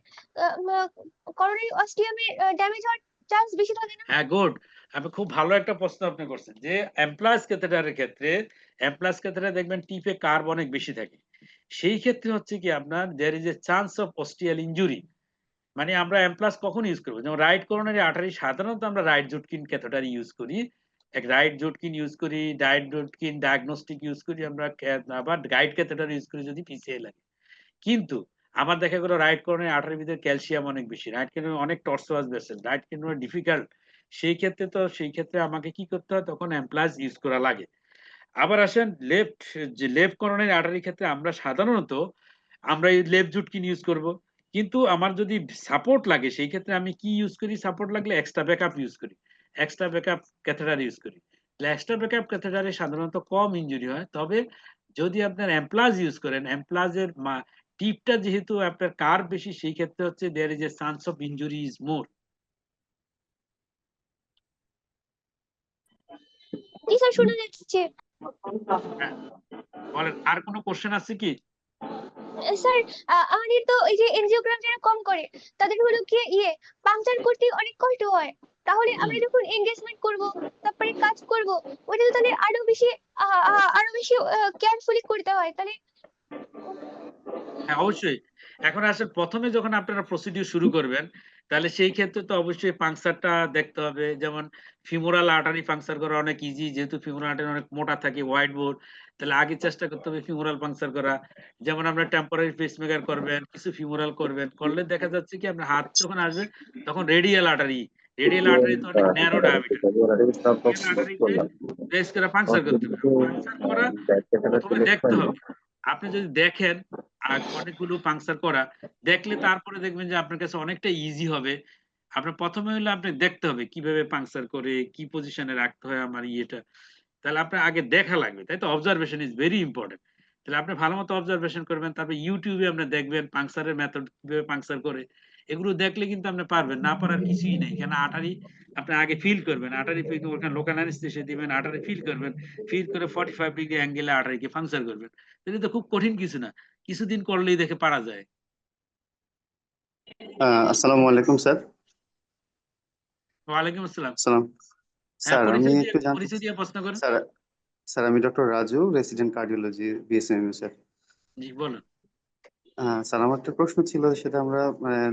করোনারি অস্টিয়ামে ড্যামেজ হওয়ার চান্স বেশি থাকে না। হ্যাঁ, গুড। আপনি খুব ভালো একটা প্রশ্ন আপনি করছেন যে এমপ্লাস ক্যাথেটারের ক্ষেত্রে, এমপ্লাস ক্যাথেটারে দেখবেন টিপে কার্ভ অনেক বেশি থাকে। সেই ক্ষেত্রে হচ্ছে কি আপনার there is a chance of ostial injury. মানে আমরা এমপ্লাস কখন ইউজ করবো, যেমন রাইট করোনারি আর্টারি সাধারণত আমরা রাইট জুটকিন ক্যাথেটার ইউজ করি, এক রাইট জুটকিন ইউজ করি, ডাইট জুটকিন ডায়াগনস্টিক ইউজ করি আমরা, আবার গাইড ক্যাথেটার ইউজ করি যদি পিসিআই লাগে। কিন্তু আমার দেখা গেলো রাইট কর্নারে আঠার ভিতরে ক্যালসিয়াম অনেক বেশি, রাইট কর্নারে অনেক টর্সোয়াস ভেসেল, রাইট কর্নারে ডিফিকাল্ট। সেই ক্ষেত্রে আমাকে কি করতে হয়, তখন এমপ্লাস ইউজ করা লাগে। আবার আসেন লেফট কর্নারি আর্টারির ক্ষেত্রে আমরা সাধারণত আমরা এই লেফট জুটকিন ইউজ করব। কিন্তু আমার যদি সাপোর্ট লাগে সেই ক্ষেত্রে আমি কি ইউজ করি, সাপোর্ট লাগলে এক্সট্রা ব্যাকআপ ইউজ করি, এক্সট্রা ব্যাকআপ ক্যাথেটার ইউজ করি। এক্সট্রা ব্যাকআপ ক্যাথেটারে সাধারণত কম ইনজুরি হয়। তবে যদি আপনার এমপ্লাস ইউজ করেন, এমপ্লাসের টিপটা যেহেতু আপনার কার বেশি, সেই ক্ষেত্রে হচ্ছে there is a chance of injury is more. জি স্যার, শোনা যাচ্ছে। বলেন, আর কোনো কোশ্চেন আছে কি? স্যার আমাদের তো এই যে এনজিওগ্রাম যারা কম করে তাদের হলো কি ইয়ে পাংচার করতে অনেক কষ্ট হয়। তাহলে আমরা যখন এনগেজমেন্ট করব তারপরে কাজ করব ওটা তো তাহলে আরো বেশি কেয়ারফুলি করতে হয় তাহলে। হ্যাঁ, অবশ্যই। এখন আসলে প্রথমে যখন আপনারা প্রসিডিউর শুরু করবেন তাহলে সেই ক্ষেত্রে তো অবশ্যই পাংচারটা দেখতে হবে। যেমন ফিমোরাল আর্টারি পাংচার করা অনেক ইজি, যেহেতু ফিমোরাল আর্টারি অনেক মোটা থাকে, হোয়াইট বোর্ড। তাহলে আগে চেষ্টা করতে হবে ফিমোরাল পাংচার করা। যেমন আমরা টেম্পোরারি পেসমেকার করবেন, কিছু ফিমোরাল করবেন, করলে দেখা যাচ্ছে কি আপনার হাত যখন আসবে তখন রেডিয়াল আর্টারি তো অনেক ন্যারো ডায়ামিটার, রেডিয়াল আর্টারিতে প্রেস করে পাংচার করতে হবে। পাংচার করা প্রথমে দেখতে হবে। আপনি যদি দেখেন আর অনেকগুলো পাংচার করা দেখলে তারপরে দেখবেন যে আপনার কাছে অনেকটা ইজি হবে। আপনার প্রথমে হলে আপনি দেখতে হবে কিভাবে পাংচার করে, কি পজিশনে রাখতে হয় আমার ইয়েটা। তাহলে আপনার আগে দেখা লাগবে, তাই তো? Observation is very important. তাহলে আপনি ভালো মতো অবজারভেশন করবেন, তারপর ইউটিউবে আপনি দেখবেন পাংচারের মেথড কিভাবে পাংচার করে। এগুলো দেখলে কিন্তু আপনি পারবেন, না পারার কিছুই নেই। কেন আটারি আপনি আগে ফিল করবেন, আটারি ফিল ওখানে লোকাল অ্যানেস্থেসিয়া দিবেন, আটারি ফিল করবেন, ফিল করে 45 ডিগ্রি অ্যাঙ্গেলে আটারিকে পাংচার করবেন। এটা তো খুব কঠিন কিছু না, কিছুদিন করলেই দেখে পারা যায়। আসসালামু আলাইকুম স্যার। ওয়ালাইকুম আসসালাম। সালাম হ্যাঁ, স্যার, আমি একটু জানতে পরিচয় দিয়ে প্রশ্ন করেন। স্যার স্যার আমি doctor Raju, resident cardiology, BSMM sir. জি বলুন। স্যার আমার একটা প্রশ্ন ছিল, সেটা আমরা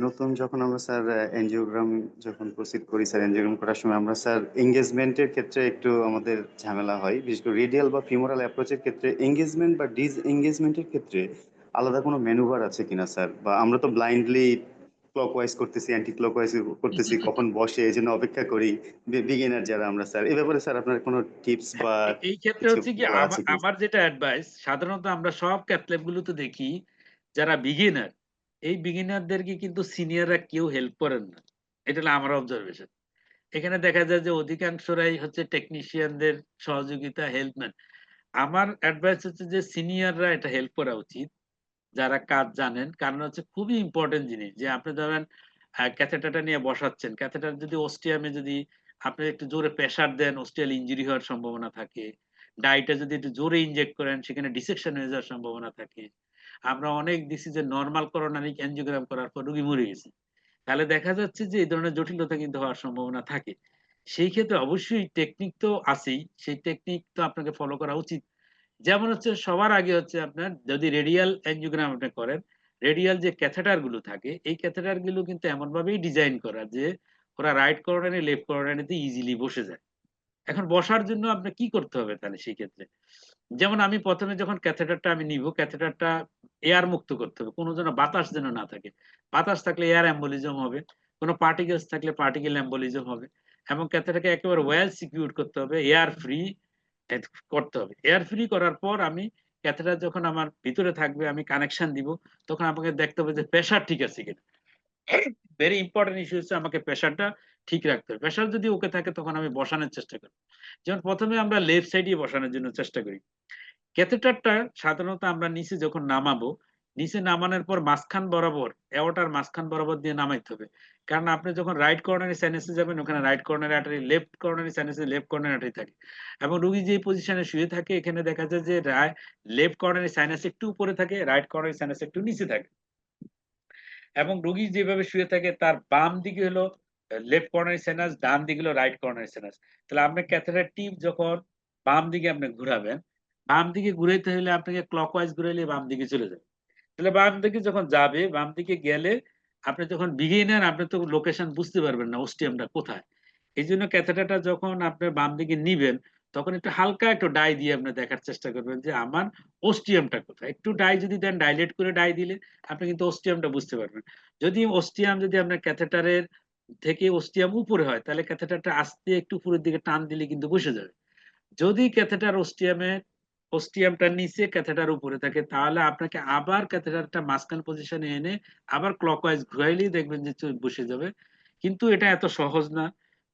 নতুন যখন আমরা স্যার এনজিওগ্রাম যখন প্রসিড করি স্যার, এনজিওগ্রাম করার সময় আমরা স্যার এঙ্গেজমেন্টের ক্ষেত্রে একটু আমাদের ঝামেলা হয়, বিশেষ করে রেডিয়াল বা ফিমোরাল অ্যাপ্রোচের ক্ষেত্রে এঙ্গেজমেন্ট বা ডিস এঙ্গেজমেন্টের ক্ষেত্রে আলাদা কোনো ম্যানুভার আছে কিনা স্যার? বা আমরা তো ব্লাইন্ডলি ক্লকওয়াইজ করতেছি, অ্যান্টি ক্লকওয়াইজ করতেছি, কখন বসে এই জন্য অপেক্ষা করি, বিগিনার যারা আমরা স্যার। এ ব্যাপারে স্যার আপনার কোনো টিপস বা এই ক্ষেত্রে কিছু হচ্ছে কি বলার আছে কি? আমার যেটা অ্যাডভাইস, সাধারণত আমরা সব ক্যাথল্যাব গুলোতে দেখি যারা বিগিনার, এই বিগিনারদেরকে কিন্তু সিনিয়ররা কেউ হেল্প করেন না। এটা হলো আমার অবজারভেশন। এখানে দেখা যায় যে অধিকাংশরাই হচ্ছে টেকনিশিয়ানদের সহযোগিতা হেল্প নেন। আমার অ্যাডভাইস হচ্ছে যে সিনিয়ররা এটা হেল্প করা উচিত, যারা কাজ জানেন। কারণ হচ্ছে খুবই ইম্পর্টেন্ট জিনিস যে আপনি ধরেন ক্যাথেটারটা নিয়ে বসাচ্ছেন, ক্যাথেটার যদি অস্টিয়ামে যদি আপনি একটু জোরে প্রেসার দেন, অস্টিয়াল ইনজুরি হওয়ার সম্ভাবনা থাকে। ডাইটা যদি একটু জোরে ইনজেক্ট করেন সেখানে ডিসেকশন হয়ে যাওয়ার সম্ভাবনা থাকে। আমরা অনেক দিছি যে নর্মাল করোনারি এনজিওগ্রাম করার পর রোগী মরে গেছে, তাহলে দেখা যাচ্ছে যে এই ধরনের জটিলতা কিন্তু হওয়ার সম্ভাবনা থাকে। সেই ক্ষেত্রে অবশ্যই টেকনিক তো আছেই, সেই টেকনিক তো আপনাকে ফলো করা উচিত। যেমন হচ্ছে সবার আগে হচ্ছে আপনার যদি রেডিয়াল এনজিওগ্রাম আপনি করেন, রেডিয়াল যে ক্যাথেটার গুলো থাকে এই ক্যাথেটার গুলো কিন্তু এমন ভাবেই ডিজাইন করা যে ওরা রাইট করোনারি লেফট করোনারিতে ইজিলি বসে যায়। এখন বসার জন্য আপনার কি করতে হবে তাহলে সেই ক্ষেত্রে? যেমন আমি প্রথমে যখন ক্যাথেটারটা আমি নিব, ক্যাথেটারটা এয়ার মুক্ত করতে হবে, কোনো যেন বাতাস যেন না থাকে। বাতাস থাকলে এয়ার এম্বোলিজম হবে, কোনো পার্টিকেলস থাকলে পার্টিকেল এম্বোলিজম হবে, এবং ক্যাথেটারকে একেবারে ওয়েল সিকিউর করতে হবে, এয়ার ফ্রি করতে হবে। এয়ার ফ্রি করার পর আমি ক্যাথেটার যখন আমার ভিতরে থাকবে আমি কানেকশন দিব, তখন আমাকে দেখতে হবে যে প্রেশার ঠিক আছে কিনা। ভেরি ইম্পর্টেন্ট ইস্যু হচ্ছে আমাকে প্রেশারটা ঠিক রাখতে হবে। প্রেশার যদি ওকে থাকে তখন আমি বসানোর চেষ্টা করি। যেমন প্রথমে আমরা লেফট সাইডে বসানোর জন্য চেষ্টা করি। ক্যাথেটারটা সাধারণত আমরা নিচে যখন নামাবো, নিচে নামানোর পর মাঝখান বরাবর, এওটার মাঝখান বরাবর দিয়ে নামাইতে হবে। কারণ আপনি যখন রাইট কর্নারি সাইনাসে যাবেন ওখানে right coronary artery, left coronary সাইনাসে লেফট কর্নারি আর্টারি থাকে, এবং রোগী যে পজিশনে শুয়ে থাকে এখানে দেখা যায় যে লেফট কর্নারি সাইনাস একটু উপরে থাকে, রাইট কর্নারি সাইনাস একটু নিচে থাকে, এবং রোগী যেভাবে শুয়ে থাকে তার বাম দিকে হলো লেফট কর্নারি সাইনাস, ডান দিকে হলো রাইট কর্নারি সাইনাস। তাহলে আপনি ক্যাথেটার টিপ যখন বাম দিকে আপনি ঘুরাবেন, বাম দিকে ঘুরাইতে হলে আপনাকে ক্লকওয়াইজ ঘুরাইলে বাম দিকে চলে যাবে। তাহলে বাম দিকে যখন যাবে, বাম দিকে গেলে আপনি যখন বিগিনার আপনি তো লোকেশন বুঝতে পারবেন না অস্টিয়ামটা কোথায়। এই জন্য ক্যাথেটারটা যখন আপনি বাম দিকে নিবেন তখন একটু হালকা একটু ডাই দিয়ে আপনি দেখার চেষ্টা করবেন যে আমার অস্টিয়ামটা কোথায়। একটু ডাই যদি দেন, ডাইলেট করে ডাই দিলে আপনি কিন্তু অস্টিয়ামটা বুঝতে পারবেন। যদি অস্টিয়াম যদি আপনার ক্যাথেটারের থেকে অস্টিয়াম উপরে হয় তাহলে ক্যাথেটারটা আস্তে একটু উপরের দিকে টান দিলে কিন্তু বসে যাবে। যদি ক্যাথেটার অস্টিয়ামটা নিচে ক্যাথেটার উপরে থাকে তাহলে আপনাকে আবার ক্যাথেটারটা মাঝখান পজিশনে এনে আবার ক্লকওয়াইজ ঘুরাইলেই দেখবেন যে বসে যাবে। কিন্তু এটা এত সহজ না,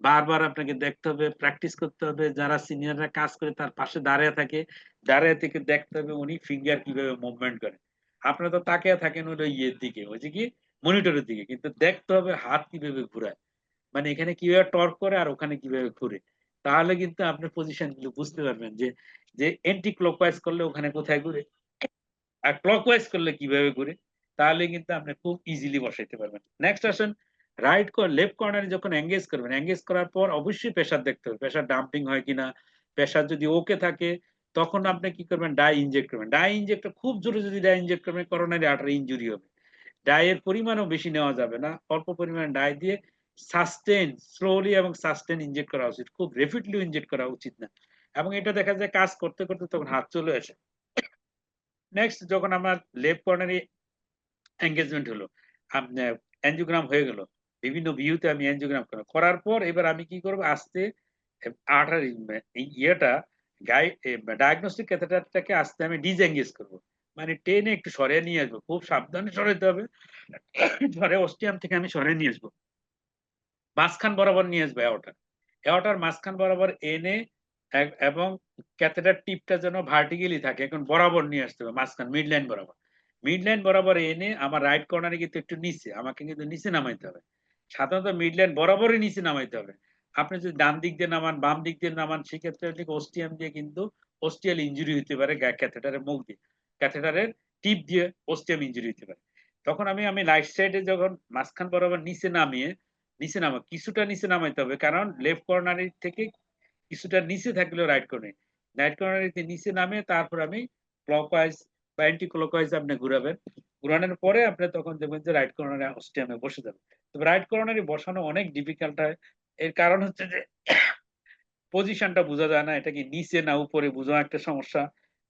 বারবার আপনাকে দেখতে হবে, প্র্যাকটিস করতে হবে। যারা সিনিয়ররা কাজ করে তার পাশে দাঁড়িয়ে থাকে, দাঁড়িয়ে থেকে দেখতে হবে উনি ফিঙ্গার কিভাবে মুভমেন্ট করে। আপনারা তো তাকিয়ে থাকেন ওই ইয়ের দিকে, ওই যে কি মনিটরের দিকে, কিন্তু দেখতে হবে হাত কিভাবে ঘুরায়, মানে এখানে কিভাবে টর্ক করে আর ওখানে কিভাবে ঘুরে। তাহলে কিন্তু আপনি পজিশন গুলো বুঝতে পারবেন যে যে এন্টি ক্লকওয়াইজ করলে ওখানে কোথায় ঘুরে আর ক্লকওয়াইজ করলে কিভাবে ঘুরে, তাহলে কিন্তু আপনি খুব ইজিলি বসাইতে পারবেন। নেক্সট আসেন রাইট লেফট কর্নারে যখন এঙ্গেজ করবেন, এঙ্গেজ করার পর অবশ্যই প্রেসার দেখতে হবে, প্রেসার ডাম্পিং হয় কিনা। প্রেসার যদি ওকে থাকে তখন আপনি কি করবেন, ডাই ইনজেক্ট করবেন। ডাই ইনজেক্ট খুব জোরে যদি ডাই ইনজেক্ট করবেন করোনারি আর্টারি ইনজুরি হবে। ডাইয়ের পরিমাণও বেশি নেওয়া যাবে না, অল্প পরিমাণে ডাই দিয়ে সাস্টেন, স্লোলি এবং সাস্টেন ইনজেক্ট করা উচিত, খুব রেপিডলি ইনজেক্ট করা উচিত না। এবং এটা দেখা যায় কাজ করতে করতে তখন হাত চলে আসে। নেক্সট যখন আমার লেফট কর্নারি এঙ্গেজমেন্ট হলো, এনজিওগ্রাম হয়ে গেল, বিভিন্ন ভিউতে আমি এনজিওগ্রাম করার পর এবার আমি কি করব, আস্তে আর্টারি ইয়েটা ডায়াগনস্টিক ক্যাথেটারটাকে আস্তে আমি ডিসএঙ্গেজ করব, মানে টেনে একটু সরিয়ে নিয়ে আসবো, খুব সাবধানে সরাইতে হবে। ধরে অস্টিয়াম থেকে আমি সরিয়ে নিয়ে আসবো, মাঝখান বরাবর নিয়ে আসবো, এওটার মাঝখান বরাবর এনে এবং ক্যাথেটার টিপটা যেন ভার্টিক্যালি থাকে, এখন বরাবর নিয়ে আসতে হবে, মাঝখান মিড লাইন বরাবর। মিড লাইন বরাবর এনে আমার রাইট কর্নারে কিন্তু একটু নিচে, আমাকে কিন্তু নিচে নামাইতে হবে। সাধারণত মিড লাইন বরাবরই নিচে নামাইতে হবে। আপনি যদি ডান দিক দিয়ে নামান, বাম দিক দিয়ে নামান, সেক্ষেত্রে অস্টিয়াম দিয়ে কিন্তু অস্টিয়াল ইনজুরি হতে পারে, ক্যাথেটারের মুখ দিয়ে, ক্যাথেটারের টিপ দিয়ে অস্টিয়াম ইনজুরি হতে পারে। তখন আমি রাইট সাইডে যখন মাঝখান বরাবর নিচে কিছুটা নিচে নামাইতে হবে, কারণ লেফট কর্নারি থেকে কিছুটা নিচে থাকলেও রাইট কর্নারিতে নিচে নামে তারপর আমি ক্লকওয়াইজ বা অ্যান্টি ক্লকওয়াইজ আপনি ঘুরাবেন। ঘুরানোর পরে আপনি তখন দেখবেন যে রাইট কর্নারে অস্টিয়ামে বসে যাবে। তবে রাইট কর্নারে বসানো অনেক ডিফিকাল্ট হয়, এর কারণ হচ্ছে যে পজিশনটা বোঝা যায় না, এটা কি নিচে না উপরে বোঝা একটা সমস্যা।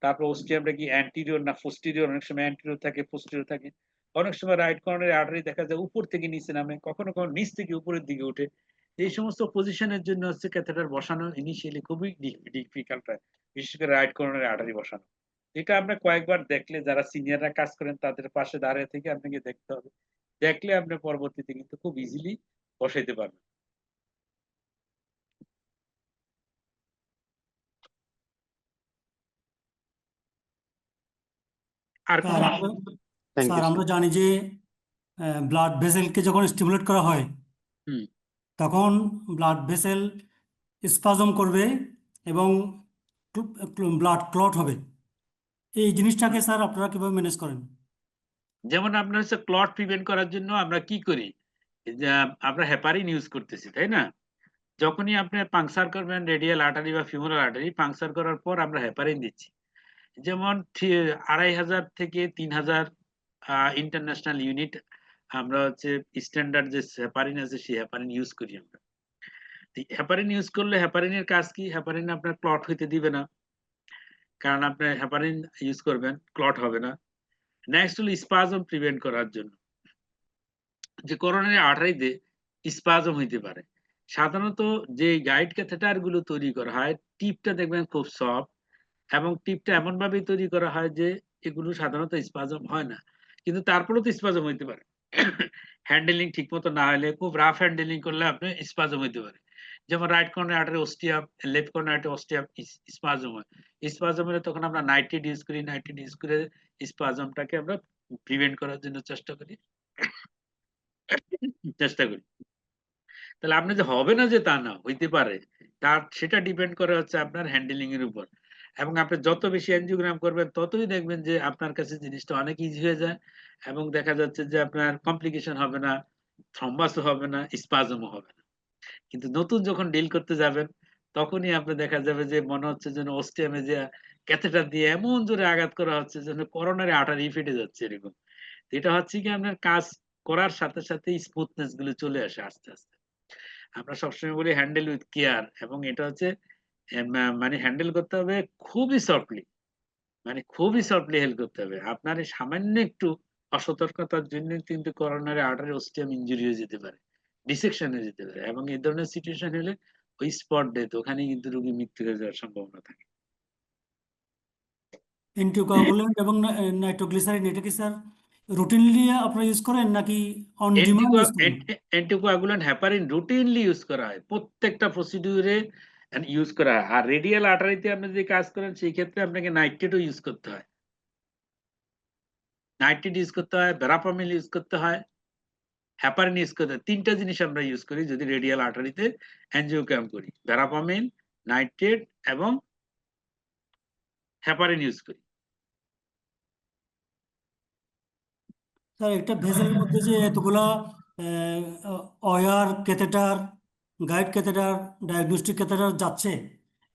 তারপর অস্টিয়ামটা কি অ্যান্টিরিয়র না পোস্টেরিয়র, অনেক সময় অ্যান্টিরিয়র থাকে, পোস্টেরিয়র থাকে। অনেক সময় রাইট কর্নারে আর্টারি দেখা যায় উপর থেকে নিচে নামে, কখনো কখনো নিচ থেকে উপরের দিকে ওঠে। এই সমস্ত পজিশনের জন্য হচ্ছে ক্যাথেটার বসানো ইনিশিয়ালি খুবই ডিফিকাল্ট হয়, বিশেষ করে রাইট কর্নারে আর্টারি বসানো। এটা আপনি কয়েকবার দেখলে, যারা সিনিয়ররা কাজ করেন তাদের পাশে দাঁড়িয়ে থেকে আপনাকে দেখতে হবে, দেখলে আপনি পরবর্তীতে কিন্তু খুব ইজিলি বসাইতে পারবেন। আর স্যার আমরা থ্যাংক স্যার ইউ আমরা জানি যে ব্লাড ভেসেলকে যখন স্টিমুলেট করা হয় হুম তখন ব্লাড ভেসেল স্পাজম করবে এবং ব্লাড ক্লট হবে, এই জিনিসটাকে স্যার আপনারা কিভাবে ম্যানেজ করেন? যেমন আপনার হচ্ছে ক্লট প্রিভেন্ট করার জন্য আমরা কি করি, যে আমরা হেপারিন ইউজ করতেছি, তাই না? যখনই আপনি পাংচার করবেন রেডিয়াল আর্টারি বা ফিমোরাল আর্টারি, পাংচার করার পর আমরা হেপারিন দিচ্ছি। যেমন 2500 থেকে 3000 ইন্টারন্যাশনাল ইউনিট আমরা হচ্ছে স্ট্যান্ডার্ড যে হেপারিন আছে সেই হেপারিন ইউজ করি আমরা। হেপারিন ইউজ করলে হেপারিনের কাজ কি? হেপারিন আপনার ক্লট হইতে দিবে না, কারণ আপনি হেপারিন ইউজ করবেন, ক্লট হবে না। নেক্সট হলো স্পাজম প্রিভেন্ট করার জন্য, যে করোনারি আর্টারিতে স্পাজম হইতে পারে। সাধারণত যে গাইড ক্যাথেটার গুলো তৈরি করা হয় টিপটা দেখবেন খুব সফট, এবং টিপটা এমন ভাবে তৈরি করা হয় যে এগুলো সাধারণত স্পাজম হয় না, কিন্তু তারপরেও তো স্পাজম হইতে পারে। হ্যান্ডেলিং ঠিক মতো না হলে, খুব রাফ হ্যান্ডেলিং করলে আপনি স্পাজম হইতে পারে। যেমন right coronary artery ostium, left coronary artery ostium spasm হয়। স্পাজম হলে তখন আমরা নাইট্রেট ইউজ করি, নাইট্রেট ইউজ করে স্পাজমটাকে আমরা প্রিভেন্ট করার জন্য চেষ্টা করি। তাহলে আপনি যে হবে না যে তা না, হইতে পারে, তার সেটা ডিপেন্ড করে হচ্ছে আপনার হ্যান্ডেলিং এর উপর। এবং আপনি যত বেশি এনজিওগ্রাম করবেন ততই দেখবেন যে আপনার কাছে জিনিসটা অনেক ইজি হয়ে যায়, এবং দেখা যাচ্ছে যে আপনার কমপ্লিকেশন হবে না, থ্রম্বাসও হবে না, স্পাজমও হবে না। কিন্তু নতুন যখন ডিল করতে যাবেন তখনই আপনি দেখা যাবে যে মনে হচ্ছে যেন অস্টিয়ামে যে ক্যাথেটার দিয়ে এমন জোরে আঘাত করা হচ্ছে যেন করোনারি আর্টারি ফেটে যাচ্ছে এরকম। এটা হচ্ছে কি আপনার কাজ করার সাথে সাথে স্মুথনেস গুলো চলে আসে আস্তে আস্তে। আমরা সবসময় বলি হ্যান্ডেল উইথ কেয়ার, এবং এটা হচ্ছে মানে হ্যান্ডেল করতে হবে খুবই সফটলি, মানে খুবই সফটলি হেল্প করতে হবে। আপনার এই সামান্য একটু অসতর্কতার জন্য কিন্তু করোনারি আর্টারি অস্টিয়াম ইনজুরি হয়ে যেতে পারে, ডিসেকশন হয়ে যেতে পারে, এবং এই ধরনের সিচুয়েশন হলে ওই স্পট ডেথ, ওখানে কিন্তু রোগী মৃত্যু হয়ে যাওয়ার সম্ভাবনা থাকে। অ্যান্টিকোয়াগুলেন্ট এবং নাইট্রোগ্লিসারিন এটা কি স্যার রুটিনলি আপনারা ইউজ করেন নাকি অন ডিমান্ড ইউজ করেন? অ্যান্টিকোয়াগুল্যান্ট হেপারিন রুটিনলি ইউজ করা হয়, প্রত্যেকটা প্রসিডিউরে ইউজ করা হয়। আর রেডিয়াল আর্টারিতে আপনি যদি কাজ করেন সেই ক্ষেত্রে আপনাকে নাইট্রেটও ইউজ করতে হয়, নাইট্রেট ইউজ করতে হয়, ভেরাপামিল ইউজ করতে হয়, হেপারিন ইউজ করতে হয়। তিনটা জিনিস আমরা ইউজ করি যদি রেডিয়াল আর্টারিতে অ্যানজিওগ্রাম করি, ভেরাপামিল, নাইট্রেট এবং হেপারিন ইউজ করি। স্যার একটা ভেসেলের মধ্যে যে এতগুলা wire catheter, guide catheter, diagnostic catheter যাচ্ছে,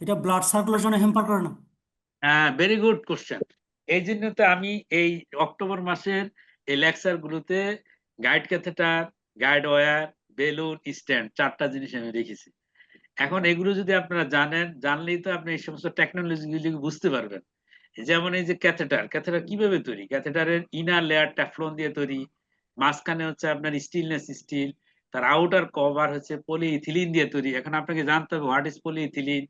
এটা ব্লাড সার্কুলেশনে হ্যাম্পার করে না? হ্যাঁ, ভেরি গুড কোশ্চেন। এই জন্য তো আমি এই অক্টোবর মাসের এই লেকচার গুলোতে guide catheter, guide wire, balloon, stand, চারটা জিনিস আমি রেখেছি। এখন এগুলো যদি আপনারা জানেন, জানলেই তো আপনি এই সমস্ত টেকনোলজি গুলি বুঝতে পারবেন। যেমন এই যে ক্যাথেটার, ক্যাথেটার কিভাবে তৈরি? ক্যাথেটারের ইনার লেয়ার ট্যাফলন দিয়ে তৈরি, মাঝখানে হচ্ছে আপনার স্টিলনেস স্টিল, তার আউটার কভার হচ্ছে পলিইথিলিন দিয়ে তৈরি। এখন আপনাকে জানতে হবে হোয়াট ইজ পলিইথিলিন,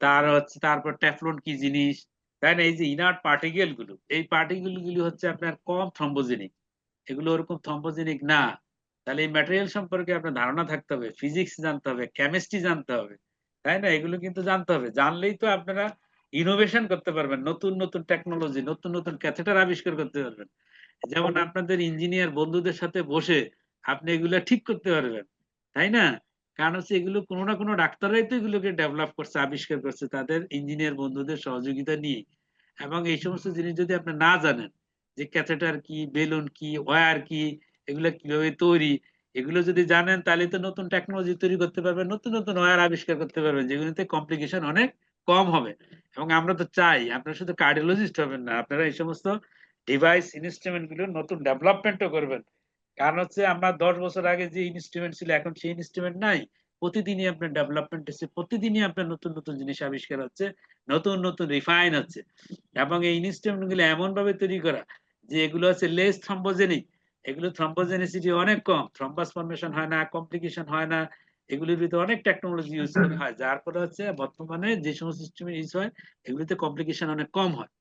তার হচ্ছে তারপর ট্যাফলন কি জিনিস, তাই না? এই যে ইনার্ট পার্টিকেল গুলো, এই পার্টিকেল গুলো হচ্ছে আপনার কম থ্রম্বোজেনিক, এগুলো ওরকম থ্রম্বোজেনিক না। তাহলে এই ম্যাটেরিয়াল সম্পর্কে আপনার ধারণা থাকতে হবে, ফিজিক্স জানতে হবে, কেমিস্ট্রি জানতে হবে, তাই না? এগুলো কিন্তু জানতে হবে, জানলেই তো আপনারা ইনোভেশন করতে পারবেন, নতুন নতুন টেকনোলজি, নতুন নতুন ক্যাথেটার আবিষ্কার করতে পারবেন। যেমন আপনাদের ইঞ্জিনিয়ার বন্ধুদের সাথে বসে আপনি এগুলো ঠিক করতে পারবেন, তাই না? কারণ হচ্ছে এগুলো কোনো না কোনো ডাক্তাররাই তো এগুলোকে ডেভেলপ করছে, আবিষ্কার করছে তাদের ইঞ্জিনিয়ার বন্ধুদের সহযোগিতা নিয়ে। এবং এই সমস্ত জিনিস যদি আপনি না জানেন যে ক্যাথেটার কি, বেলুন কি, ওয়্যার কি, এগুলো কিভাবে তৈরি, এগুলো যদি জানেন তাহলে তো নতুন টেকনোলজি তৈরি করতে পারবেন, নতুন নতুন ওয়্যার আবিষ্কার করতে পারবেন, যেগুলোতে কমপ্লিকেশন অনেক কম হবে। এবং আমরা তো চাই আপনারা শুধু কার্ডিওলজিস্ট হবেন না, আপনারা এই সমস্ত ডিভাইস ইনস্ট্রুমেন্ট গুলো নতুন ডেভেলপমেন্টও করবেন। কারণ হচ্ছে আমরা 10 বছর আগে যে ইনস্ট্রুমেন্ট ছিল এখন সেই ইনস্ট্রুমেন্ট নাই। প্রতিদিনই আপনার ডেভেলপমেন্ট হচ্ছে, প্রতিদিনই আপনার নতুন নতুন জিনিস আবিষ্কার হচ্ছে, নতুন নতুন রিফাইন হচ্ছে। এবং এই ইনস্ট্রুমেন্ট গুলো এমন ভাবে তৈরি করা যে এগুলো হচ্ছে লেস থ্রম্বোজেনিক, এগুলো থ্রম্বোজেনিসিটি অনেক কম, থ্রম্বাস ফর্মেশন হয় না, কমপ্লিকেশন হয় না, এগুলির ভিতরে অনেক টেকনোলজি ইউজ করা হয়, যার ফলে হচ্ছে বর্তমানে যে সমস্ত ইনস্ট্রুমেন্ট ইউজ হয় এগুলিতে কমপ্লিকেশন অনেক কম হয়।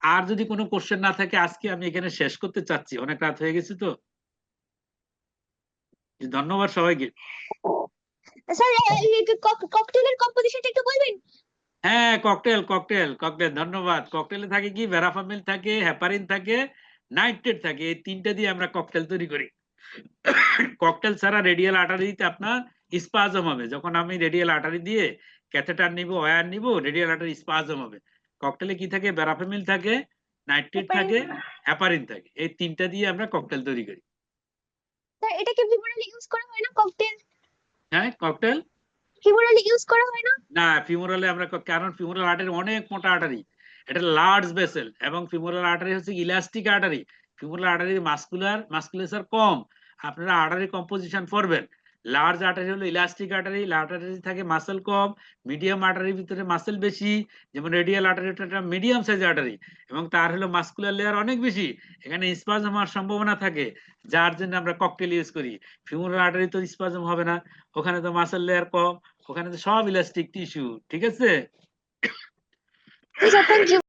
আর যদি কোনো কোশ্চেন না থাকে আজকে আমি এখানে শেষ করতে চাচ্ছি, অনেক রাত হয়ে গেছে তো। ধন্যবাদ সবাইকে। স্যার ককটেলের কম্পোজিশনটা একটু বলবেন? হ্যাঁ, ককটেল ককটেল ককটেল, ধন্যবাদ। ককটেলে থাকে কি, ভেরাফামিল থাকে, হেপারিন থাকে, নাইট্রেট থাকে, এই তিনটা দিয়ে আমরা ককটেল তৈরি করি। ককটেল ছাড়া রেডিয়াল আর্টারিতে আপনার স্পাজম হবে যখন আমি রেডিয়াল আর্টারি দিয়ে ক্যাথেটার নিব, ওয়্যার নিব, রেডিয়াল আর্টারি স্পাজম হবে। ককটেলে কি থাকে? ব্যারাফেমিল থাকে, নাইট্রেট থাকে, হেপারিন থাকে, এই তিনটা দিয়ে আমরা ককটেল তৈরি করি। স্যার এটা কি ফিমোরালি ইউজ করা হয় না ককটেল? হ্যাঁ, ককটেল ফিমোরালি ইউজ করা হয় না? না, ফিমোরালে আমরা কারণ ফিমোরাল আর্টারি অনেক মোটা আর্টারি, এটা লার্জ ভেসেল, এবং ফিমোরাল আর্টারি হচ্ছে ইলাস্টিক আর্টারি। ফিমোরাল আর্টারি মাসকুলেচার কম, আপনারা আর্টারি কম্পোজিশন পড়বেন। লার্জ আর্টারি হলো ইলাস্টিক আর্টারি, আর্টারি থাকে মাসেল কম, মিডিয়াম আর্টারির ভিতরে মাসেল বেশি, যেমন রেডিয়াল আর্টারি একটা মিডিয়াম সাইজ আর্টারি, এবং তার হলো মাসকুলার লেয়ার অনেক বেশি, এখানে স্পাজম হওয়ার সম্ভাবনা থাকে, যার জন্য আমরা ককটেল ইউজ করি। ফিমোরাল আর্টারি তো স্পাজম হবে না, ওখানে তো মাসেল লেয়ার কম, ওখানে তো সব ইলাস্টিক টিস্যু, ঠিক আছে? জি স্যার, থ্যাংক ইউ।